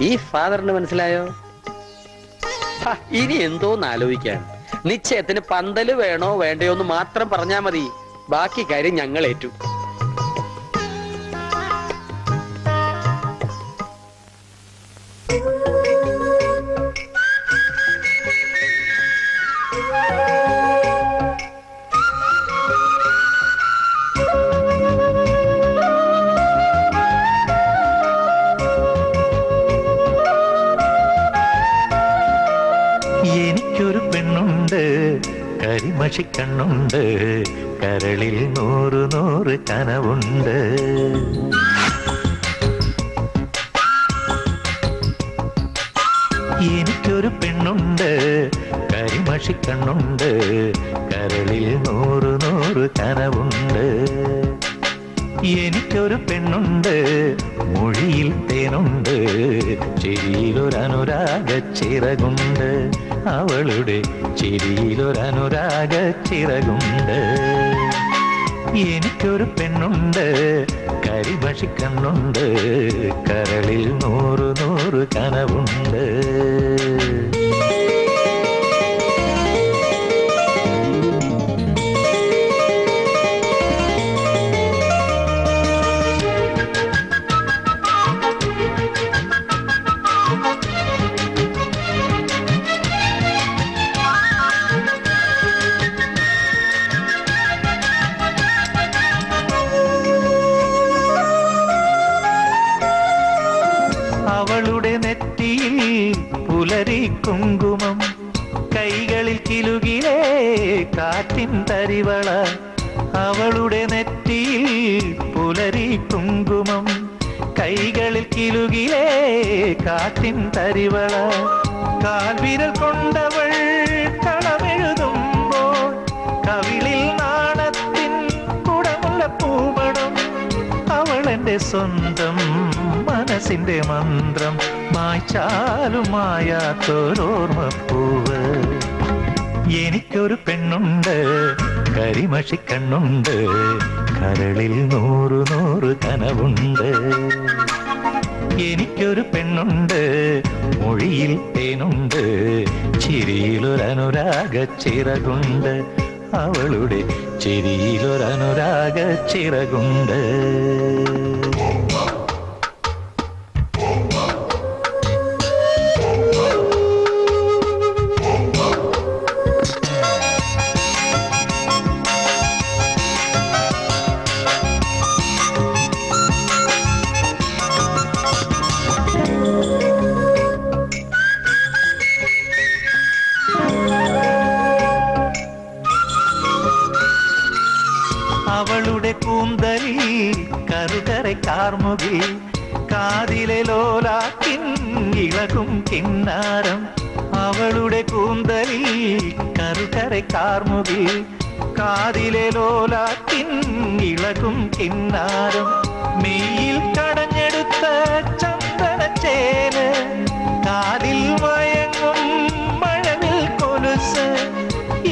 ഈ ഫാദറിന് മനസ്സിലായോ? ഇനി എന്തോന്ന് ആലോചിക്കാൻ. നിശ്ചയത്തിന് പന്തല് വേണോ വേണ്ടയോ എന്ന് മാത്രം പറഞ്ഞാ മതി. ബാക്കി കാര്യം ഞങ്ങൾ ഏറ്റു. എനിക്കൊരു പെണ്ണുണ്ട്, കരിമഷിക്കണ്ണുണ്ട്, കരളിൽ 100 കനവുണ്ട്. എനിക്കൊരു പെണ്ണുണ്ട്, കരിമഷിക്കണ്ണുണ്ട്, കരളിൽ 100 കനവുണ്ട്. എനിക്കൊരു പെണ്ണുണ്ട്, മൊഴിയിൽ തേനുണ്ട്, ചിരിയിലൊരനുരാഗ ചിറകുണ്ട്. അവളുടെ ചിരിയിലൊരനുരാഗ ചിറകുണ്ട്. എനിക്കൊരു പെണ്ണുണ്ട്, കരിമഷിക്കണ്ണുണ്ട്, കരളിൽ 100 കനവുണ്ട്. അവളുടെ നെറ്റിയിൽ പുലരി കുങ്കുമം, കൈകളിൽ കിലുകിലേ കാറ്റിൻ തരിവള. അവളുടെ നെറ്റിയിൽ പുലരി കുങ്കുമം, കൈകളിൽ കിലുകിലേ കാറ്റിൻ തരിവള. കാൽവിരൽ കൊണ്ടവൾ കളമെഴുതുമ്പോൾ കവിളിൽ നാണത്തിൻ കുടമുള്ള പൂമണം. അവൾ എന്റെ സ്വന്തം മനസ്സിന്റെ മന്ത്രം, മായ്ച്ചാലും മായാത്തൊരോർമ്മപ്പൂവ്. എനിക്കൊരു പെണ്ണുണ്ട്, കരിമഷിക്കണ്ണുണ്ട്, കരളിൽ 100 കനവുണ്ട്. എനിക്കൊരു പെണ്ണുണ്ട്, മൊഴിയിൽ തേനുണ്ട്, ചിരിയിലൊരനുരാഗ ചിറകുണ്ട്. അവളുടെ ചിരിയിലൊരനുരാഗ ചിറകുണ്ട്. അവളുടെ കൂന്തലിൽ കറുകரை കാർമുകിൽ, കാതിലെ ലോലാക്കിൻ ഇളകും കിന്നാരം. അവളുടെ കൂന്തലിൽ കറുകரை കാർമുകിൽ, കാതിലെ ലോലാക്കിൻ ഇളകും കിന്നാരം. മെയ്യിൽ കടഞ്ഞെടുത്ത ചന്ദനച്ചേല്, കാതിൽ മയങ്ങും മഴവിൽ കൊലുസ്.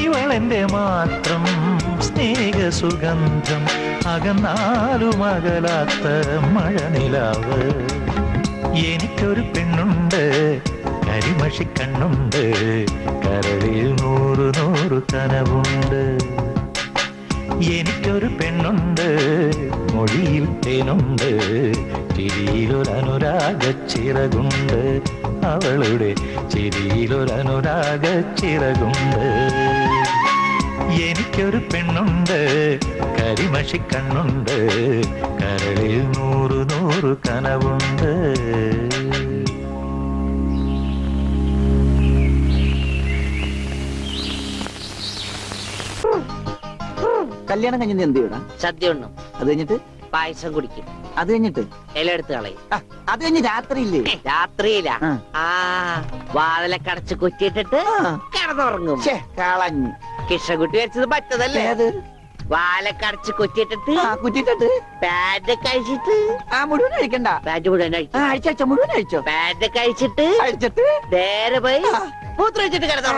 ഇവളെന്റെ മാത്രം സ്നേഹസുഗന്ധം, അകന്നാലും അകലാത്ത മഴനിലാവ്. എനിക്കൊരു പെണ്ണുണ്ട്, കരിമഷിക്കണ്ണുണ്ട്, കരളിൽ 100 കനവുണ്ട്. എനിക്കൊരു പെണ്ണുണ്ട്, മൊഴിയിൽ തേനുണ്ട്, ചിരിയിലൊരനുരാഗ ചിറകുണ്ട്. അവളുടെ ചിരിയിലൊരനുരാഗ ചിറകുണ്ട്. എനിക്കൊരു പെണ്ണുണ്ട്, കരിമഷിക്കണ്ണുണ്ട്, കരളിൽ 100 കനവുണ്ട്. കല്യാണം കഴിഞ്ഞ് എന്ത് ചെയ്യണം? സദ്യ ഉണ്ണും, അത് കഴിഞ്ഞിട്ട് പായസം കുടിക്കും, അത് കഴിഞ്ഞിട്ട് ഇല എടുത്ത് കളയും. അത് കഴിഞ്ഞ് രാത്രിയില്ലേ? രാത്രിയില വാതിലൊക്കെ അടച്ച് കുറ്റിയിട്ടിട്ട് കിടന്നുറങ്ങും. കളഞ്ഞു കൃഷ്ണൻകുട്ടി വരച്ചത് പറ്റതല്ലേ ഏത് വാലക്കടച്ച് കുറ്റിയിട്ടിട്ട് കുറ്റിട്ടിട്ട് പാന്റ് കഴിച്ചിട്ട് മുഴുവൻ അഴിക്കണ്ട. പാന്റ് മുഴുവൻ അഴിച്ചു അഴിച്ചോ, മുഴുവൻ അഴിച്ചോ. പാന്റ് കഴിച്ചിട്ട് അഴിച്ചിട്ട് നേരെ പോയി മൂത്രം വെച്ചിട്ട് കിടന്നു.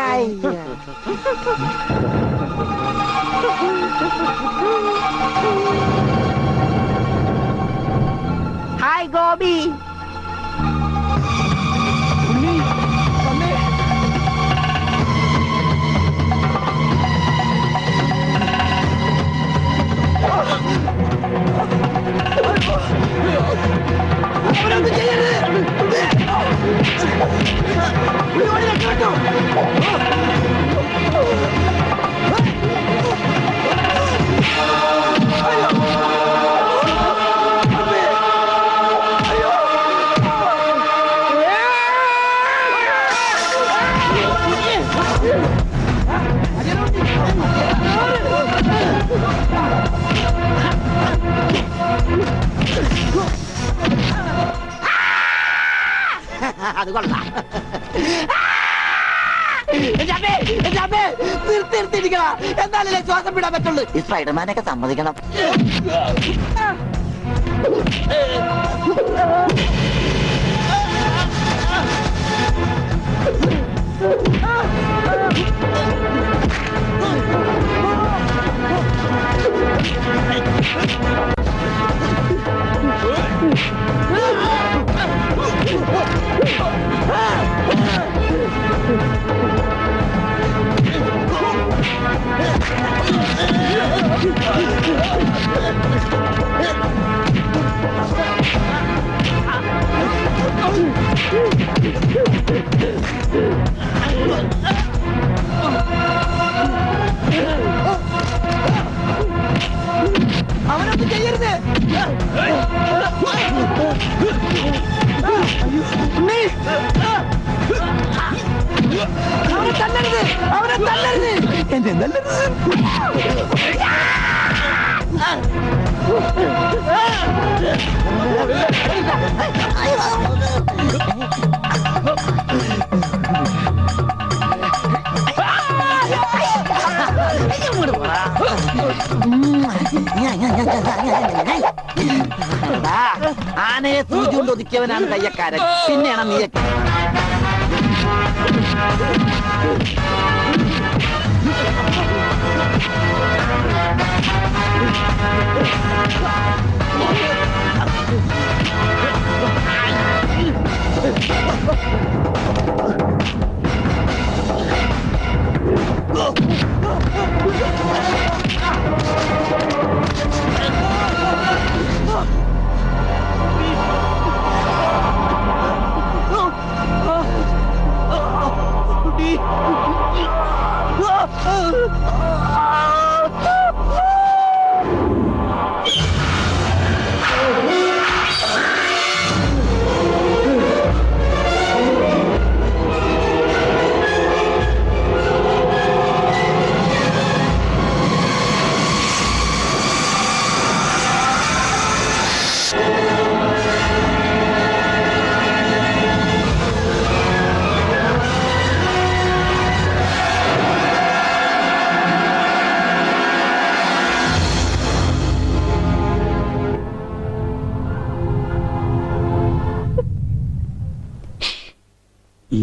ഹായ് ഗോപി. അത് കൊള്ളാം. നിർത്തിയിരിക്കണം, എന്നാലല്ലേ ശ്വാസം വിടാൻ പറ്റുള്ളൂ. ഈ സ്പൈഡർമാനൊക്കെ സമ്മതിക്കണം. അവനൊന്നും ചെയ്യരുത്. അവനെ തല്ലരുത്, അവനെ തല്ലരുത്. എന്നെ തല്ലരുത്. ആനയെ സൂചി കൊണ്ട് ഒതുക്കിയവനാണ് കയ്യക്കാരൻ. പിന്നെയാണ് നീയൊക്കെ.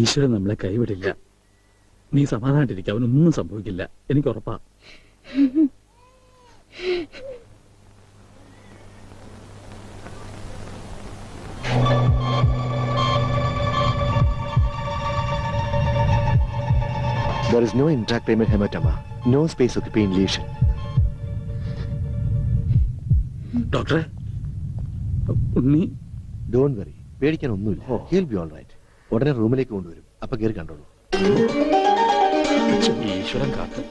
ഈശ്വരൻ നമ്മളെ കൈവിടില്ല. നീ സമാധാനായിട്ടിരിക്കുക, അവനൊന്നും സംഭവിക്കില്ല, എനിക്ക് ഉറപ്പാ. There is no intracranial hematoma, no space occupying lesion. ഡോക്ടറെ, ഉണ്ണി. Don't worry, പേടിക്കാൻ ഒന്നുമില്ല. He'll be all right. ഉടനെ റൂമിലേക്ക് കൊണ്ടുവരും, അപ്പൊ കയറി കണ്ടോളൂ. ഈശ്വരൻ കാത്ത്.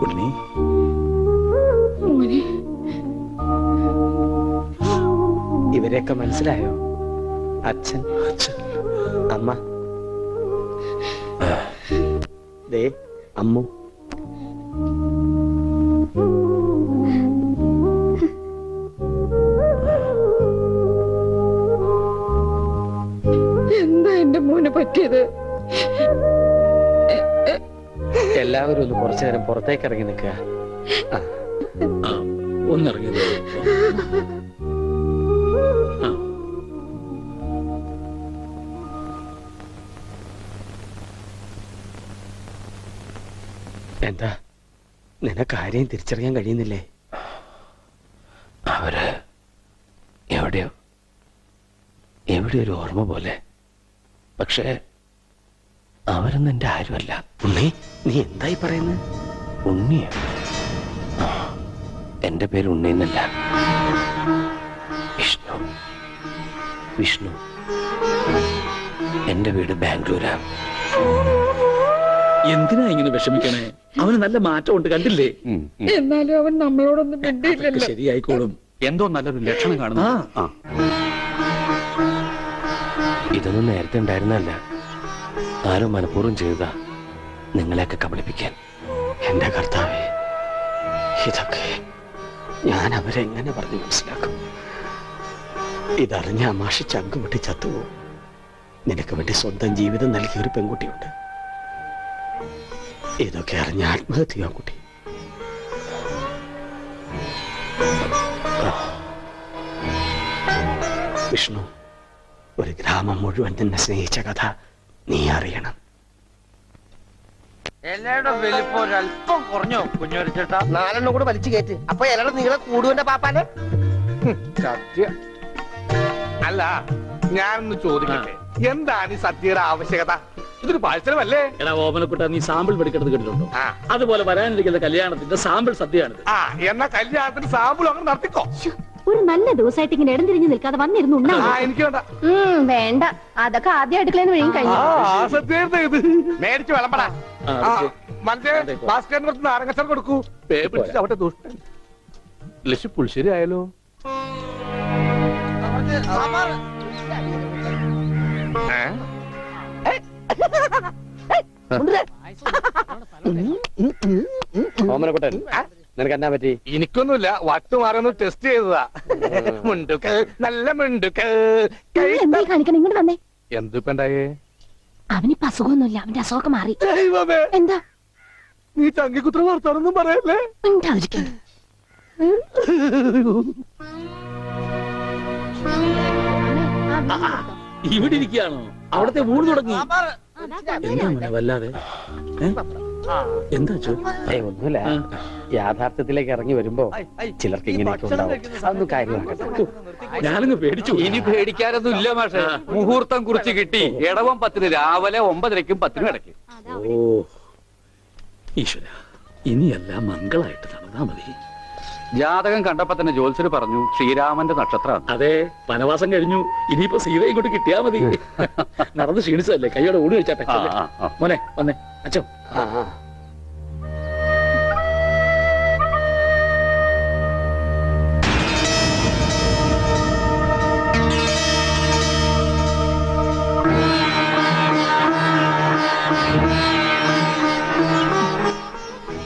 ഉണ്ണി, ഇവരെയൊക്കെ മനസ്സിലായോ? അച്ഛൻ, അമ്മ, ദേ അമ്മു. എന്റെ മോന് പറ്റിയത്? എല്ലാവരും ഒന്ന് കുറച്ചു നേരം പുറത്തേക്ക് ഇറങ്ങി നിൽക്കുക. ഒന്നിറങ്ങിയത് എന്താ നിനക്ക് ആരെയും തിരിച്ചറിയാൻ കഴിയുന്നില്ലേ? അവര് എവിടെയോ ഒരു ഓർമ്മ പോലെ. പക്ഷേ അവരൊന്നും എന്റെ ആരുമല്ല. ഉണ്ണി, നീ എന്തായി പറയുന്നത്? ഉണ്ണിയ? എന്റെ പേര് ഉണ്ണി എന്നല്ല, വിഷ്ണു. വിഷ്ണു. എന്റെ വീട് ബാംഗ്ലൂരാ. എന്തിനാ ഇങ്ങനെ വിഷമിക്കണേ? അവന് നല്ല മാറ്റമുണ്ട്, കണ്ടില്ലേ? എന്നാലും അവൻ നമ്മളോടൊന്നും മിണ്ടിയില്ലല്ലോ. ശരിയായിക്കോളും. എന്തോ നല്ലൊരു ലക്ഷണം കാണുന്നു. ഇതൊന്നും നേരത്തെ ഉണ്ടായിരുന്നല്ല. ആരോ മനഃപൂർവ്വം ചെയ്തതാ, നിങ്ങളെയൊക്കെ കബളിപ്പിക്കാൻ. എന്റെ കർത്താവേ, ഇതൊക്കെ ഞാൻ അവരെങ്ങനെ പറഞ്ഞു മനസ്സിലാക്കും? ഇതറിഞ്ഞ അമാഷി ചങ്കുപൊട്ടി ചത്തുപോകും. നിനക്ക് വേണ്ടി സ്വന്തം ജീവിതം നൽകിയ ഒരു പെൺകുട്ടിയുണ്ട്. ഇതൊക്കെ അറിഞ്ഞ ആത്മഹത്യ കുട്ടി. വിഷ്ണു, ഒരു ഗ്രാമം മുഴുവൻ നിന്നെ സ്നേഹിച്ച കഥ നീ അറിയണം. എല്ലാവരുടെ വലിപ്പം ഒരല്പം കുറഞ്ഞോ കുഞ്ഞോരി ചേട്ടാ? 4 കൂടെ വലിച്ചു കയറ്റ്. അപ്പൊ എല്ലാവരുടെ നീളെ കൂടുവന്റെ പാപ്പാനെ. സത്യം. അല്ല, ഞാനൊന്ന് ചോദിക്കട്ടെ, എന്താണ് ഈ സദ്യയുടെ ആവശ്യകത? ഇതൊരു പാഴ്സലമല്ലേ? എടാ ഓമനക്കുട്ട, നീ സാമ്പിൾ പഠിക്കുന്നത് കേട്ടിട്ടുണ്ടോ? അതുപോലെ വരാനിരിക്കുന്ന കല്യാണത്തിന്റെ സാമ്പിൾ സദ്യയാണിത്. എന്നാ കല്യാണത്തിന് സാമ്പിൾ അങ്ങനെ നടത്തിക്കോ. ഒരു നല്ല ദിവസമായിട്ട് ഇങ്ങനെ ഇടം തിരിഞ്ഞു നിൽക്കാതെ വന്നിരുന്നു. എനിക്ക് വേണ്ട. വേണ്ട, അതൊക്കെ ആദ്യം അടുക്കളന്ന് വഴിയും കഴിഞ്ഞു. ഇത് മേടിച്ചു വിളമ്പടാ. മറ്റേ ഭാസ്കരൻ കുറച്ച് നാരങ്ങച്ചാർ കൊടുക്കൂ. പേപ്പിടിച്ച് അവിടെ ദുഷ്ടൻ. ലക്ഷ്യ പുളിശ്ശേരി ആയാലോ? ഓമനക്കുട്ടൻ, നിനക്ക് എന്നാ പറ്റി? എനിക്കൊന്നുമില്ല, വട്ടുമാറൊന്ന് ടെസ്റ്റ് ചെയ്തതാ. മുണ്ടുക്ക് നല്ല മുണ്ടുക്ക്. എന്തായി കാണിക്കണം? ഇങ്ങോട്ട് വന്നേ. എന്തിപ്പണ്ടായേ? അവനിപ്പോ അസുഖമൊന്നുമില്ല, അവന്റെ അസുഖമൊക്കെ മാറി. എന്താ നീ ചങ്കിക്കുത്ര വർത്താനൊന്നും പറയല്ലേ? ഉണ്ടായിരിക്കും. ഇവിടെ ഇരിക്കുകയാണോ? അവിടത്തെ ഊണ് തുടങ്ങി. എന്താ മോനെ വല്ലാതെ? എന്താ ഒന്നുമില്ല. യാഥാർത്ഥ്യത്തിലേക്ക് ഇറങ്ങി വരുമ്പോ ചിലർക്ക് ഇങ്ങനെയൊക്കെ ഉണ്ടാവും. അതൊന്നും കാര്യമാക്കട്ടെ. ഞാനങ്ങ് പേടിച്ചു. ഇനി പേടിക്കാനൊന്നും ഇല്ല മാഷേ. മുഹൂർത്തം കുറിച്ച് കിട്ടി. ഇടവം 10 രാവിലെ 9:30 10 ഇടയ്ക്ക്. ഓ ഈശ്വര, ഇനിയെല്ലാം മംഗളായിട്ട് നടന്നാ മതി. ജാതകം കണ്ടപ്പോ തന്നെ ജോത്സ്യര് പറഞ്ഞു ശ്രീരാമന്റെ നക്ഷത്രമാണ്. അതെ, വനവാസം കഴിഞ്ഞു. ഇനിയിപ്പോ സീത ഇങ്ങോട്ട് കിട്ടിയാ മതി. നടന്ന് ക്ഷീണിച്ചതല്ലേ, കൈയോടെ ഊടി വെച്ചാട്ടെ. മോനെ വന്നേ. അച്ഛോ,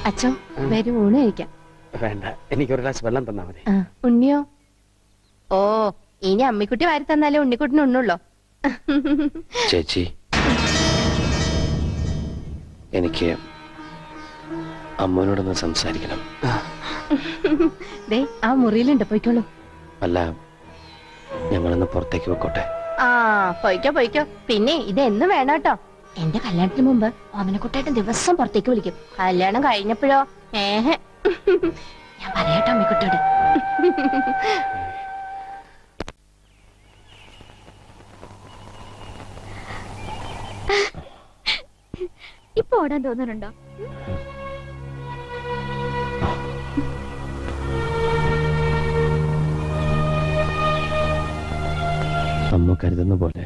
അച്ഛോ, വരും ഊണ് കഴിക്കാം. വേണ്ട, എനിക്കൊരു ഗ്ലാസ് വെള്ളം തന്നാ മതി. ഉണ്ണിയോ? ഓ, ഇനി അമ്മിക്കുട്ടി വാരി തന്നാലേ ഉണ്ണിക്കുട്ടിന് ഉണ്ണുള്ളോ? ചേച്ചി, എനിക്ക് അമ്മനോടൊന്ന് സംസാരിക്കണം. ദേ, ആ മുറിയിലുണ്ട്, പോയിക്കോളൂ. അല്ല, ഞങ്ങളൊന്ന് പുറത്തേക്ക് വെക്കോട്ടെ? ആ, പോയിക്കോ. പിന്നെ ഇത് എന്ന് വേണം കേട്ടോ. എന്റെ കല്യാണത്തിന് മുമ്പ് ഓമനക്കുട്ടായിട്ട് ദിവസം പുറത്തേക്ക് വിളിക്കും. കല്യാണം കഴിഞ്ഞപ്പോഴോ ഞാൻ പറയാട്ടോ അമ്മിക്കുട്ടിയോട്. ഇപ്പൊ ഓടാൻ തോന്നുന്നുണ്ടോ? അമ്മ കരുതുന്ന പോലെ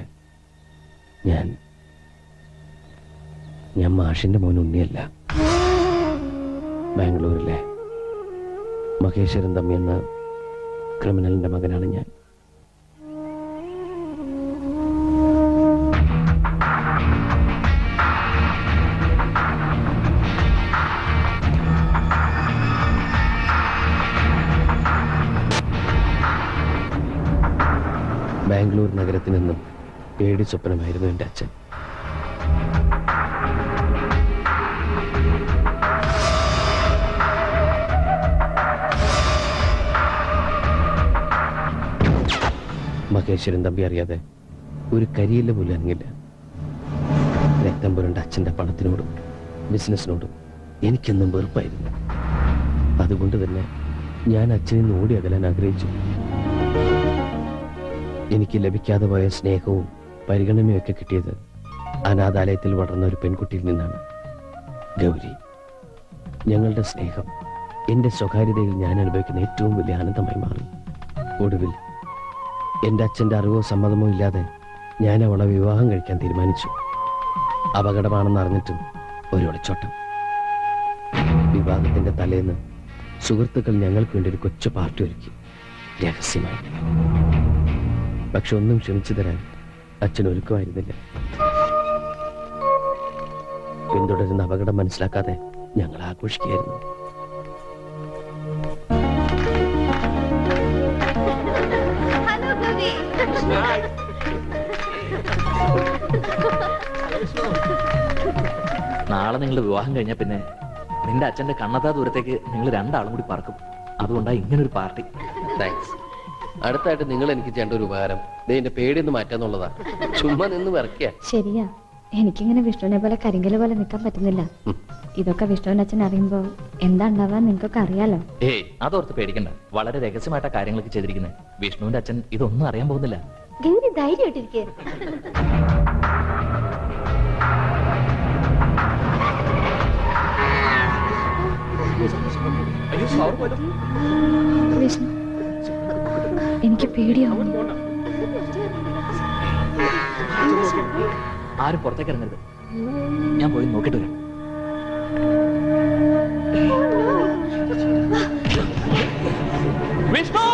ഞാൻ മാഷിന്റെ മോൻ ഉണ്ണിയല്ല. ബാംഗ്ലൂരിലെ മഹേശ്വരൻ തമ്മി എന്ന ക്രിമിനലിന്റെ മകനാണ് ഞാൻ. ബാംഗ്ലൂർ നഗരത്തിൽ നിന്നും പേടി സ്വപ്നമായിരുന്നു എൻ്റെ അച്ഛൻ. മഹേശ്വരൻ തമ്പി അറിയാതെ ഒരു കരിയില്ല പോലും അനങ്ങില്ല. രക്തം പുരണ്ട അച്ഛൻ്റെ പണത്തിനോടും ബിസിനസ്സിനോടും എനിക്കെന്നും വെറുപ്പായിരുന്നു. അതുകൊണ്ട് തന്നെ ഞാൻ അച്ഛനിൽ നിന്ന് ഓടി അകലാൻ ആഗ്രഹിച്ചു. എനിക്ക് ലഭിക്കാതെ പോയ സ്നേഹവും പരിഗണനയും ഒക്കെ കിട്ടിയത് അനാഥാലയത്തിൽ വളർന്ന ഒരു പെൺകുട്ടിയിൽ നിന്നാണ്, ഗൗരി. ഞങ്ങളുടെ സ്നേഹം എൻ്റെ സ്വകാര്യതയിൽ ഞാൻ അനുഭവിക്കുന്ന ഏറ്റവും വലിയ ആനന്ദമായി മാറി. ഒടുവിൽ എൻ്റെ അച്ഛൻ്റെ അറിവോ സമ്മതമോ ഇല്ലാതെ ഞാൻ അവളെ വിവാഹം കഴിക്കാൻ തീരുമാനിച്ചു. അപകടമാണെന്ന് അറിഞ്ഞിട്ടും ഒരു ഒളിച്ചോട്ടം. വിവാഹത്തിന്റെ തലേന്ന് സുഹൃത്തുക്കൾ ഞങ്ങൾക്ക് വേണ്ടി ഒരു കൊച്ചു പാർട്ടി ഒരുക്കി, രഹസ്യമായി. പക്ഷെ ഒന്നും ക്ഷമിച്ചു തരാൻ അച്ഛൻ ഒരുക്കമായിരുന്നില്ല. പിന്തുടരുന്ന അപകടം മനസ്സിലാക്കാതെ ഞങ്ങൾ ആഘോഷിക്കുകയായിരുന്നു. നാളെ നിങ്ങൾ വിവാഹം കഴിഞ്ഞാൽ പിന്നെ നിന്റെ അച്ഛന്റെ കണ്ണത്താ ദൂരത്തേക്ക് നിങ്ങൾ രണ്ടാളും കൂടി പറക്കും. അതുകൊണ്ടാണ് ഇങ്ങനൊരു പാർട്ടി. താങ്ക്സ്. അടുത്തായിട്ട് നിങ്ങൾ എനിക്ക് ചെയ്യേണ്ട ഒരു ഉപകാരം എന്റെ പേടിയൊന്ന് മാറ്റാന്നുള്ളതാ. ചുമ്മാ നിന്ന് വിറക്കുക. ശരിയാ, എനിക്കിങ്ങനെ വിഷ്ണുവിനെ പോലെ കരിങ്കല് പോലെ നിൽക്കാൻ പറ്റുന്നില്ല. ഇതൊക്കെ വിഷ്ണുവിന്റെ അച്ഛൻ അറിയുമ്പോ എന്താ ഉണ്ടാവാൻ നിങ്ങൾക്കൊക്കെ അറിയാലോ. ഏയ്, അതോർത്ത് പേടിക്കണ്ട. വളരെ രഹസ്യമായിട്ടാ കാര്യങ്ങളൊക്കെ ചെയ്തിരിക്കുന്നത്. വിഷ്ണുവിന്റെ അച്ഛൻ ഇതൊന്നും അറിയാൻ പോകുന്നില്ല. ഗൗരി ധൈര്യമായിട്ടിരിക്കേ. വിഷ്ണു, എനിക്ക് പേടിയാവുന്നു. ആരും പുറത്തേക്ക് ഇറങ്ങരുത്. ഞാൻ പോയി നോക്കിട്ട് വരാം. വിഷ്ണു,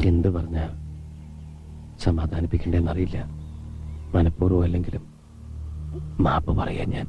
എന്ത് പറഞ്ഞ സമാധാനിപ്പിക്കണ്ടെന്നറിയില്ല. മനഃപൂർവ്വം അല്ലെങ്കിലും മാപ്പ് പറയാൻ ഞാൻ.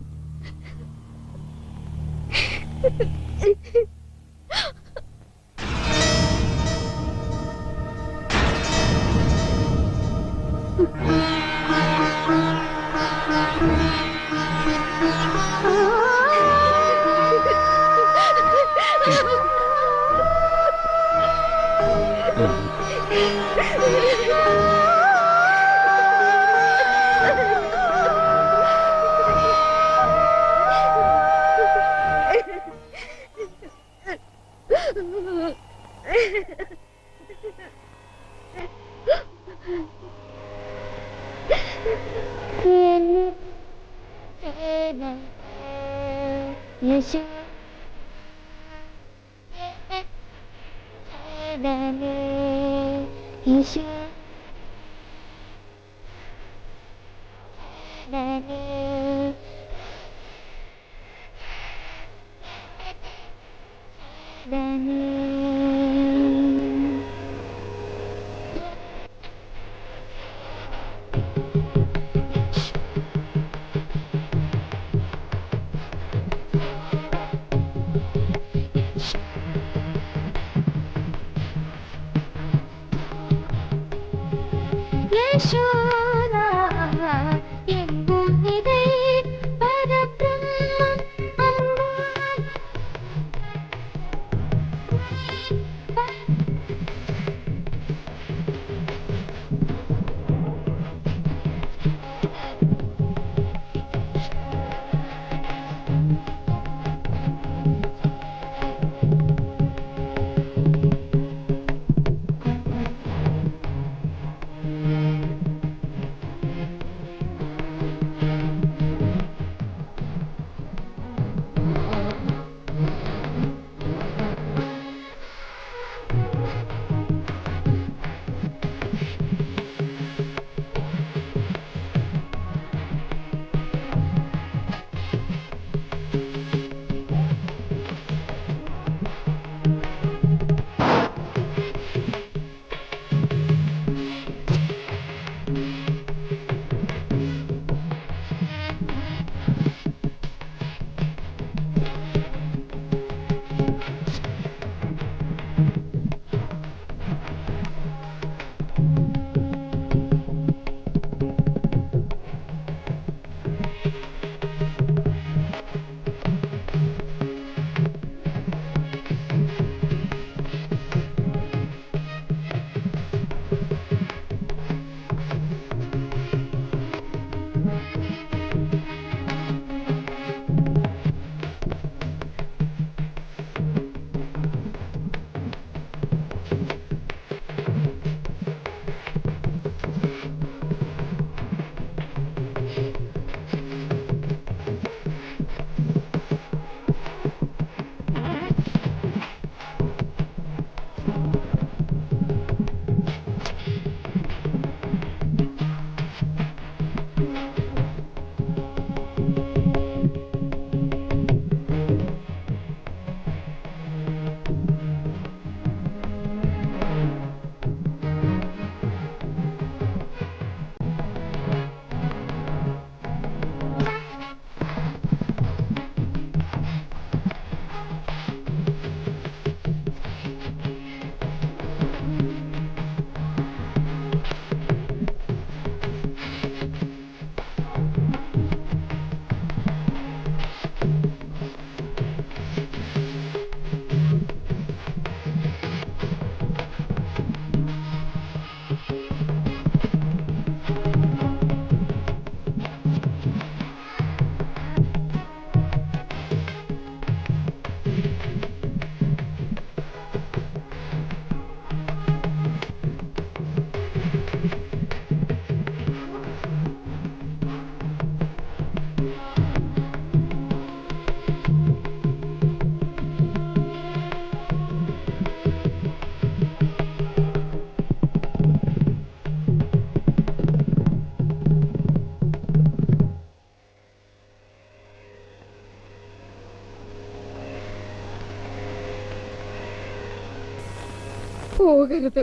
പോകരുത്.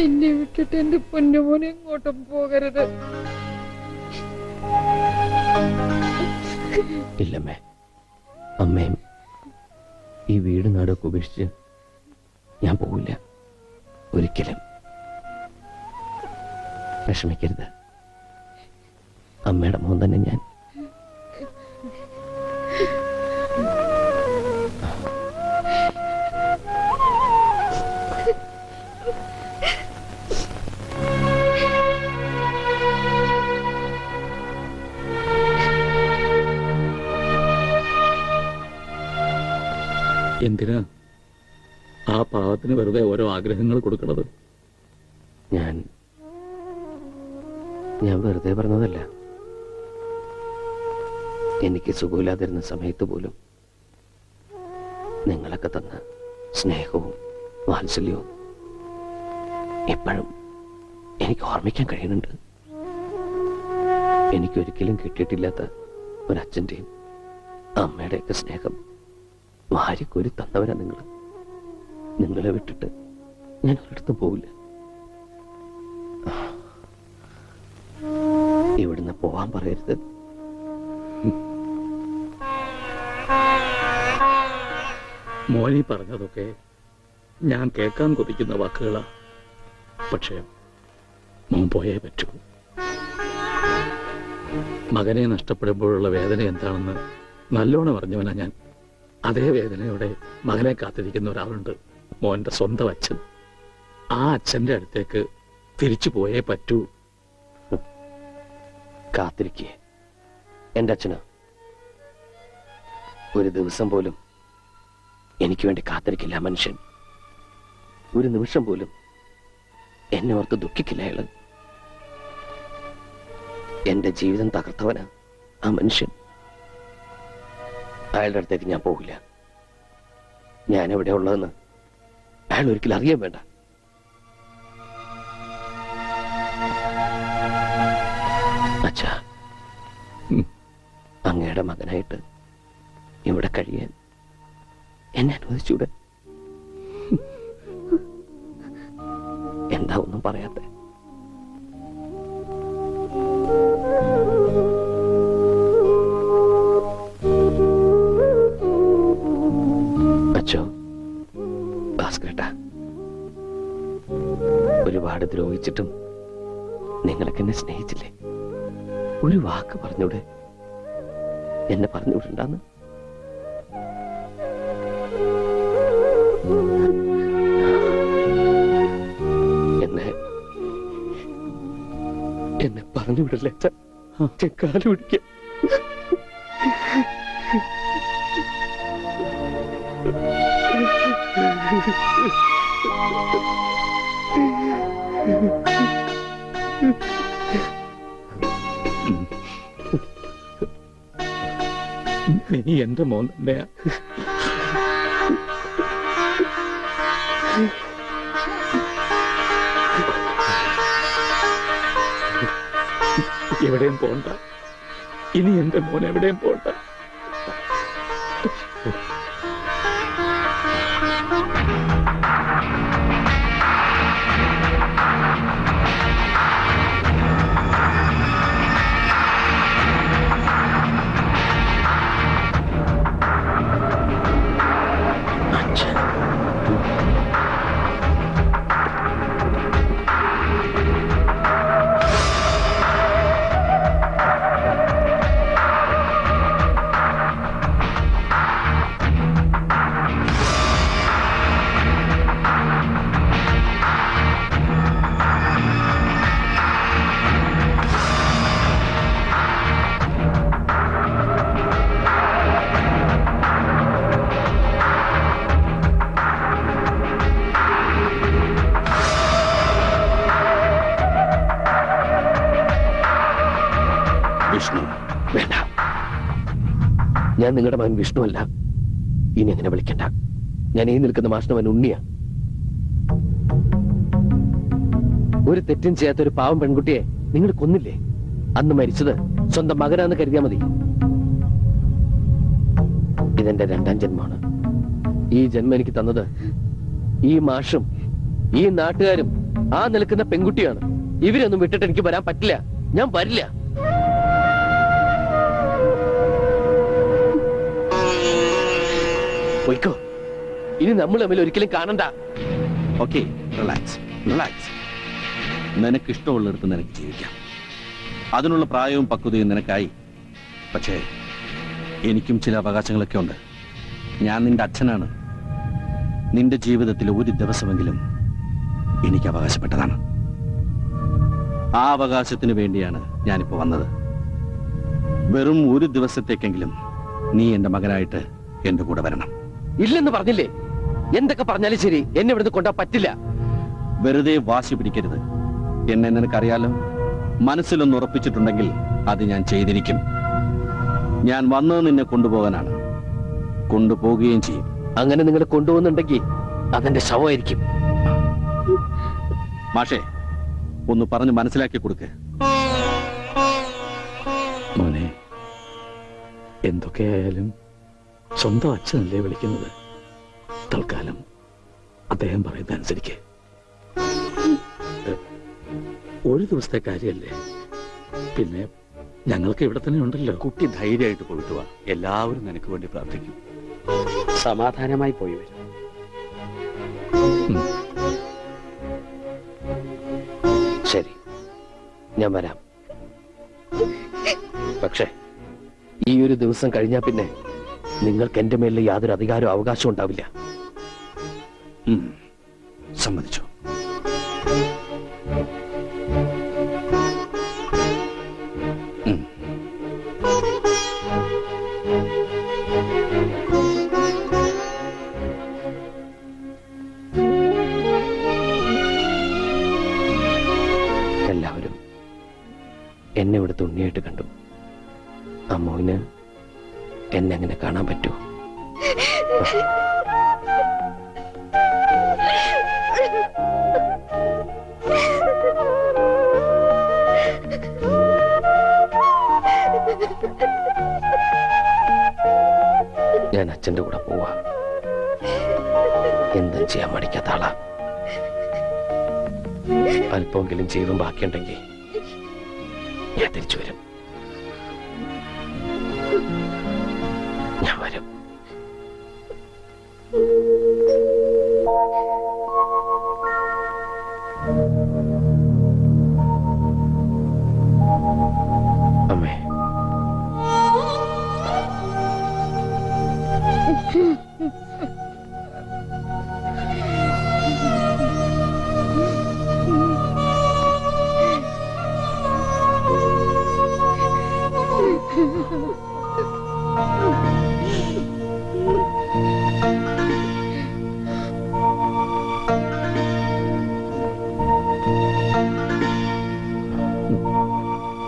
എന്നെ വിട്ടിട്ട് എന്റെ പൊന്നുമോനെ എങ്ങോട്ടും പോകരുത്. ഇല്ലമ്മേ, അമ്മയും ഈ വീട് നാടൊക്കെ ഉപേക്ഷിച്ച് ഞാൻ പോവില്ല ഒരിക്കലും. വിഷമിക്കരുത്, അമ്മയുടെ മോൻ തന്നെ ഞാൻ. എന്തിനാ ആ പാവത്തിന് വെറുതെ ഓരോ ആഗ്രഹങ്ങൾ കൊടുക്കണത്? ഞാൻ വെറുതെ പറഞ്ഞതല്ല. എനിക്ക് സുഖമില്ലാതിരുന്ന സമയത്ത് പോലും നിങ്ങളൊക്കെ തന്ന സ്നേഹവും വാത്സല്യവും ഇപ്പോഴും എനിക്ക് ഓർമ്മിക്കാൻ കഴിയുന്നുണ്ട്. എനിക്കൊരിക്കലും കിട്ടിയിട്ടില്ലാത്ത ഒരച്ഛൻ്റെയും അമ്മയുടെയൊക്കെ സ്നേഹം വാരിക്കോരി തന്നവരാ നിങ്ങൾ. നിങ്ങളെ വിട്ടിട്ട് ഞാൻ ഒരിടത്തും പോവില്ല. ഇവിടുന്ന് പോവാൻ പറയരുത്. മോനി പറഞ്ഞതൊക്കെ ഞാൻ കേൾക്കാൻ കൊതിക്കുന്ന വാക്കുകളാ. പക്ഷേ മോൻ പോയേ പറ്റൂ. മകനെ നഷ്ടപ്പെടുമ്പോഴുള്ള വേദന എന്താണെന്ന് നല്ലോണം അറിഞ്ഞവനാ ഞാൻ. അതേ വേദനയോടെ മകനെ കാത്തിരിക്കുന്ന ഒരാളുണ്ട്, മോന്റെ സ്വന്തം അച്ഛൻ. ആ അച്ഛന്റെ അടുത്തേക്ക് തിരിച്ചു പോയേ പറ്റൂ. കാത്തിരിക്കേ എന്റെ അച്ഛന് ഒരു ദിവസം പോലും എനിക്ക് വേണ്ടി കാത്തിരിക്കില്ല മനുഷ്യൻ. ഒരു നിമിഷം പോലും എന്നെ ഓർത്ത് ദുഃഖിക്കില്ല അയാള്. എന്റെ ജീവിതം തകർത്തവനാ ആ മനുഷ്യൻ. അയാളുടെ അടുത്തേക്ക് ഞാൻ പോകില്ല. ഞാൻ എവിടെ ഉള്ളതെന്ന് അയാൾ ഒരിക്കലും അറിയാൻ വേണ്ട. അച്ഛാ, അങ്ങയുടെ മകനായിട്ട് ഇവിടെ കഴിയാൻ എന്നെ അനുവദിച്ചൂടെ? എന്താ ഒന്നും പറയാത്തെ? അച്ഛോ, ഭാസ്കരേട്ടാ, ഒരുപാട് ദ്രോഹിച്ചിട്ടും നിങ്ങളൊക്കെ എന്നെ സ്നേഹിച്ചില്ലേ? ഒരു വാക്ക് പറഞ്ഞൂടെ? എന്നെ പറഞ്ഞുവിടണ്ടാന്ന്. എന്നെ പറഞ്ഞുവിടല്ലേ അച്ഛാ? കാല് പിടിക്കാം. നീ എന്റെ മോൻ തന്നെയാ. എവിടെയും പോണ്ട. ഇനി എന്റെ മോൻ എവിടെയും പോണ്ട. വിഷ്ണു വേണ്ട. ഞാൻ നിങ്ങളുടെ മകൻ വിഷ്ണു അല്ല. ഇനി അങ്ങനെ വിളിക്കണ്ട. ഞാൻ ഈ നിൽക്കുന്ന മാഷിന്റെ മകൻ ഉണ്ണിയാ. ഒരു തെറ്റും ചെയ്യാത്ത ഒരു പാവം പെൺകുട്ടിയെ നിങ്ങൾ കൊന്നില്ലേ? അന്ന് മരിച്ചത് സ്വന്തം മകനാന്ന് കരുതിയാ മതി. ഇതെന്റെ രണ്ടാം ജന്മമാണ്. ഈ ജന്മം എനിക്ക് തന്നത് ഈ മാഷും ഈ നാട്ടുകാരും ആ നിൽക്കുന്ന പെൺകുട്ടിയാണ്. ഇവരൊന്നും വിട്ടിട്ട് എനിക്ക് വരാൻ പറ്റില്ല. ഞാൻ വരില്ല. പോയിക്കോ. ഇനി നമ്മൾ തമ്മിൽ ഒരിക്കലും കാണണ്ട. Okay, relax relax. നിനക്ക് ഇഷ്ടമുള്ളിടത്ത് നിനക്ക് ജീവിക്കാം. അതിനുള്ള പ്രായവും പക്വതയും നിനക്കായി. പക്ഷേ എനിക്കും ചില അവകാശങ്ങളൊക്കെ ഉണ്ട്. ഞാൻ നിന്റെ അച്ഛനാണ്. നിന്റെ ജീവിതത്തിൽ ഒരു ദിവസമെങ്കിലും എനിക്ക് അവകാശപ്പെട്ടതാണ്. ആ അവകാശത്തിന് വേണ്ടിയാണ് ഞാനിപ്പോ വന്നത്. വെറും ഒരു ദിവസത്തേക്കെങ്കിലും നീ എന്റെ മകനായിട്ട് എന്റെ കൂടെ വരണം. ഇല്ലെന്ന് പറഞ്ഞില്ലേ? എന്തൊക്കെ പറഞ്ഞാലും ശരി, എന്നെ ഇവിടുന്ന് കൊണ്ടാ പറ്റില്ല. വെറുതെ വാശി പിടിക്കരുത്. എന്നെ നിനക്കറിയാലോ. മനസ്സിലൊന്ന് ഉറപ്പിച്ചിട്ടുണ്ടെങ്കിൽ അത് ഞാൻ ചെയ്തിരിക്കും. ഞാൻ വന്നത് നിന്നെ കൊണ്ടുപോകാനാണ്. കൊണ്ടുപോകുകയും ചെയ്യും. അങ്ങനെ നിങ്ങൾ കൊണ്ടുപോകുന്നുണ്ടെങ്കിൽ അതെന്റെ ശവമായിരിക്കും. മാഷേ, ഒന്ന് പറഞ്ഞ് മനസ്സിലാക്കി കൊടുക്ക്. മോനെ, എന്തൊക്കെയായാലും സ്വന്തം അച്ഛനല്ലേ വിളിക്കുന്നത്. തൽക്കാലം അദ്ദേഹം പറയുന്ന അനുസരിക്ക്. ഒരു ദിവസത്തെ കാര്യല്ലേ. പിന്നെ ഞങ്ങൾക്ക് ഇവിടെ തന്നെ ഉണ്ടല്ലോ. കുട്ടി ധൈര്യമായിട്ട് പോയിട്ട് വാ. എല്ലാവരും നിനക്ക് വേണ്ടി പ്രാർത്ഥിക്കും. സമാധാനമായി പോയി വരും. ശരി, ഞാൻ വരാം. പക്ഷേ ഈ ഒരു ദിവസം കഴിഞ്ഞാൽ പിന്നെ നിങ്ങൾക്ക് എന്റെ മേലിൽ യാതൊരു അധികാരവും അവകാശവും ഉണ്ടാവില്ല. സമ്മതിച്ചു. എല്ലാവരും എന്നെ ഇവിടെ തുണ്ണിയായിട്ട് കണ്ടു. അമ്മുവിന് എന്നെ അങ്ങനെ കാണാൻ പറ്റുമോ? ഞാൻ അച്ഛന്റെ കൂടെ പോവാ. എന്തും ചെയ്യാൻ മടിക്കാത്ത ആളാ. അല്പമെങ്കിലും ജീവൻ ബാക്കിയുണ്ടെങ്കിൽ ഞാൻ തിരിച്ചു വരും. ഞാൻ വരും. അമ്മേ,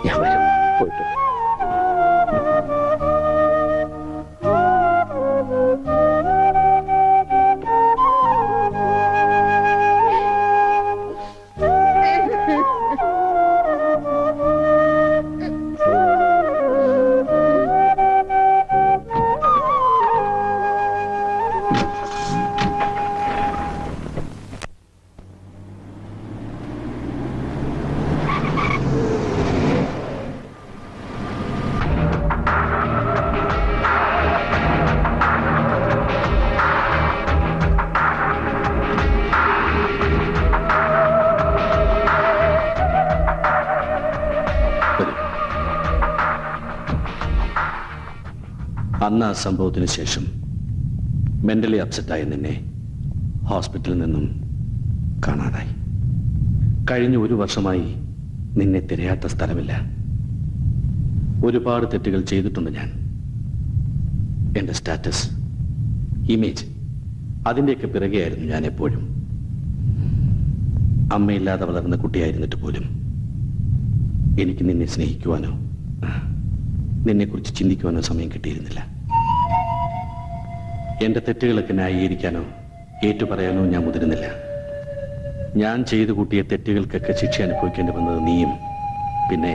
ഞാൻ വരും. പോയിട്ട് വരാം. അന്ന് ആ സംഭവത്തിന് ശേഷം മെന്റലി അപ്സെറ്റായ നിന്നെ ഹോസ്പിറ്റലിൽ നിന്നും കാണാതായി. കഴിഞ്ഞ ഒരു വർഷമായി നിന്നെ തിരയാത്ത സ്ഥലമില്ല. ഒരുപാട് തെറ്റുകൾ ചെയ്തിട്ടുണ്ട് ഞാൻ. എന്റെ സ്റ്റാറ്റസ്, ഇമേജ്, അതിൻ്റെയൊക്കെ പിറകെയായിരുന്നു ഞാൻ എപ്പോഴും. അമ്മയില്ലാതെ വളർന്ന കുട്ടിയായിരുന്നിട്ട് പോലും എനിക്ക് നിന്നെ സ്നേഹിക്കുവാനോ നിന്നെക്കുറിച്ച് ചിന്തിക്കുവാനോ സമയം കിട്ടിയിരുന്നില്ല. എന്റെ തെറ്റുകളൊക്കെ ന്യായീകരിക്കാനോ ഏറ്റുപറയാനോ ഞാൻ മുതിരുന്നില്ല. ഞാൻ ചെയ്തു കൂട്ടിയ തെറ്റുകൾക്കൊക്കെ ശിക്ഷ അനുഭവിക്കേണ്ടി വന്നത് നീയും പിന്നെ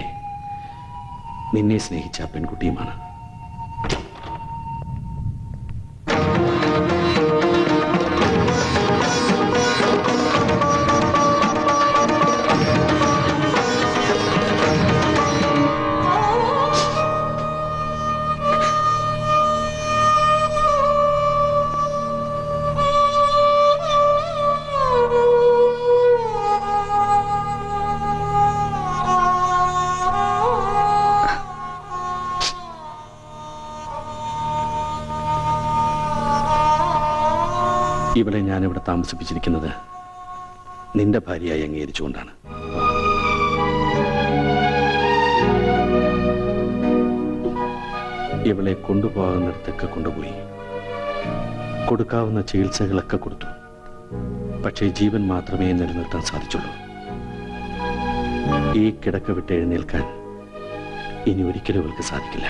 നിന്നെ സ്നേഹിച്ച ആ പെൺകുട്ടിയുമാണ്. ഇവളെ ഞാനിവിടെ താമസിപ്പിച്ചിരിക്കുന്നത് നിന്റെ ഭാര്യയായി അംഗീകരിച്ചുകൊണ്ടാണ്. ഇവളെ കൊണ്ടുപോകുന്നിടത്തൊക്കെ കൊണ്ടുപോയി കൊടുക്കാവുന്ന ചികിത്സകളൊക്കെ കൊടുത്തു. പക്ഷേ ജീവൻ മാത്രമേ നിലനിർത്താൻ സാധിച്ചുള്ളൂ. ഈ കിടക്ക വിട്ട് എഴുന്നേൽക്കാൻ ഇനി ഒരിക്കലും ഇവൾക്ക് സാധിക്കില്ല.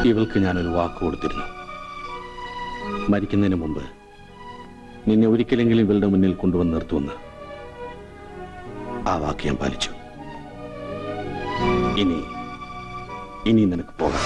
ഇവൾക്ക് ഞാനൊരു വാക്ക് കൊടുത്തിരുന്നു. മരിക്കുന്നതിന് മുമ്പ് നിന്നെ ഒരിക്കലെങ്കിലും ഇവളുടെ മുന്നിൽ കൊണ്ടുവന്ന് നിർത്തുമെന്ന്. ആ വാക്ക് ഞാൻ പാലിച്ചു. ഇനി നിനക്ക് പോകാം.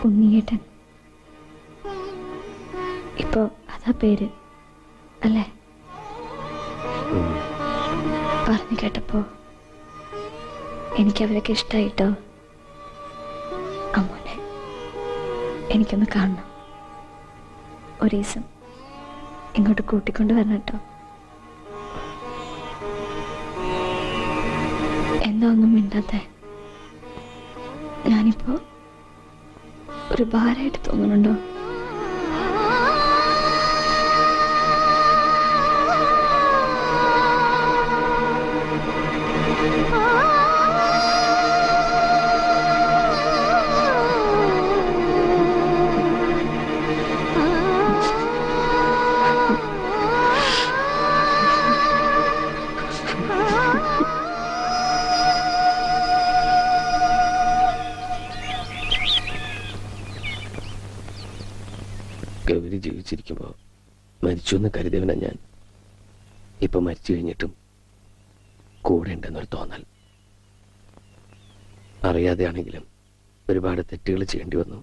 ഉണ്ണിയേട്ടൻ ഇപ്പോ അതാ പേര് അല്ലേ? പറഞ്ഞു കേട്ടപ്പോ എനിക്കവരൊക്കെ ഇഷ്ടായിട്ടോ. അമ്മോനെ എനിക്കൊന്ന് കാണണം. ഒരു ദിവസം ഇങ്ങോട്ട് കൂട്ടിക്കൊണ്ട് വരണം കേട്ടോ. എന്താ ഒന്നും മിണ്ടാത്തെ? ഞാനിപ്പോ ഒരു ഭാരമായിട്ട് തോന്നുന്നുണ്ടോ? ഗൗരി ജീവിച്ചിരിക്കുമ്പോൾ മരിച്ചു എന്ന് കരുതിയവനാ ഞാൻ. ഇപ്പൊ മരിച്ചു കഴിഞ്ഞിട്ടും കൂടെ ഉണ്ടെന്നൊരു തോന്നൽ. അറിയാതെയാണെങ്കിലും ഒരുപാട് തെറ്റുകൾ ചെയ്യേണ്ടി വന്നു.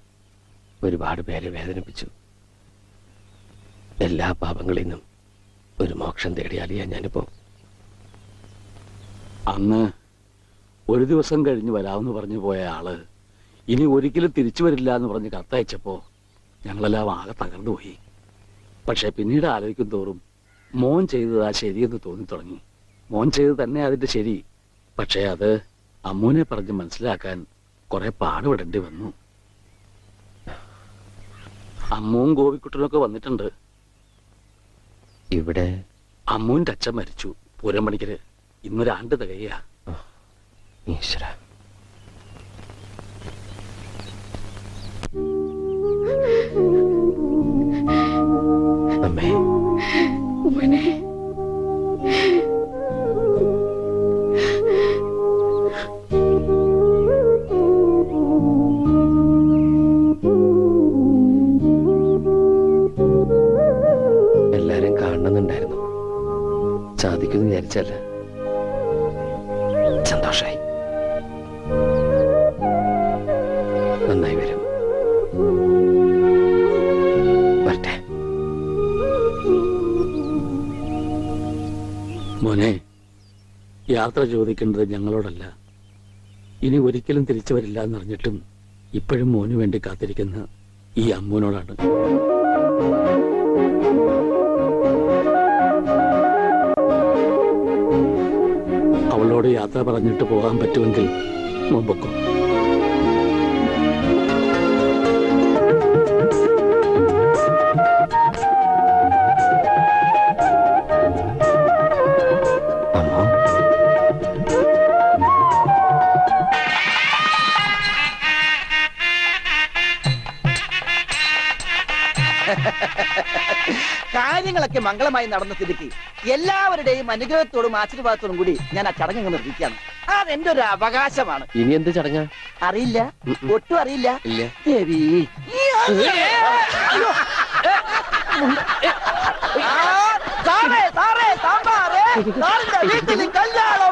ഒരുപാട് പേരെ വേദനിപ്പിച്ചു. എല്ലാ പാപങ്ങളിൽ നിന്നും ഒരു മോക്ഷം തേടിയാലിയാ ഞാനിപ്പോ. അന്ന് ഒരു ദിവസം കഴിഞ്ഞ് വരാമെന്ന് പറഞ്ഞു പോയ ആള് ഇനി ഒരിക്കലും തിരിച്ചു വരില്ല എന്ന് പറഞ്ഞ് കത്തയച്ചപ്പോ ഞങ്ങളെല്ലാം ആകെ തകർന്നു പോയി. പക്ഷെ പിന്നീട് ആലോചിക്കും തോറും മോൻ ചെയ്തതാ ശരിയെന്ന് തോന്നി തുടങ്ങി. മോൻ ചെയ്ത് തന്നെ അതിന്റെ ശരി. പക്ഷെ അത് അമ്മൂനെ പറഞ്ഞ് മനസ്സിലാക്കാൻ കുറെ പാടുപെടേണ്ടി വന്നു. അമ്മുവും ഗോപിക്കുട്ടനൊക്കെ വന്നിട്ടുണ്ട്. ഇവിടെ അമ്മൂന്റെ അച്ഛൻ മരിച്ചു പൂരം പണിക്കര്. ഇന്നൊരാണ്ട് തികയാ. ഈശ്വര, അമ്മേ. മോനെ എല്ലാരും കാണണമെന്നുണ്ടായിരുന്നു. സാധിക്കുമെന്ന് വിചാരിച്ചല്ല. സന്തോഷായി. നന്നായി വരും. വരട്ടെ. മോനെ, യാത്ര ചോദിക്കേണ്ടത് ഞങ്ങളോടല്ല. ഇനി ഒരിക്കലും തിരിച്ചു വരില്ല എന്നറിഞ്ഞിട്ടും ഇപ്പോഴും മോനു വേണ്ടി കാത്തിരിക്കുന്ന ഈ അമ്മൂനോടാണ്. അവളോട് യാത്ര പറഞ്ഞിട്ട് പോകാൻ പറ്റുമെങ്കിൽ മുമ്പൊക്കെ. കാര്യങ്ങളൊക്കെ മംഗളമായി നടന്ന സ്ഥിതിക്ക് എല്ലാവരുടെയും അനുഗ്രഹത്തോടും ആശീർവാദത്തോടും കൂടി ഞാൻ ആ ചടങ്ങ് നിർത്തിക്കുകയാണ്. അതെന്റെ ഒരു അവകാശമാണ്. ഇനി എന്ത് ചടങ്ങാ? അറിയില്ല, ഒട്ടും അറിയില്ല. ഇല്ല. ദേവി, സാറേ സാറേ സാമ്പാറേ, സാറിന്റെ വീട്ടിൽ കല്യാണം.